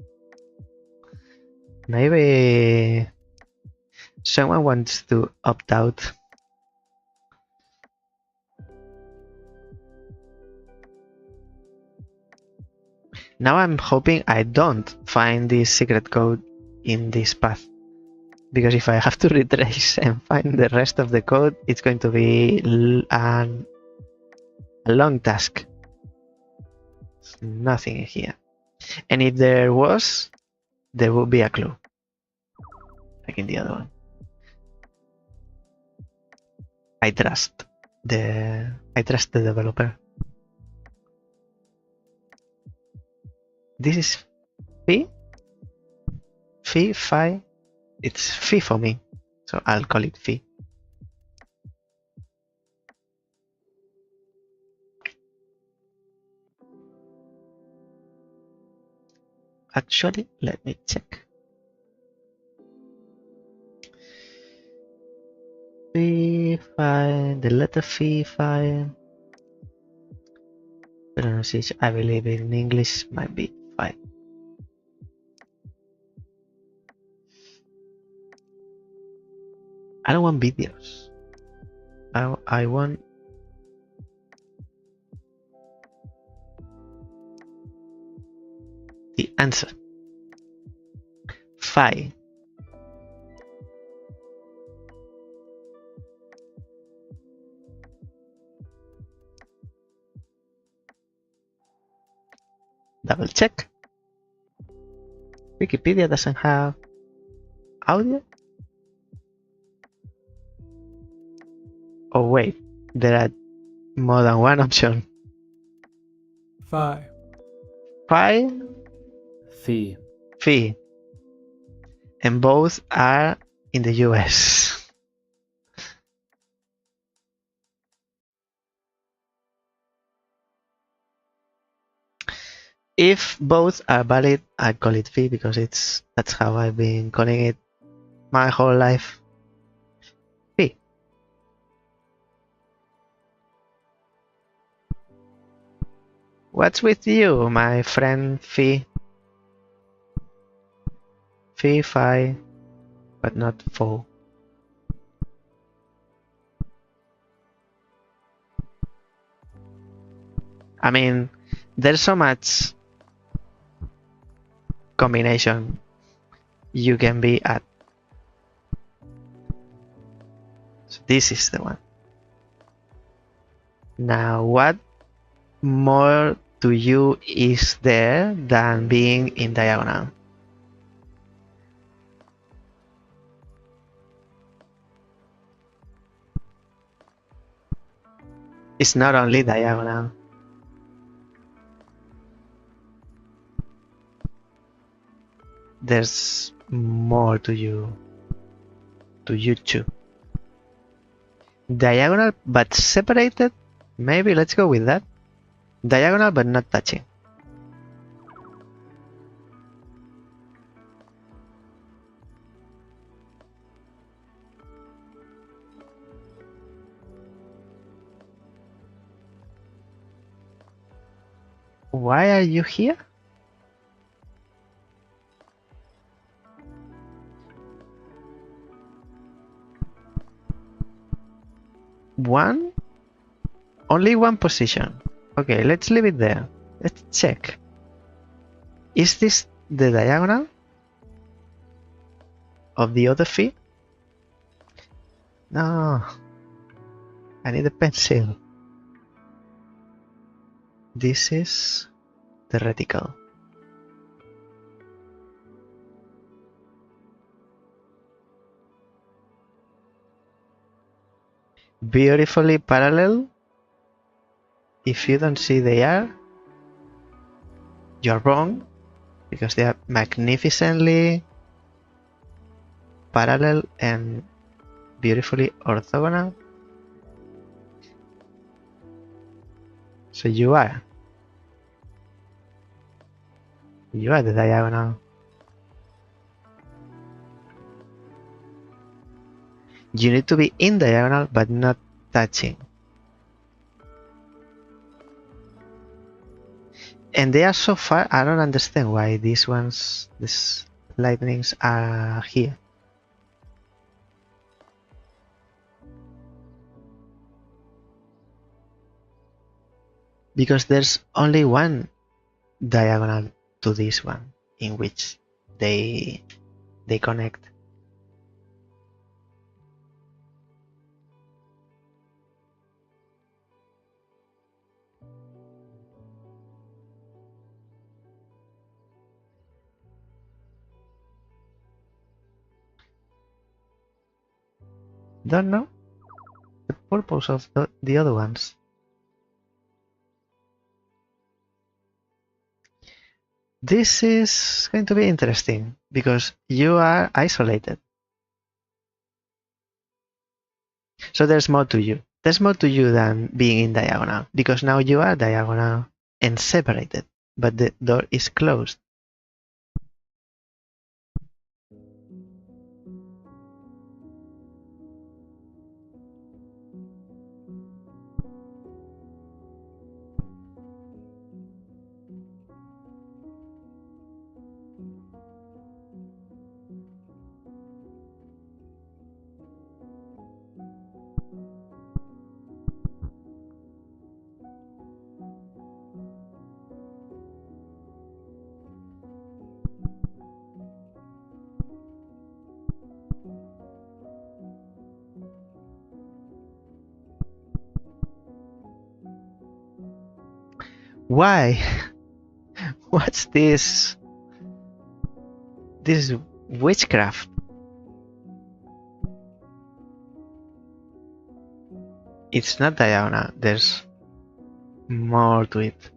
Maybe someone wants to opt out. Now I'm hoping I don't find this secret code in this path, because if I have to retrace and find the rest of the code, it's going to be a long task. There's nothing here. And if there was, there would be a clue, like in the other one. I trust the developer. This is Phi? Phi, Phi? It's Phi for me, so I'll call it Phi. Actually, let me check. Phi, Phi, the letter Phi, Phi. Pronunciation, I believe in English might be Phi. I don't want videos. I want the answer. Phi. Double check. Wikipedia doesn't have audio. Oh wait, there are more than one option. Phi. Phi, Phi. Phi. And both are in the US. If both are valid, I call it Phi because that's how I've been calling it my whole life. Phi. What's with you, my friend Phi? Phi, Phi, but not Pho. I mean, there's so much combination you can be at. So this is the one. Now, what more to you is there than being in diagonal? It's not only diagonal. There's more to you too. Diagonal but separated? Maybe let's go with that. Diagonal but not touching. Why are you here? One? Only one position. Okay, let's leave it there. Let's check. Is this the diagonal of the other Phi? No. I need a pencil. This is the reticle. Beautifully parallel. If you don't see they are, you're wrong, because they are magnificently parallel and beautifully orthogonal. So you are the diagonal. You need to be in diagonal but not touching. And they are so far, I don't understand why these lightnings are here. Because there's only one diagonal to this one in which they connect. Don't know the purpose of the other ones. This is going to be interesting because you are isolated. So there's more to you. There's more to you than being in diagonal, because now you are diagonal and separated, but the door is closed. Why? What's this? This is witchcraft. It's not diagonal. There's more to it.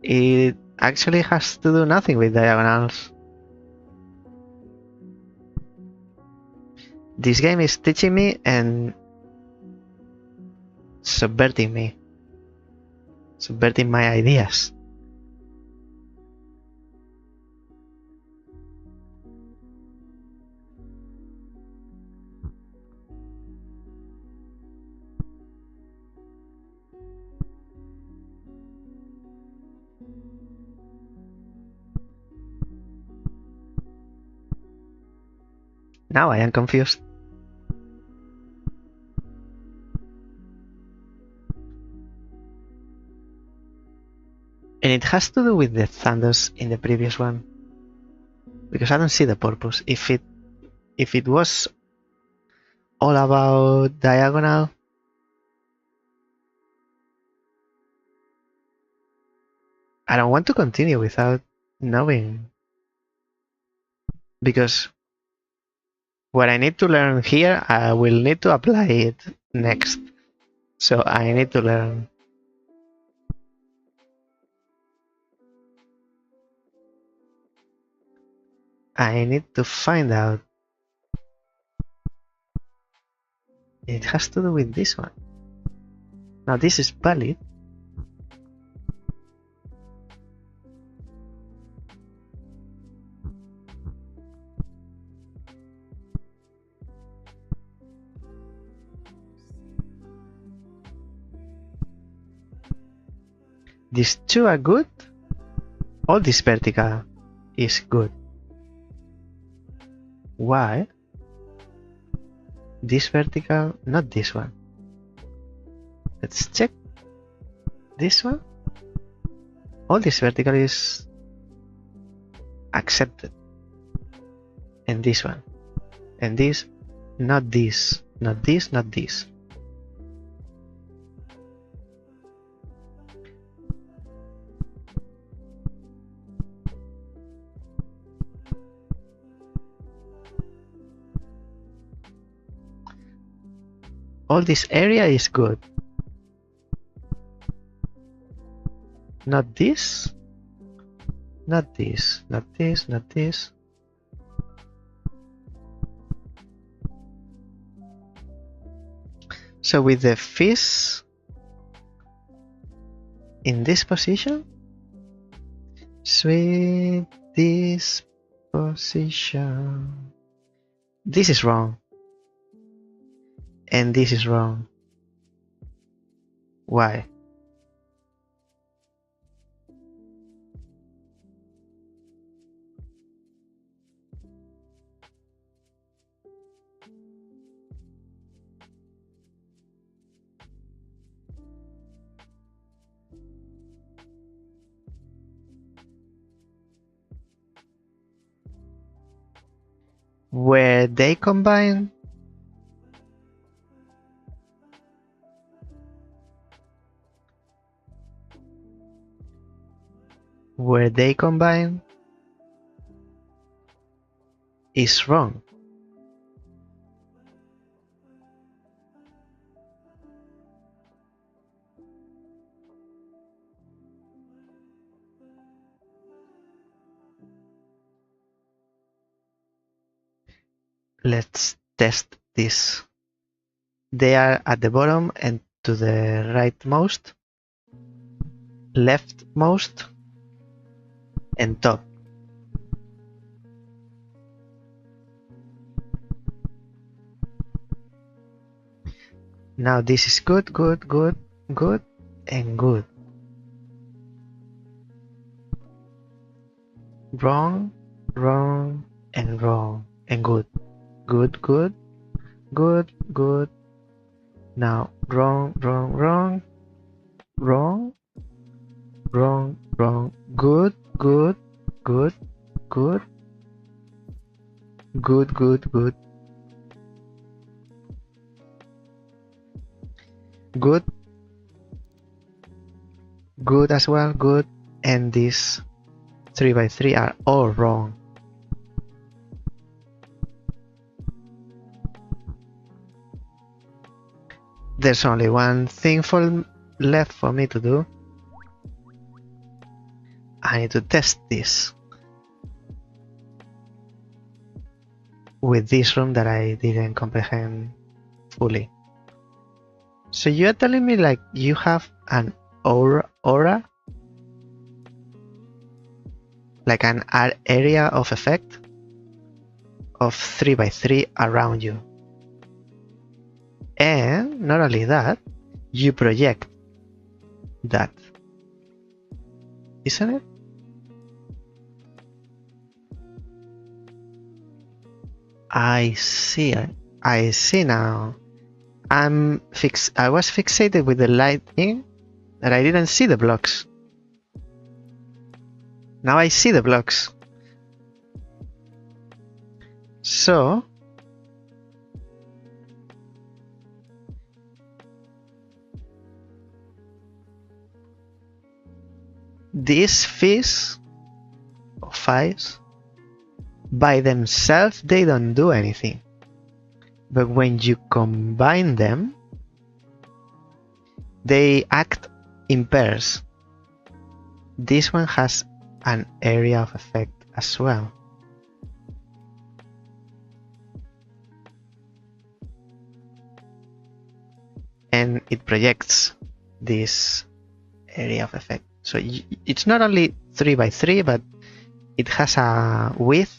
It actually has to do nothing with diagonals. This game is teaching me and subverting me. Subverting my ideas. Now I am confused. And it has to do with the thunders in the previous one. Because I don't see the purpose. If it was all about diagonal, I don't want to continue without knowing. Because what I need to learn here, I will need to apply it next. So I need to learn. I need to find out. It has to do with this one. Now this is valid. These two are good. All this vertical is good. Why? This vertical, not this one. Let's check. This one. All this vertical is accepted. And this one. And this, not this. Not this, not this. All this area is good. Not this. Not this. Not this. Not this. So with the fish in this position, sweet disposition. This is wrong. And this is wrong. Why? Were they combined? Were they combined? Is wrong. let's test this. They are at the bottom and to the rightmost, leftmost, and top. Now this is good, good, good, good, and good. Wrong, wrong, and wrong, and good. Good, good, good, good. Now wrong, wrong, wrong, wrong, wrong, wrong, good, good, good, good, good, good, good, good, good as well, good, and these 3x3 are all wrong. There's only one thing left for me to do. I need to test this with this room that I didn't comprehend fully. So you're telling me like you have an aura? Like an area of effect of 3x3 around you. And not only that, you project that. Isn't it? I see. I see now. I was fixated with the lighting that I didn't see the blocks. Now I see the blocks. So these fish or fives by themselves they don't do anything. But when you combine them, they act in pairs. This one has an area of effect as well. And it projects this area of effect. So it's not only 3x3, but it has a width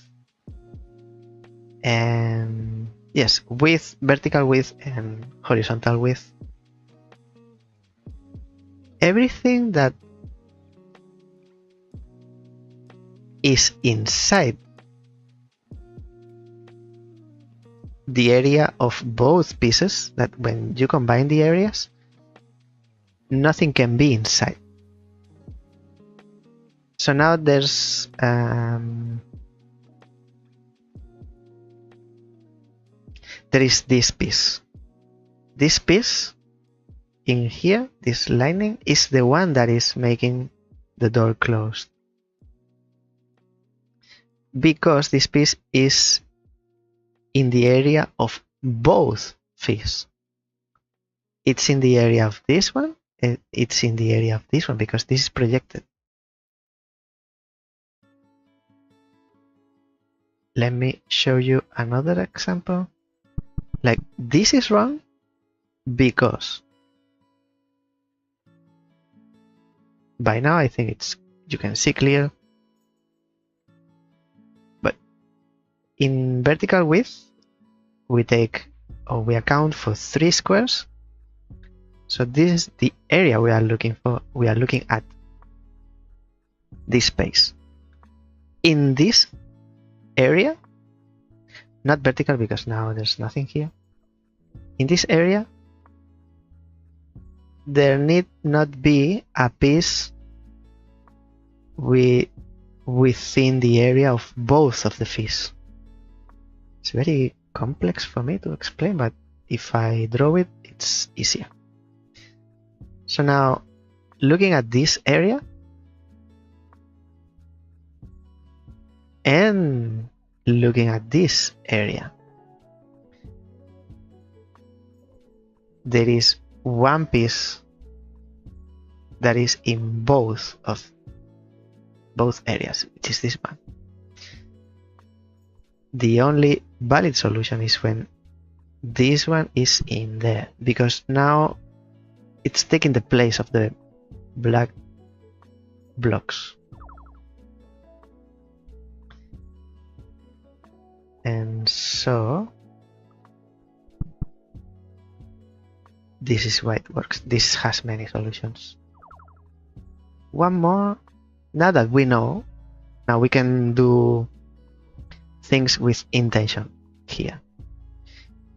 and yes, width, vertical width and horizontal width. Everything that is inside the area of both pieces, that when you combine the areas, nothing can be inside. So now there's there is this piece. This piece in here, this lining, is the one that is making the door closed. Because this piece is in the area of both fish. It's in the area of this one, and it's in the area of this one, because this is projected. Let me show you another example. Like, this is wrong because by now I think you can see clear. But in vertical width, we account for 3 squares. So this is the area we are looking for. We are looking at this space. In this area, not vertical because now there's nothing here. In this area, there need not be a piece within the area of both of the fish. It's very complex for me to explain, but if I draw it, it's easier. So now, looking at this area and looking at this area, there is one piece that is in both areas, which is this one. The only valid solution is when this one is in there, because now it's taking the place of the black blocks. And so this is why it works. This has many solutions. One more. Now that we know, now we can do things with intention here.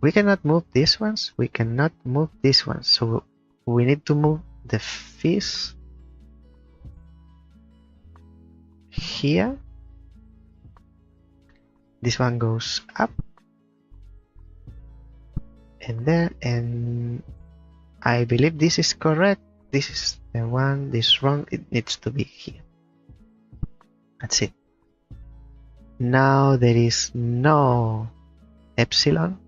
We cannot move these ones. We cannot move these ones. So we need to move the fish here. This one goes up and there, and I believe this is correct. This is the one, this is wrong. It needs to be here. That's it. Now there is no epsilon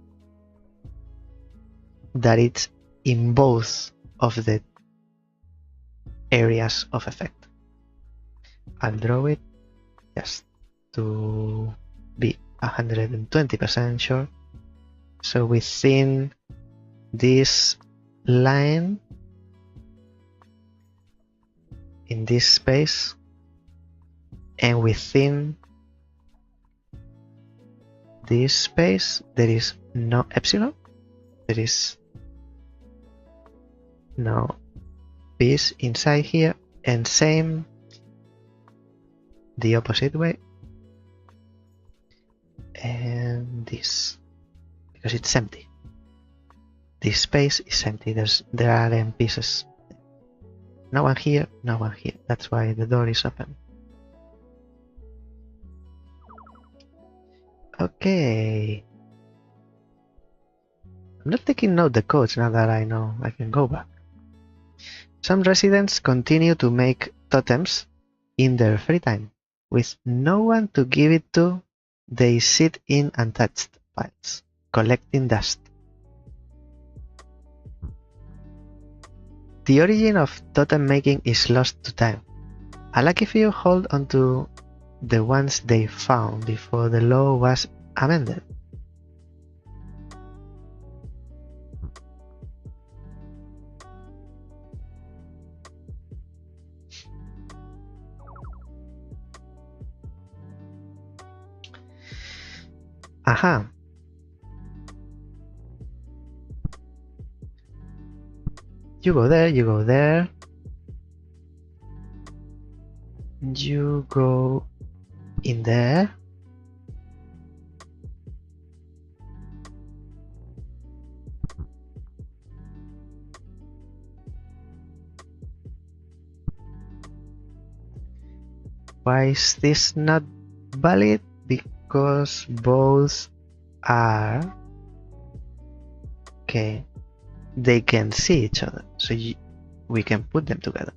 that it's in both of the areas of effect. I'll draw it just to be 120% sure. So within this line, in this space, and within this space, there is no epsilon, there is no piece inside here, and same the opposite way, and this, because it's empty. This space is empty. There are M pieces. No one here, no one here. That's why the door is open. Okay. I'm not taking note the codes now that I know I can go back. Some residents continue to make totems in their free time. With no one to give it to, they sit in untouched piles, collecting dust. The origin of totem making is lost to time. A lucky few hold onto the ones they found before the law was amended. Aha. You go there, you go there. You go in there. Why is this not valid? Because both are okay. They can see each other, so we can put them together.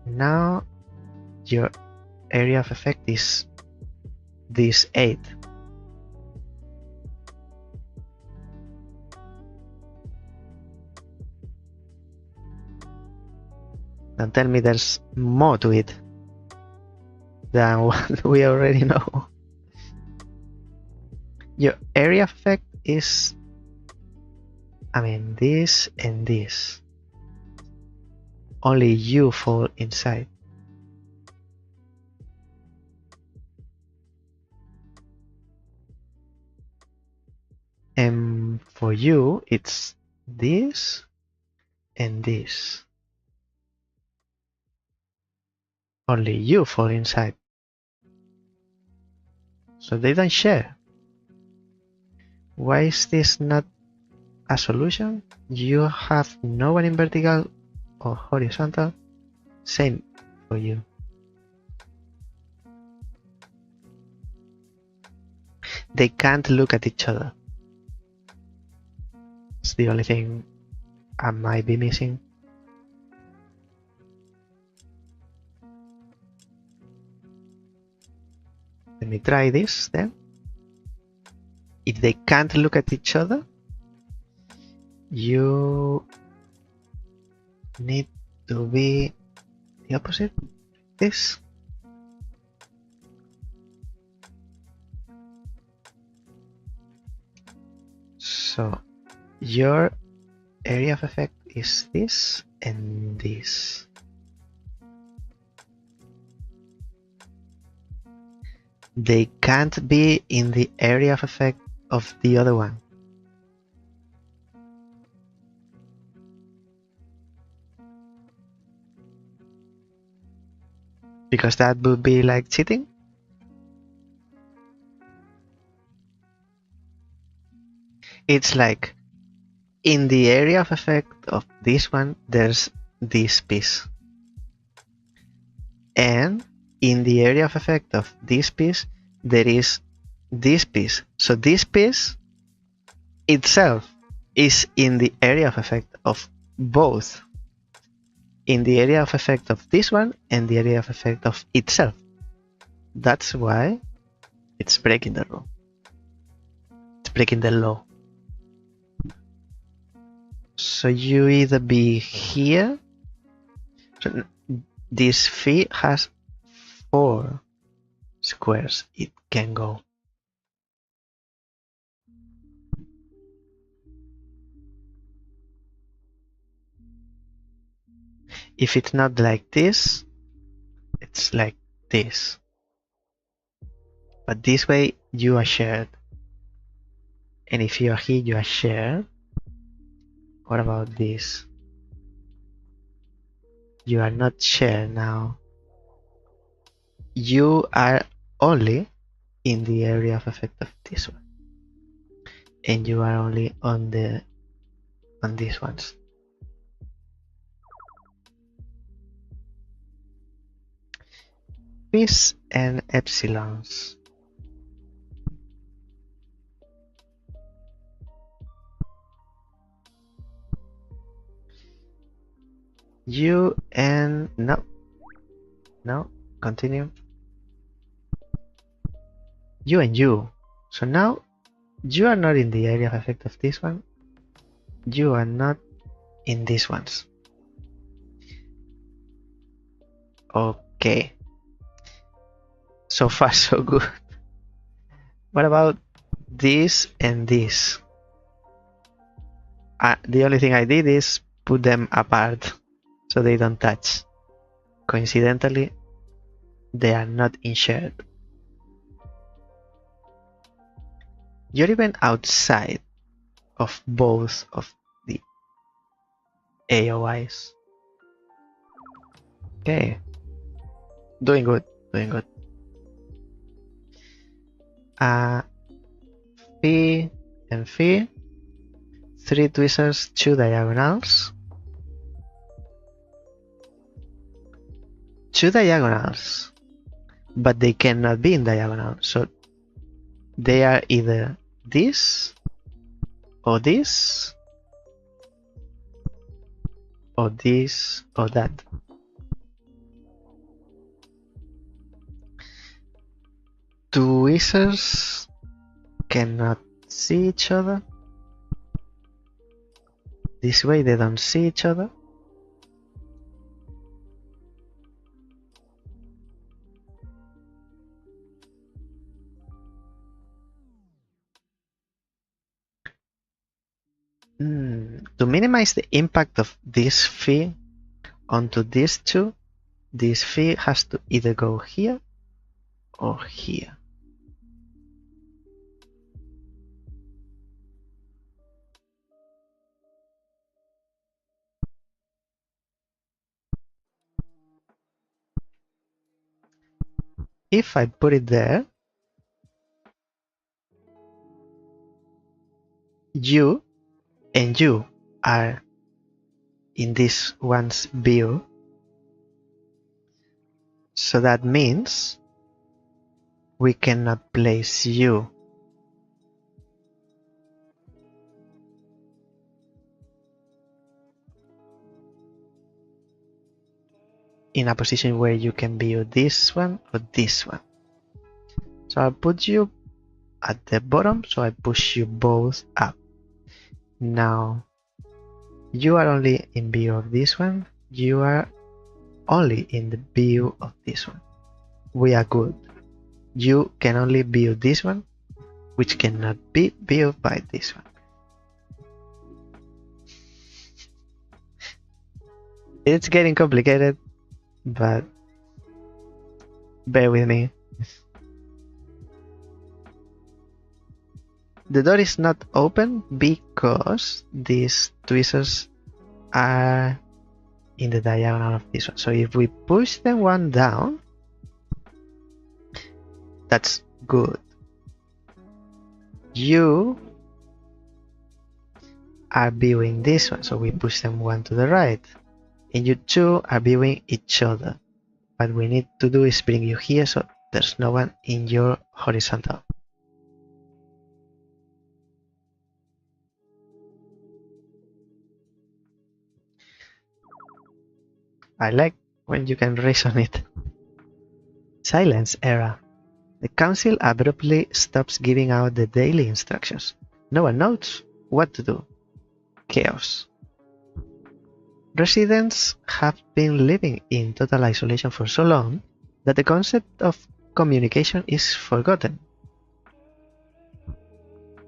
Now your area of effect is this 8. Don't tell me there's more to it than what we already know. Your area of effect is, I mean, this and this. Only you fall inside. And for you, it's this and this. Only you fall inside. So they don't share. Why is this not a solution? You have no one in vertical or horizontal. Same for you. They can't look at each other. It's the only thing I might be missing. Let me try this then. If they can't look at each other, you need to be the opposite. This. So your area of effect is this and this. They can't be in the area of effect of the other one. Because that would be like cheating. It's like in the area of effect of this one, there's this piece. And in the area of effect of this piece, there is this piece. So this piece itself is in the area of effect of both. In the area of effect of this one and the area of effect of itself. That's why it's breaking the rule. It's breaking the law. So you either be here. So this phi has 4 squares it can go. If it's not like this, it's like this. But this way you are shared. And if you are here, you are shared. What about this? You are not shared now. You are only in the area of effect of this one. And you are only on these ones. P's and epsilons. You and no, continue. You and you. So now you are not in the area of effect of this one. You are not in these ones. Okay. So far so good. What about this and this? The only thing I did is put them apart so they don't touch. Coincidentally, they are not in shared. You're even outside of both of the AOIs. Okay. Doing good, doing good. Phi and phi. 3 tweezers, 2 diagonals. 2 diagonals. But they cannot be in diagonal. So they are either this or this or this or that. Tweezers cannot see each other. This way they don't see each other. To minimize the impact of this phi onto these two, this phi has to either go here or here. If I put it there, you and you are in this one's view. So that means we cannot place you in a position where you can view this one or this one. So I'll put you at the bottom, so I push you both up. Now you are only in view of this one, you are only in the view of this one. We are good. You can only view this one, which cannot be viewed by this one. It's getting complicated, but bear with me. The door is not open because these tweezers are in the diagonal of this one. So if we push them one down, that's good. You are viewing this one, so we push them one to the right. And you two are viewing each other. What we need to do is bring you here so there's no one in your horizontal. I like when you can race on it. Silence era. The council abruptly stops giving out the daily instructions. No one knows what to do. Chaos. Residents have been living in total isolation for so long that the concept of communication is forgotten.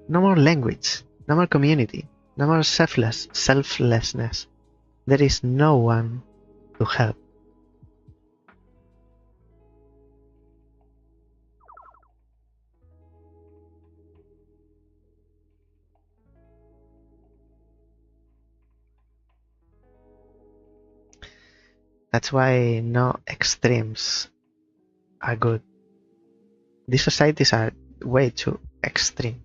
No more language, no more community, no more selflessness. There is no one to help. That's why no extremes are good. These societies are way too extreme.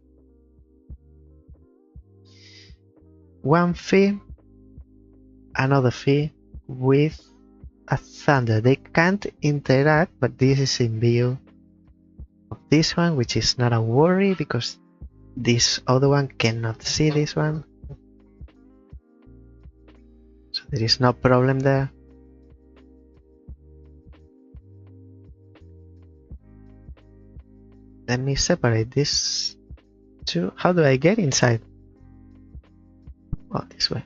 One fee, another fee with a thunder. They can't interact, but this is in view of this one, which is not a worry because this other one cannot see this one. So there is no problem there. Let me separate this two. How do I get inside? Oh, this way.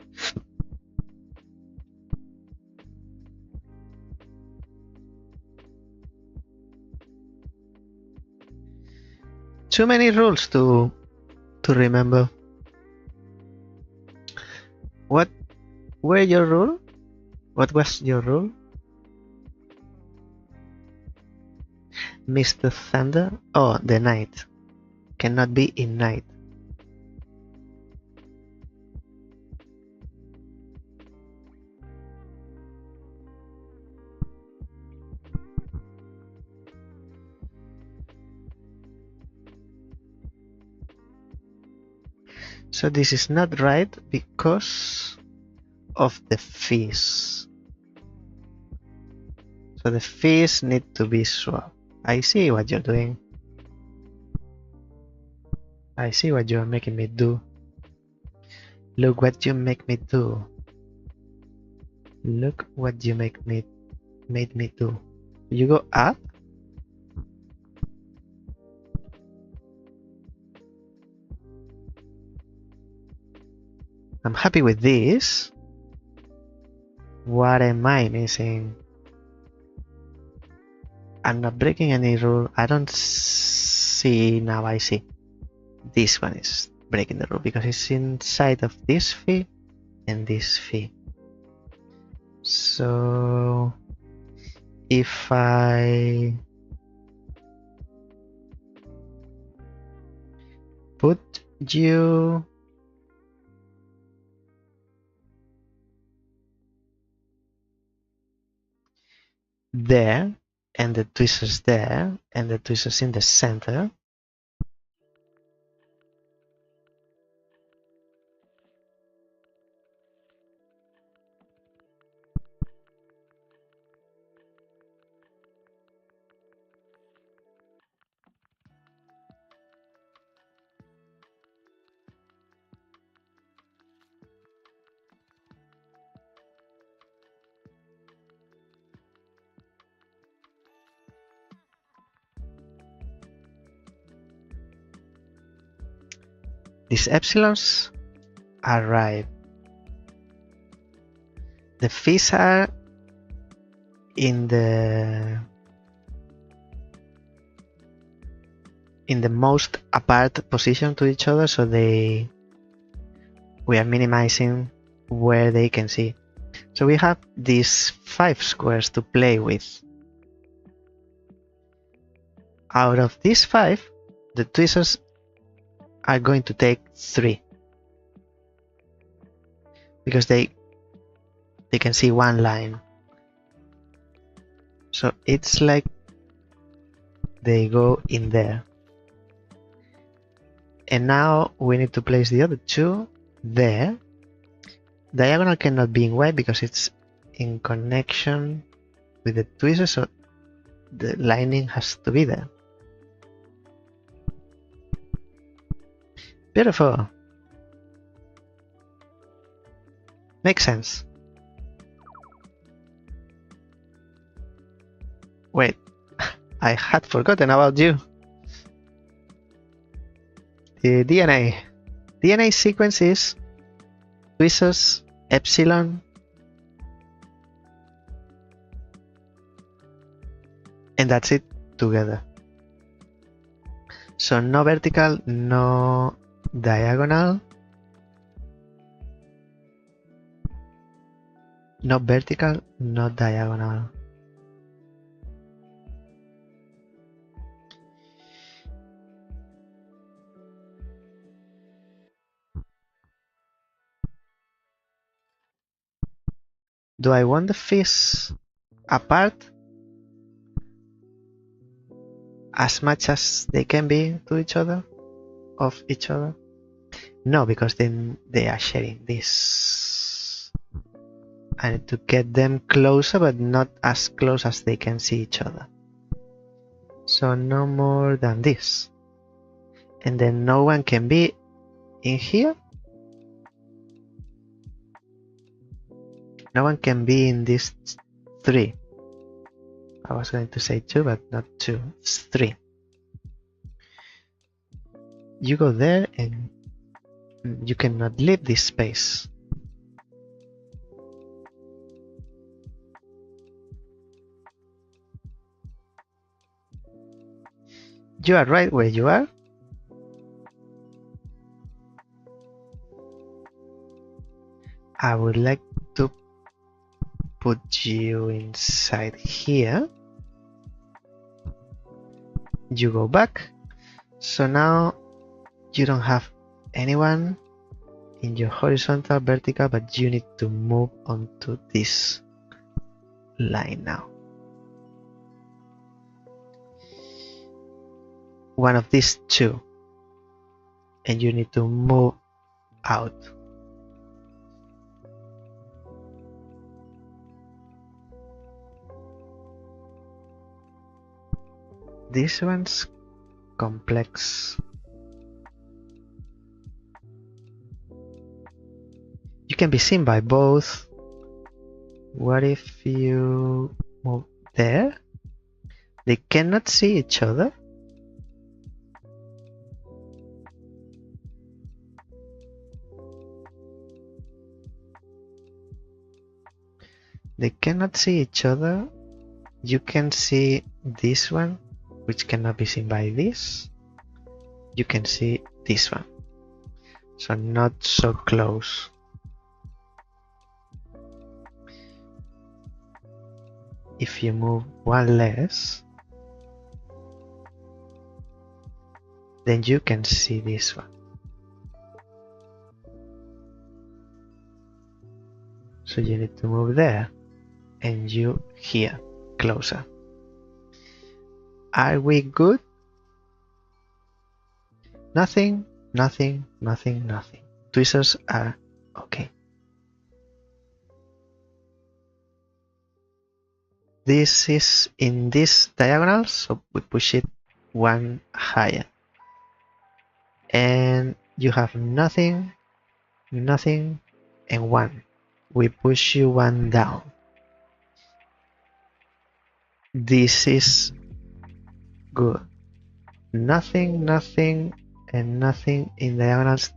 Too many rules to remember. What were your rule? What was your rule? Mr. Thunder? Oh, the night. Cannot be in night. So this is not right because of the fees. So the fees need to be swapped. I see what you're doing. I see what you're making me do. Look what you make me do. Look what you made me do. You go up. I'm happy with this. What am I missing? I'm not breaking any rule. I don't see now. I see. This one is breaking the rule because it's inside of this fee and this fee. So if I put you there and the tweezers there and the tweezers in the center, these epsilons are right. The fees are in the most apart position to each other, so we are minimizing where they can see. So we have these 5 squares to play with. Out of these 5, the tweezers are going to take 3. Because they can see one line. So it's like they go in there. And now we need to place the other 2 there. Diagonal cannot be in white because it's in connection with the tweezers, so the lining has to be there. Beautiful. Makes sense. Wait, I had forgotten about you. The DNA sequence is tweezers, epsilon, and that's it together. So no vertical, no diagonal, no vertical, no diagonal. Do I want the fish apart as much as they can be to each other, of each other? No, because then they are sharing this. I need to get them closer, but not as close as they can see each other. So no more than this. And then no one can be in here. No one can be in these 3. I was going to say 2, but not 2. It's 3. You go there and you cannot leave this space. You are right where you are. I would like to put you inside here. You go back. So now you don't have anyone in your horizontal, vertical, but you need to move onto this line now. One of these 2. And you need to move out. This one's complex. You can be seen by both. What if you move there? They cannot see each other. They cannot see each other. You can see this one, which cannot be seen by this. You can see this one. So not so close. If you move one less, then you can see this one. So you need to move there, and you here, closer. Are we good? Nothing, nothing, nothing, nothing. Tweezers are okay. This is in this diagonal, so we push it one higher. And you have nothing, nothing, and 1. We push you 1 down. This is good. Nothing, nothing, and nothing in diagonals.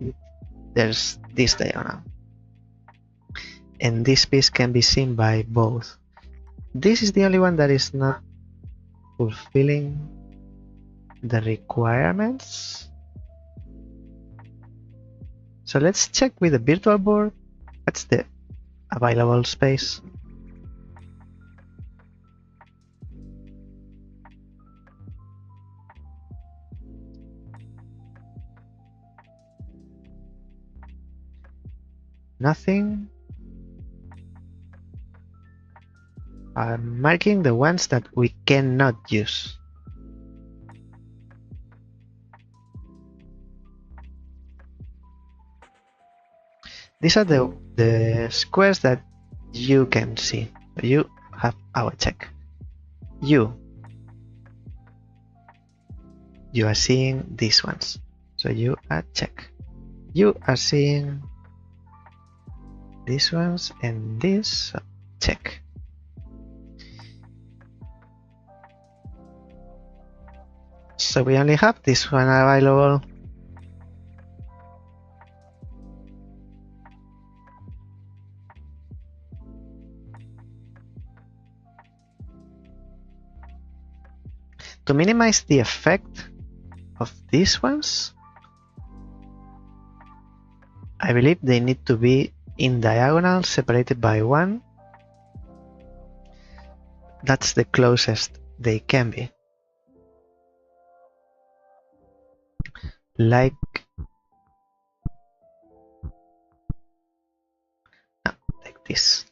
There's this diagonal. And this piece can be seen by both. This is the only one that is not fulfilling the requirements. So let's check with the virtual board. What's the available space. Nothing. I'm marking the ones that we cannot use. These are the squares that you can see. You have our check. You are seeing these ones. So you are check. You are seeing these ones and this, so check. So we only have this one available. To minimize the effect of these ones, I believe they need to be in diagonal, separated by 1. That's the closest they can be. Like this.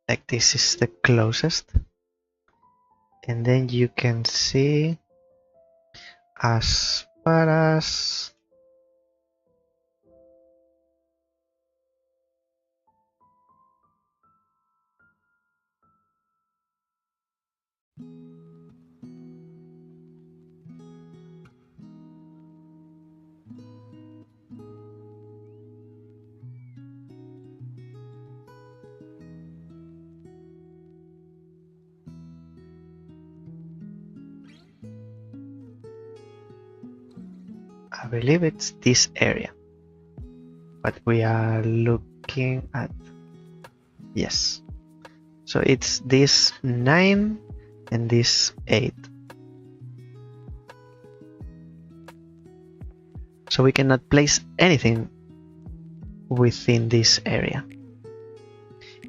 Like this is the closest. And then you can see as far as I believe it's this area. But we are looking at, yes. So it's this 9 and this 8. So we cannot place anything within this area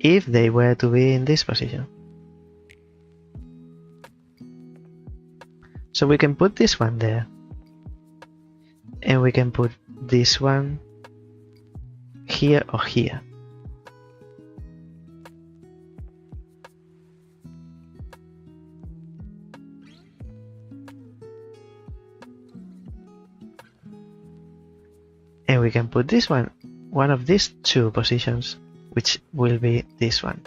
if they were to be in this position. So we can put this one there, and we can put this one here or here. And we can put this one of these two positions, which will be this one.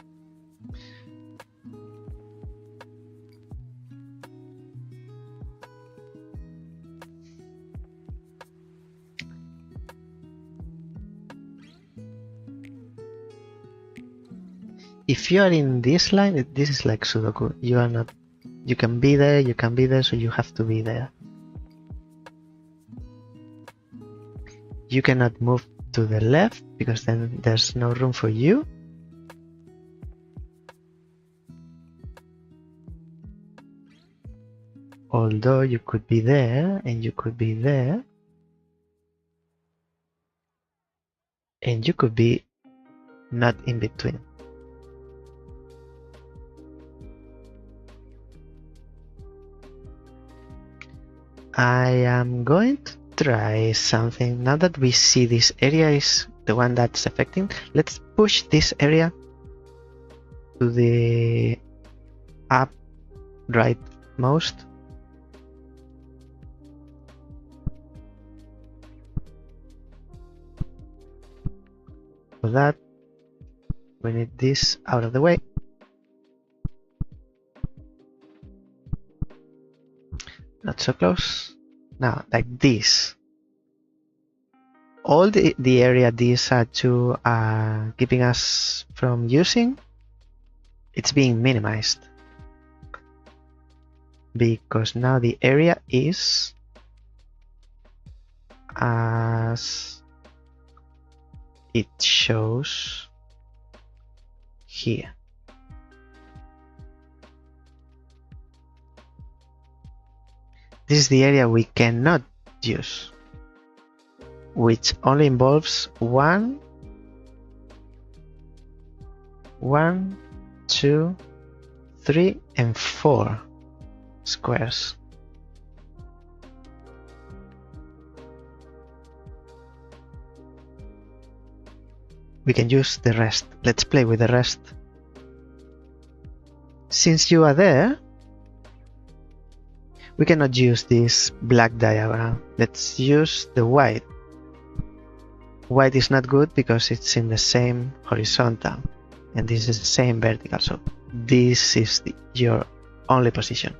If you are in this line, this is like Sudoku. You are not. You can be there, you can be there, so you have to be there. You cannot move to the left because then there's no room for you. Although you could be there and you could be there. And you could be not in between. I am going to try something. Now that we see this area is the one that's affecting, let's push this area to the up rightmost. For that, we need this out of the way. Not so close. Now, like this. All the area these are two are keeping us from using, it's being minimized. Because now the area is as it shows here. This is the area we cannot use, which only involves 1, 1, 2, 3, and 4 squares. We can use the rest. Let's play with the rest. Since you are there, we cannot use this black diagonal. Let's use the white. White is not good because it's in the same horizontal, and this is the same vertical, so this is your only position.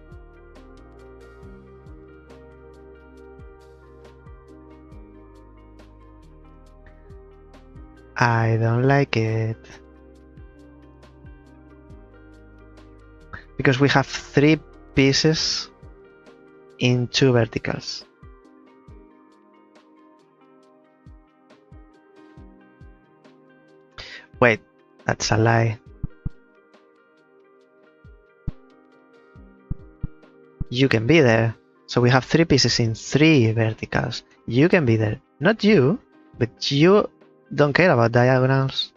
I don't like it. Because we have 3 pieces in 2 verticals. Wait, that's a lie. You can be there. So we have 3 pieces in 3 verticals. You can be there. Not you, but you don't care about diagonals.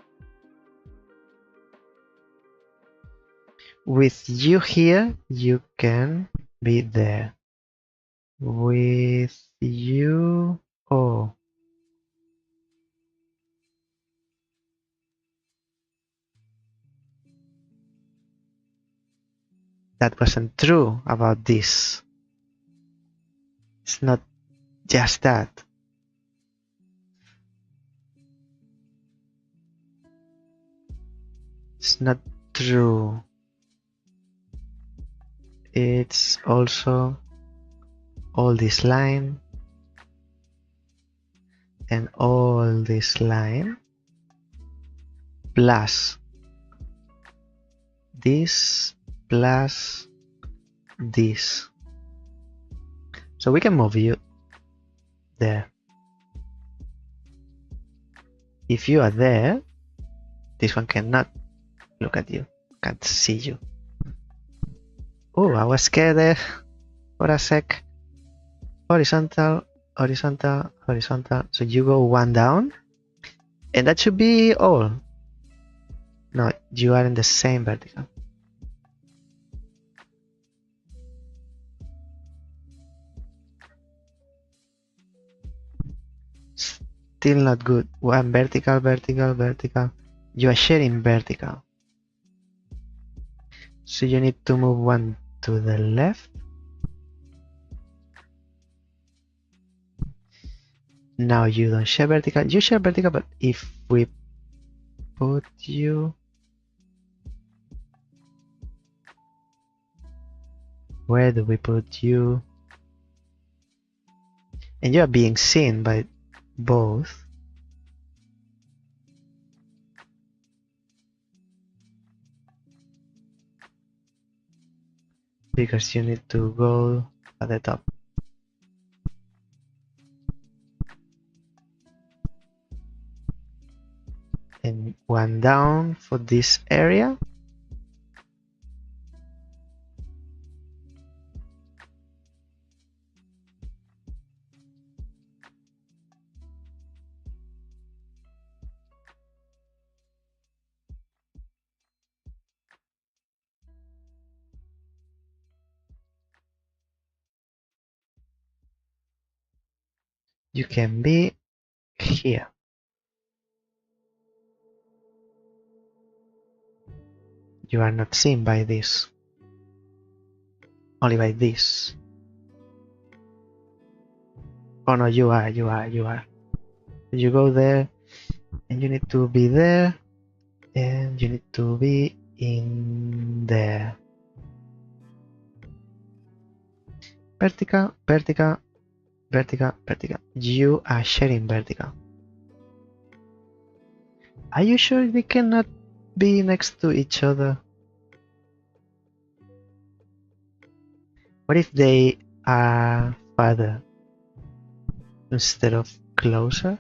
With you here, you can be there. With you... Oh. That wasn't true about this. It's not just that. It's not true. It's also all this line and all this line plus this plus this. So we can move you there. If you are there, this one cannot look at you, can't see you. Oh, I was scared there for a sec. Horizontal, horizontal, horizontal. So you go 1 down, and that should be all. No, you are in the same vertical. Still not good. 1 vertical, vertical, vertical. You are sharing vertical. So you need to move 1 to the left. Now you don't share vertical. You share vertical, but if we put you... Where do we put you? And you are being seen by both. Because you need to go at the top. And 1 down for this area. You can be here. You are not seen by this. Only by this. Oh no, you are. You go there, and you need to be there, and you need to be in there. Vertical, vertical, vertical, vertical. You are sharing vertical. Are you sure they cannot be next to each other? What if they are farther instead of closer?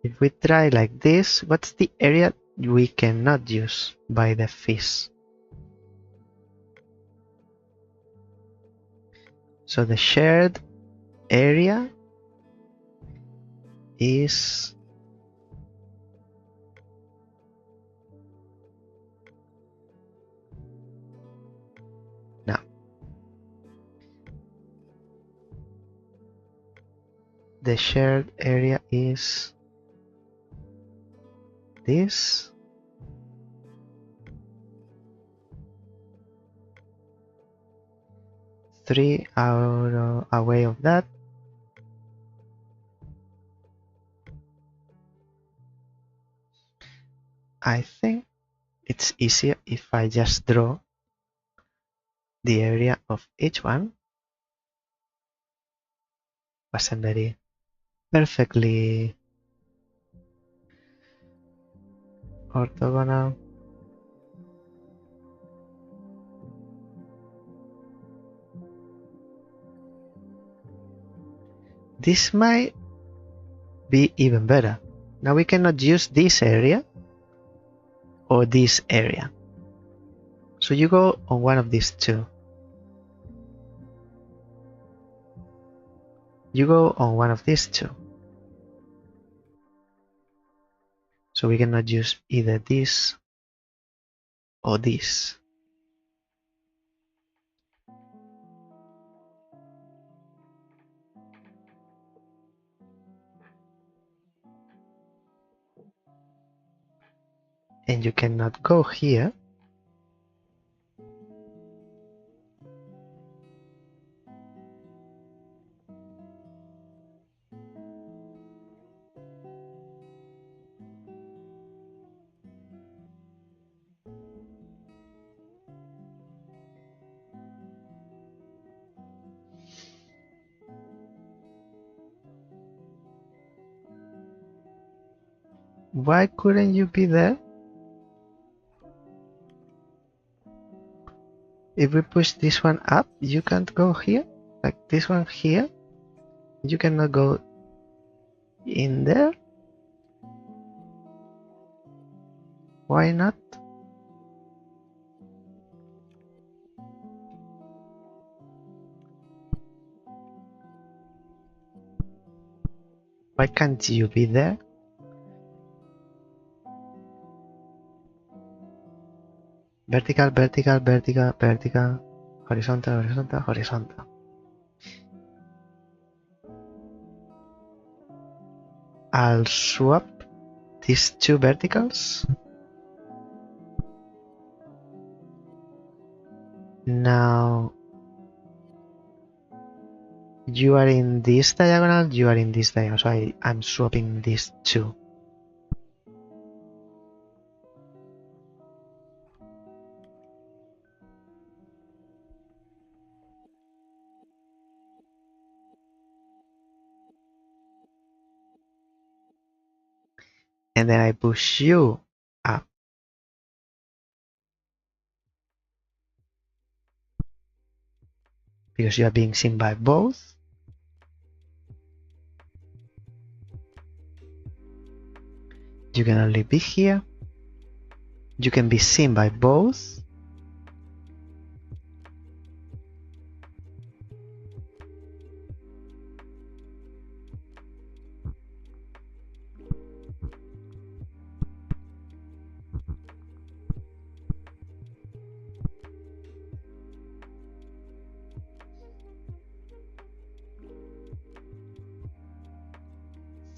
If we try like this, what's the area we cannot use by the fish? So the shared area is the shared area is this. Three out away of that. I think it's easier if I just draw the area of each one. Wasn't very perfectly orthogonal. This might be even better. Now we cannot use this area or this area. So you go on one of these two. You go on one of these two. So we cannot use either this or this. And you cannot go here. Why couldn't you be there? If we push this one up, you can't go here. Like this one here. You cannot go in there. Why not? Why can't you be there? Vertical, vertical, vertical, vertical, horizontal, horizontal, horizontal. I'll swap these two verticals. Now you are in this diagonal, you are in this diagonal, so I'm swapping these two. And then I push you up. Because you are being seen by both. You can only be here. You can be seen by both.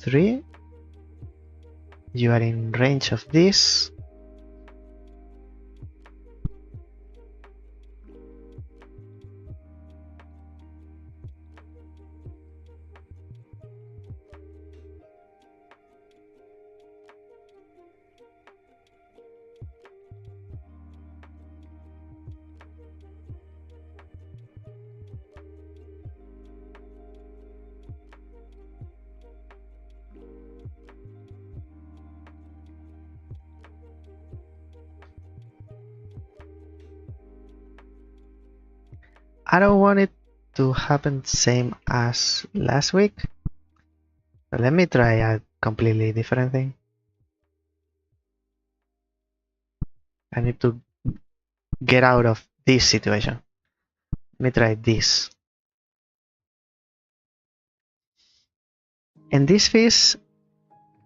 Three. You are in range of this. I don't want it to happen same as last week. So let me try a completely different thing. I need to get out of this situation. Let me try this. And this is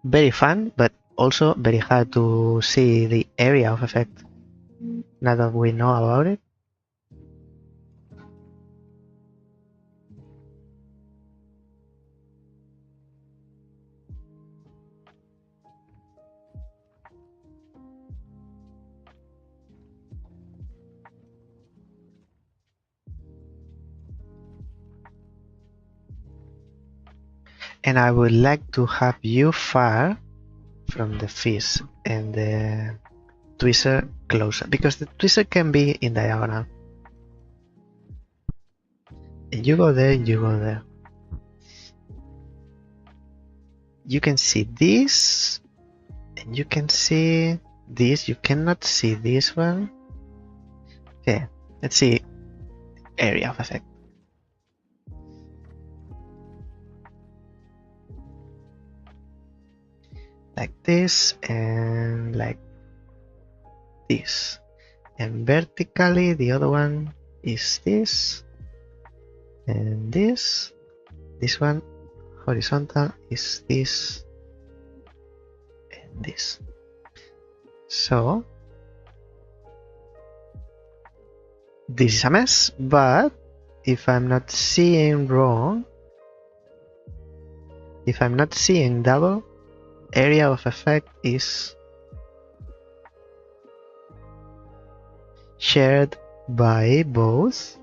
very fun, but also very hard to see the area of effect now that we know about it. And I would like to have you far from the fish and the tweezer closer, because the tweezer can be in diagonal. And you go there, you go there. You can see this, and you can see this. You cannot see this one. Okay, let's see area of effect. Like this and like this. And vertically, the other one is this and this. This one horizontal is this and this. So this is a mess, but if I'm not seeing wrong, if I'm not seeing double, area of effect is shared by both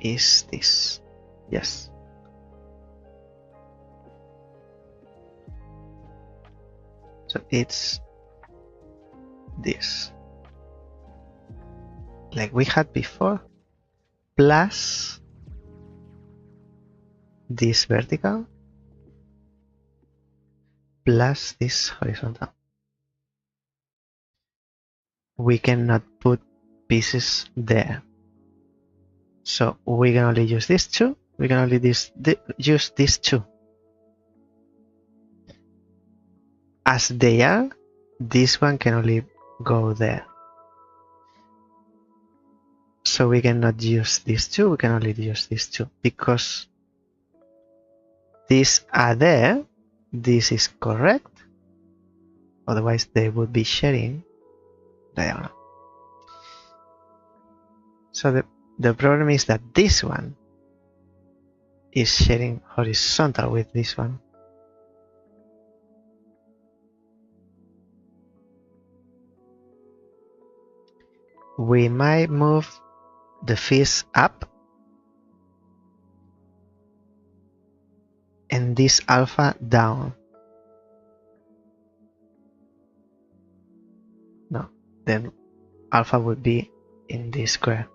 is this. Yes. So it's this, like we had before, plus this vertical plus this horizontal. We cannot put pieces there, so we can only use these two. We can only use these two as they are. This one can only go there, so we cannot use these two. We can only use these two because these are there. This is correct, otherwise they would be sharing diagonal. So the problem is that this one is sharing horizontal with this one. We might move the fish up and this alpha down. No, then alpha would be in this square.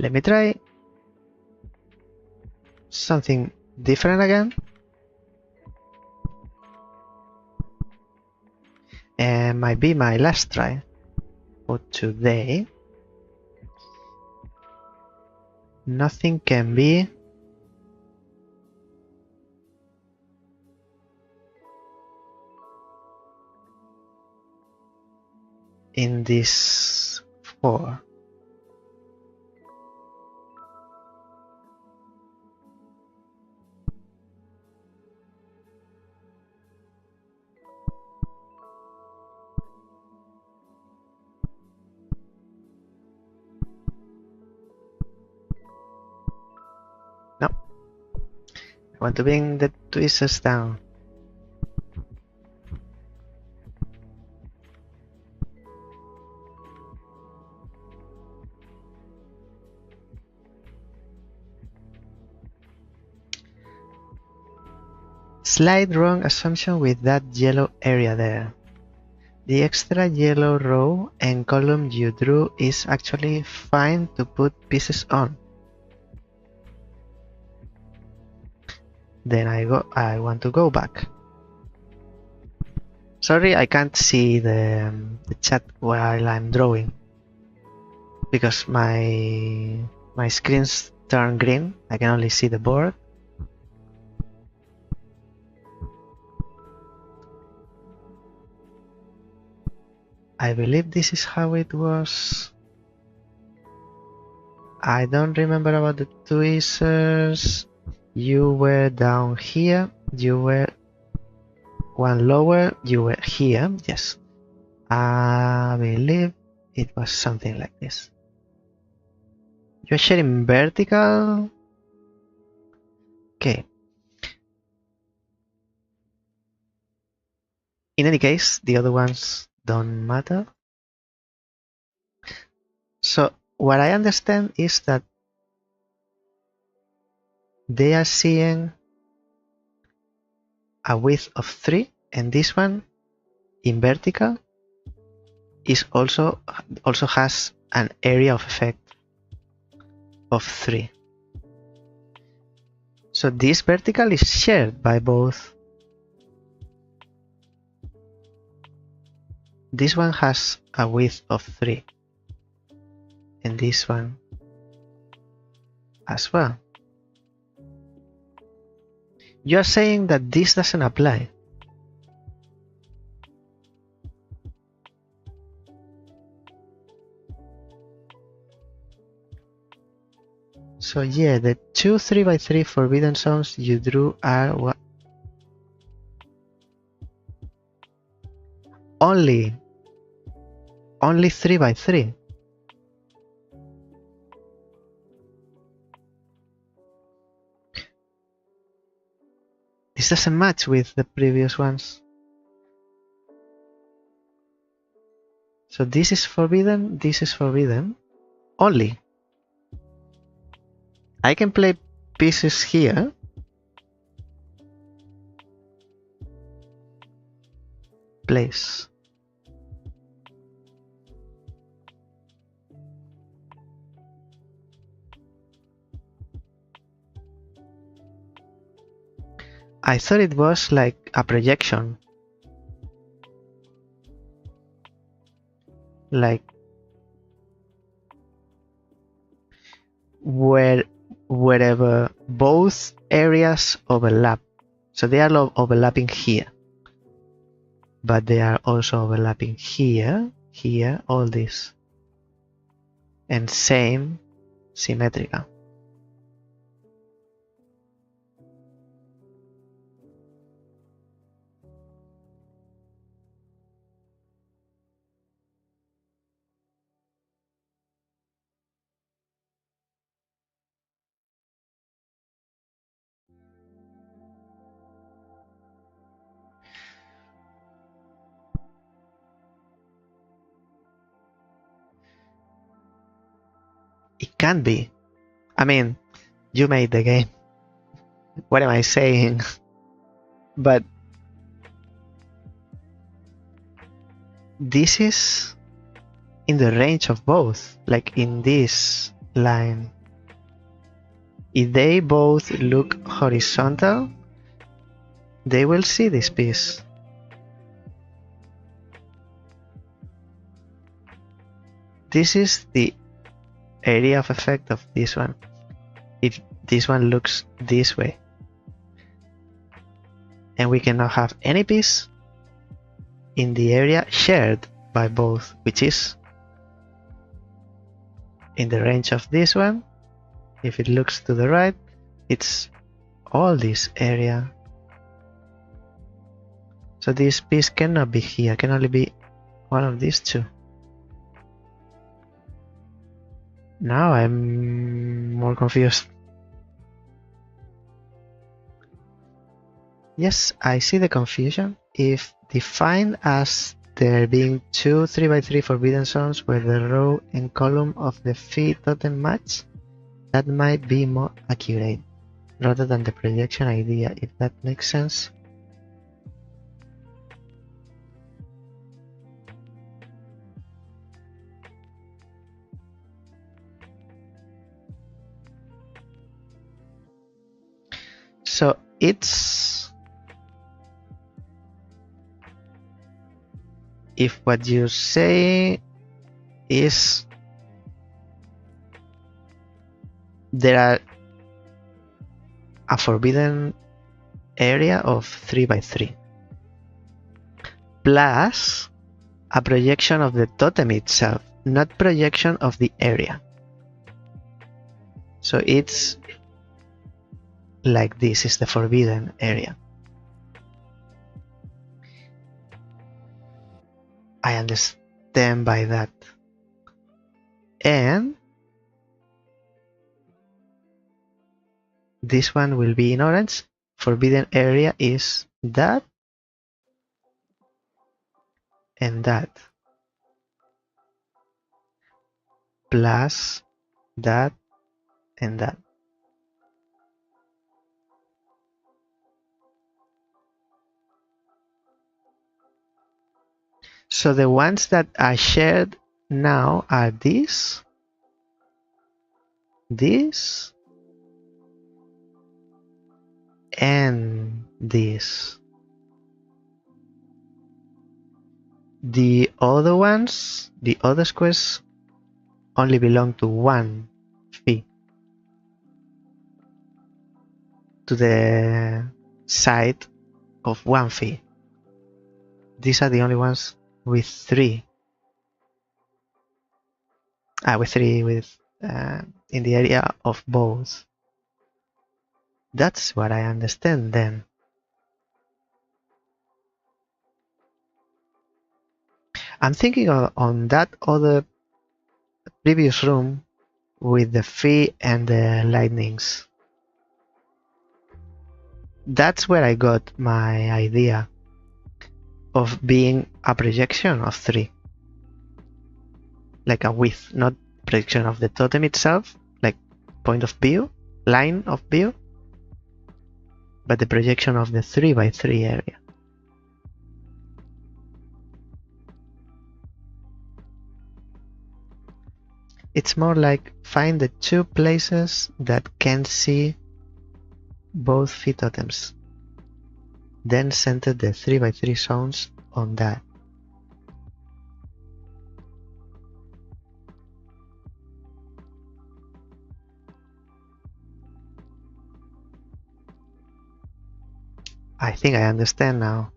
Let me try something different again. And might be my last try for today. Nothing can be in this 4. No. I want to bring the tweezers down. Slight wrong assumption with that yellow area there. The extra yellow row and column you drew is actually fine to put pieces on. Then I want to go back. Sorry, I can't see the chat while I'm drawing because my screen's turned green. I can only see the board. I believe this is how it was. I don't remember about the tweezers. You were down here. You were one lower. You were here. Yes. I believe it was something like this. You're sharing vertical. Okay. In any case, the other ones don't matter. So what I understand is that they are seeing a width of 3, and this one in vertical is also has an area of effect of 3. So this vertical is shared by both. This one has a width of 3, and this one as well. You are saying that this doesn't apply. So yeah, the 2 3x3 forbidden zones you drew are what? Only 3x3. This doesn't match with the previous ones. So this is forbidden, this is forbidden. Only. I can play pieces here. Place. I thought it was like a projection. Like wherever both areas overlap. So they are overlapping here. But they are also overlapping here, here, all this. And same symmetrical. It can be. I mean, you made the game. What am I saying? But this is in the range of both, like in this line. If they both look horizontal, they will see this piece. This is the area of effect of this one. If this one looks this way. And we cannot have any piece in the area shared by both, which is in the range of this one. If it looks to the right, it's all this area. So this piece cannot be here, can only be one of these two. Now I'm more confused. Yes, I see the confusion. If defined as there being 2 3x3 forbidden zones where the row and column of the feed totem match, that might be more accurate rather than the projection idea, if that makes sense. So it's if what you say is there are a forbidden area of 3 by 3 plus a projection of the totem itself, not projection of the area. So it's like this is the forbidden area. I understand by that. And this one will be in orange. Forbidden area is that and that plus that and that. So the ones that are shared now are this, this, and this. The other ones, the other squares, only belong to one fee, to the side of one fee. These are the only ones with three. With three in the area of both. That's what I understand then. I'm thinking on that other previous room with the fee and the lightnings. That's where I got my idea of being a projection of 3. Like a width, not projection of the totem itself, like point of view, line of view, but the projection of the 3 by 3 area. It's more like find the 2 places that can see both fee totems. Then center the 3 by 3 zones on that. I think I understand now.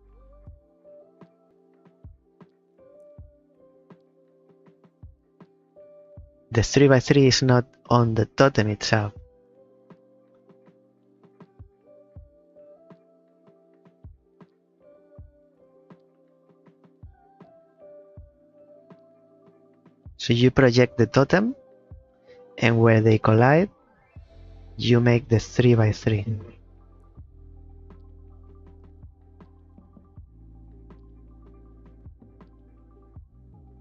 The 3 by 3 is not on the totem itself. So you project the totem, and where they collide, you make the 3 by 3.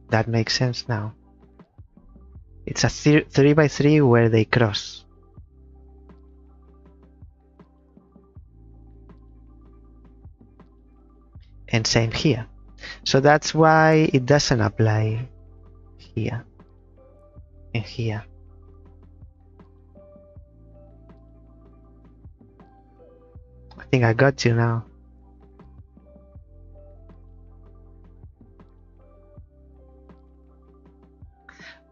That makes sense now. It's a 3 by 3 where they cross. And same here. So that's why it doesn't apply here and here. I think I got you now.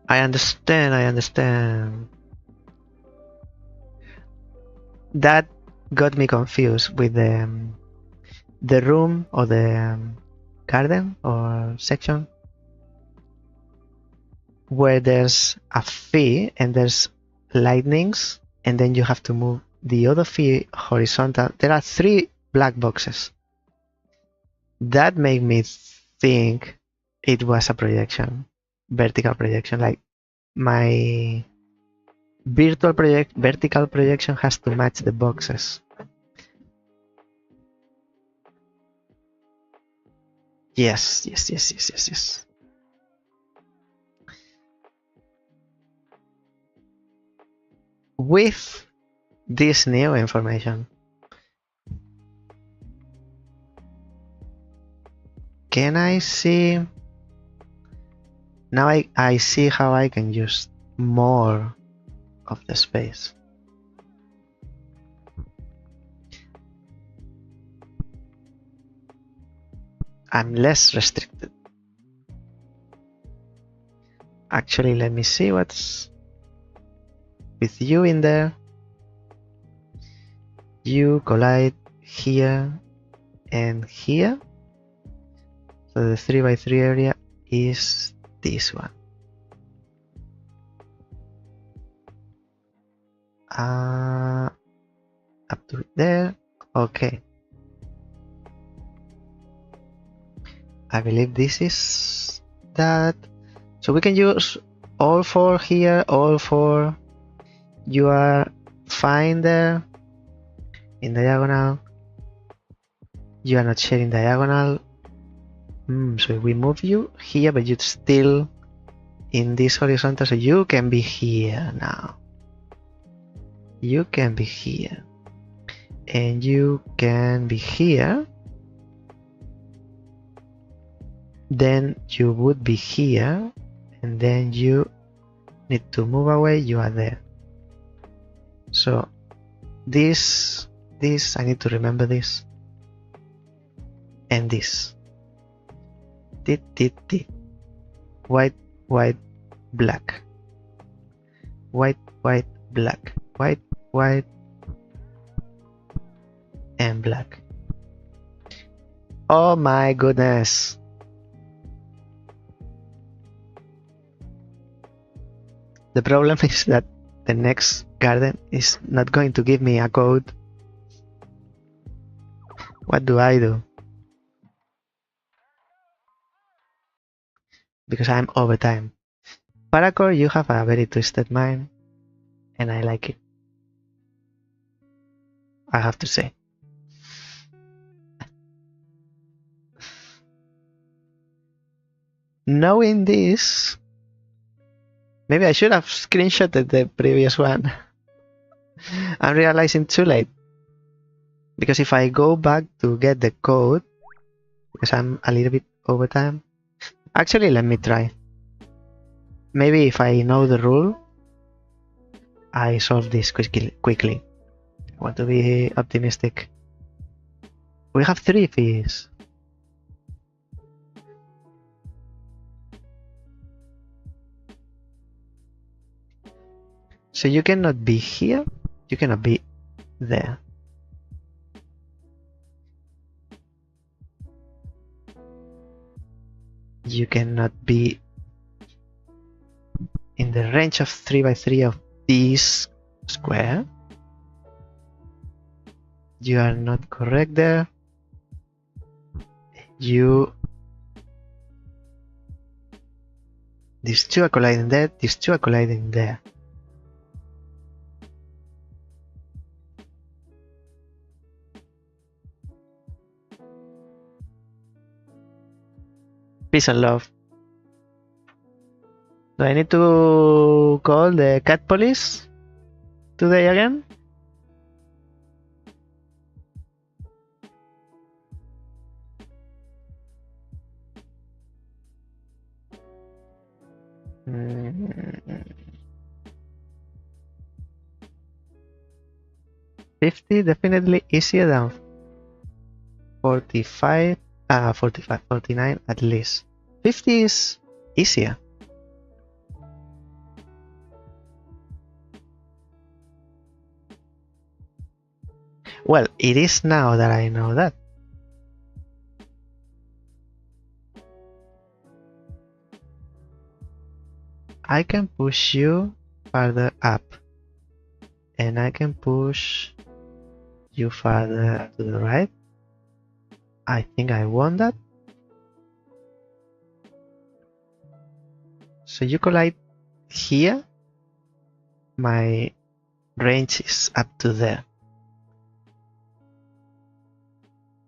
I understand. That got me confused with the room or the garden or section where there's a fee and there's lightnings, and then you have to move the other fee horizontal. There are 3 black boxes. That made me think it was a projection, vertical projection, like my vertical projection has to match the boxes. Yes. With this new information, can I see? Now I see how I can use more of the space. I'm less restricted Actually, let me see what's with you in there. You collide here and here. So the 3x3 area is this one. Up to there. Okay. I believe this is that. So we can use all four here, all four. You are fine there in diagonal. You are not sharing diagonal. So we move you here, but you're still in this horizontal, so you can be here now. You can be here. And you can be here. Then you would be here. And then you need to move away. You are there. So this, I need to remember this. And this. White, white, black. White, white, black. White, white, and black. Oh my goodness. The problem is that the next garden is not going to give me a code. What do I do? Because I'm over time. Paracore, you have a very twisted mind, and I like it. I have to say. Knowing this, maybe I should have screenshotted the previous one. I'm realizing too late. Because if I go back to get the code, because I'm a little bit over time. Actually, let me try. Maybe if I know the rule, I solve this quickly. I want to be optimistic. We have 3 fees. So you cannot be here, you cannot be there. You cannot be in the range of 3x3 of this square. You are not correct there. These two are colliding there, these two are colliding there. Peace and love. Do I need to call the cat police today again? Mm. 50 definitely easier than 45. 49 at least. 50 is easier. Well, it is now that I know that. I can push you further up. And I can push you further to the right. I think I want that. So you collide here. My range is up to there.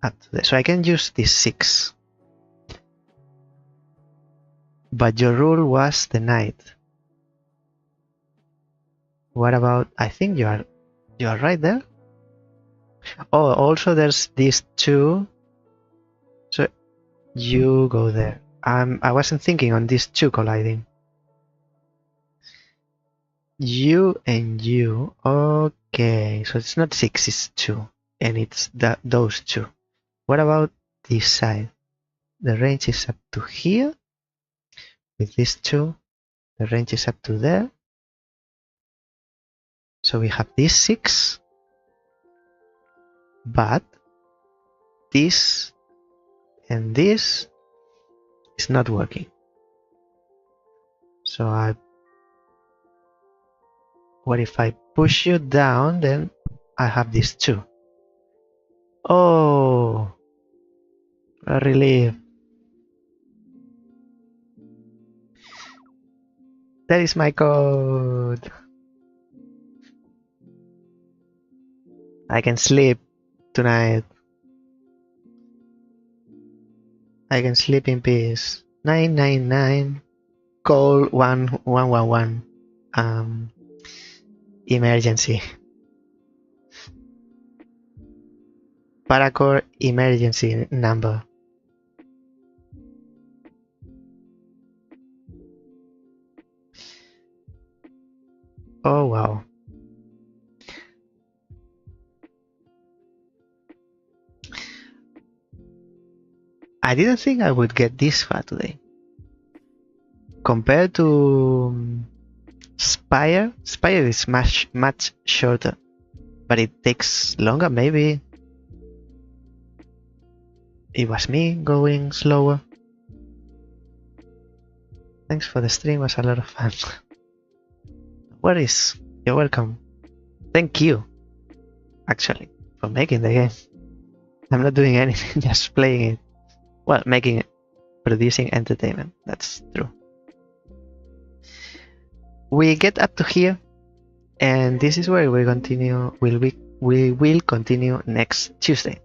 Up to there. So I can use this 6. But your rule was the knight. What about? I think you are right there. Oh, also there's these 2. So you go there. I wasn't thinking on these 2 colliding. You and you. Okay, so it's not 6, it's 2. And it's those 2. What about this side? The range is up to here. With these 2, The range is up to there. So we have these 6. But this and this is not working. So what if I push you down, then I have these 2. Oh, a relief. That is my code. I can sleep tonight. I can sleep in peace. 999. Call 1111. Emergency. Paracore emergency number. Oh wow. I didn't think I would get this far today. Compared to Spire is much shorter, but it takes longer. Maybe it was me going slower. Thanks for the stream, it was a lot of fun. What is? You're welcome. Thank you, actually, for making the game. I'm not doing anything, just playing it. Well, making it, producing entertainment. That's true. We get up to here, and this is where we continue. We will continue next Tuesday.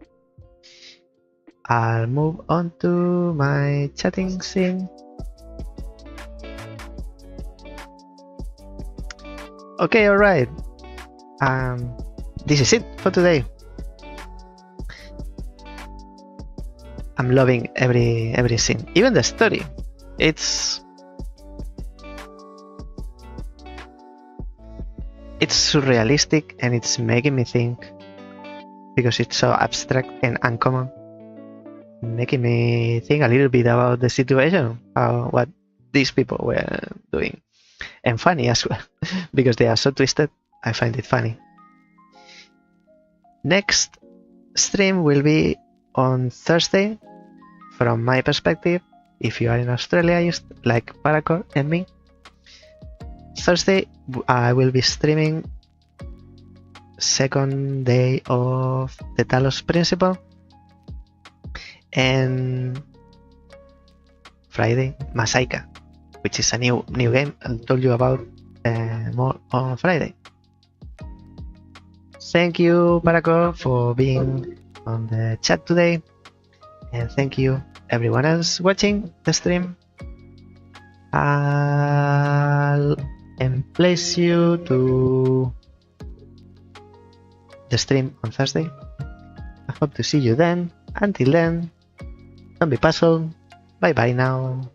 I'll move on to my chatting scene. Okay, all right. This is it for today. I'm loving every scene, even the story. It's surrealistic, and it's making me think because it's so abstract and uncommon, making me think a little bit about the situation, what these people were doing, and funny as well because they are so twisted. I find it funny. Next stream will be on Thursday. From my perspective, if you are in Australia, just like Paracore and me, Thursday I will be streaming second day of the Talos Principle, and Friday Masaika, which is a new game. I'll tell you about more on Friday. Thank you, Paracore, for being on the chat today, and thank you everyone else watching the stream. I'll place you to the stream on Thursday. I hope to see you then. Until then, don't be puzzled. Bye bye now.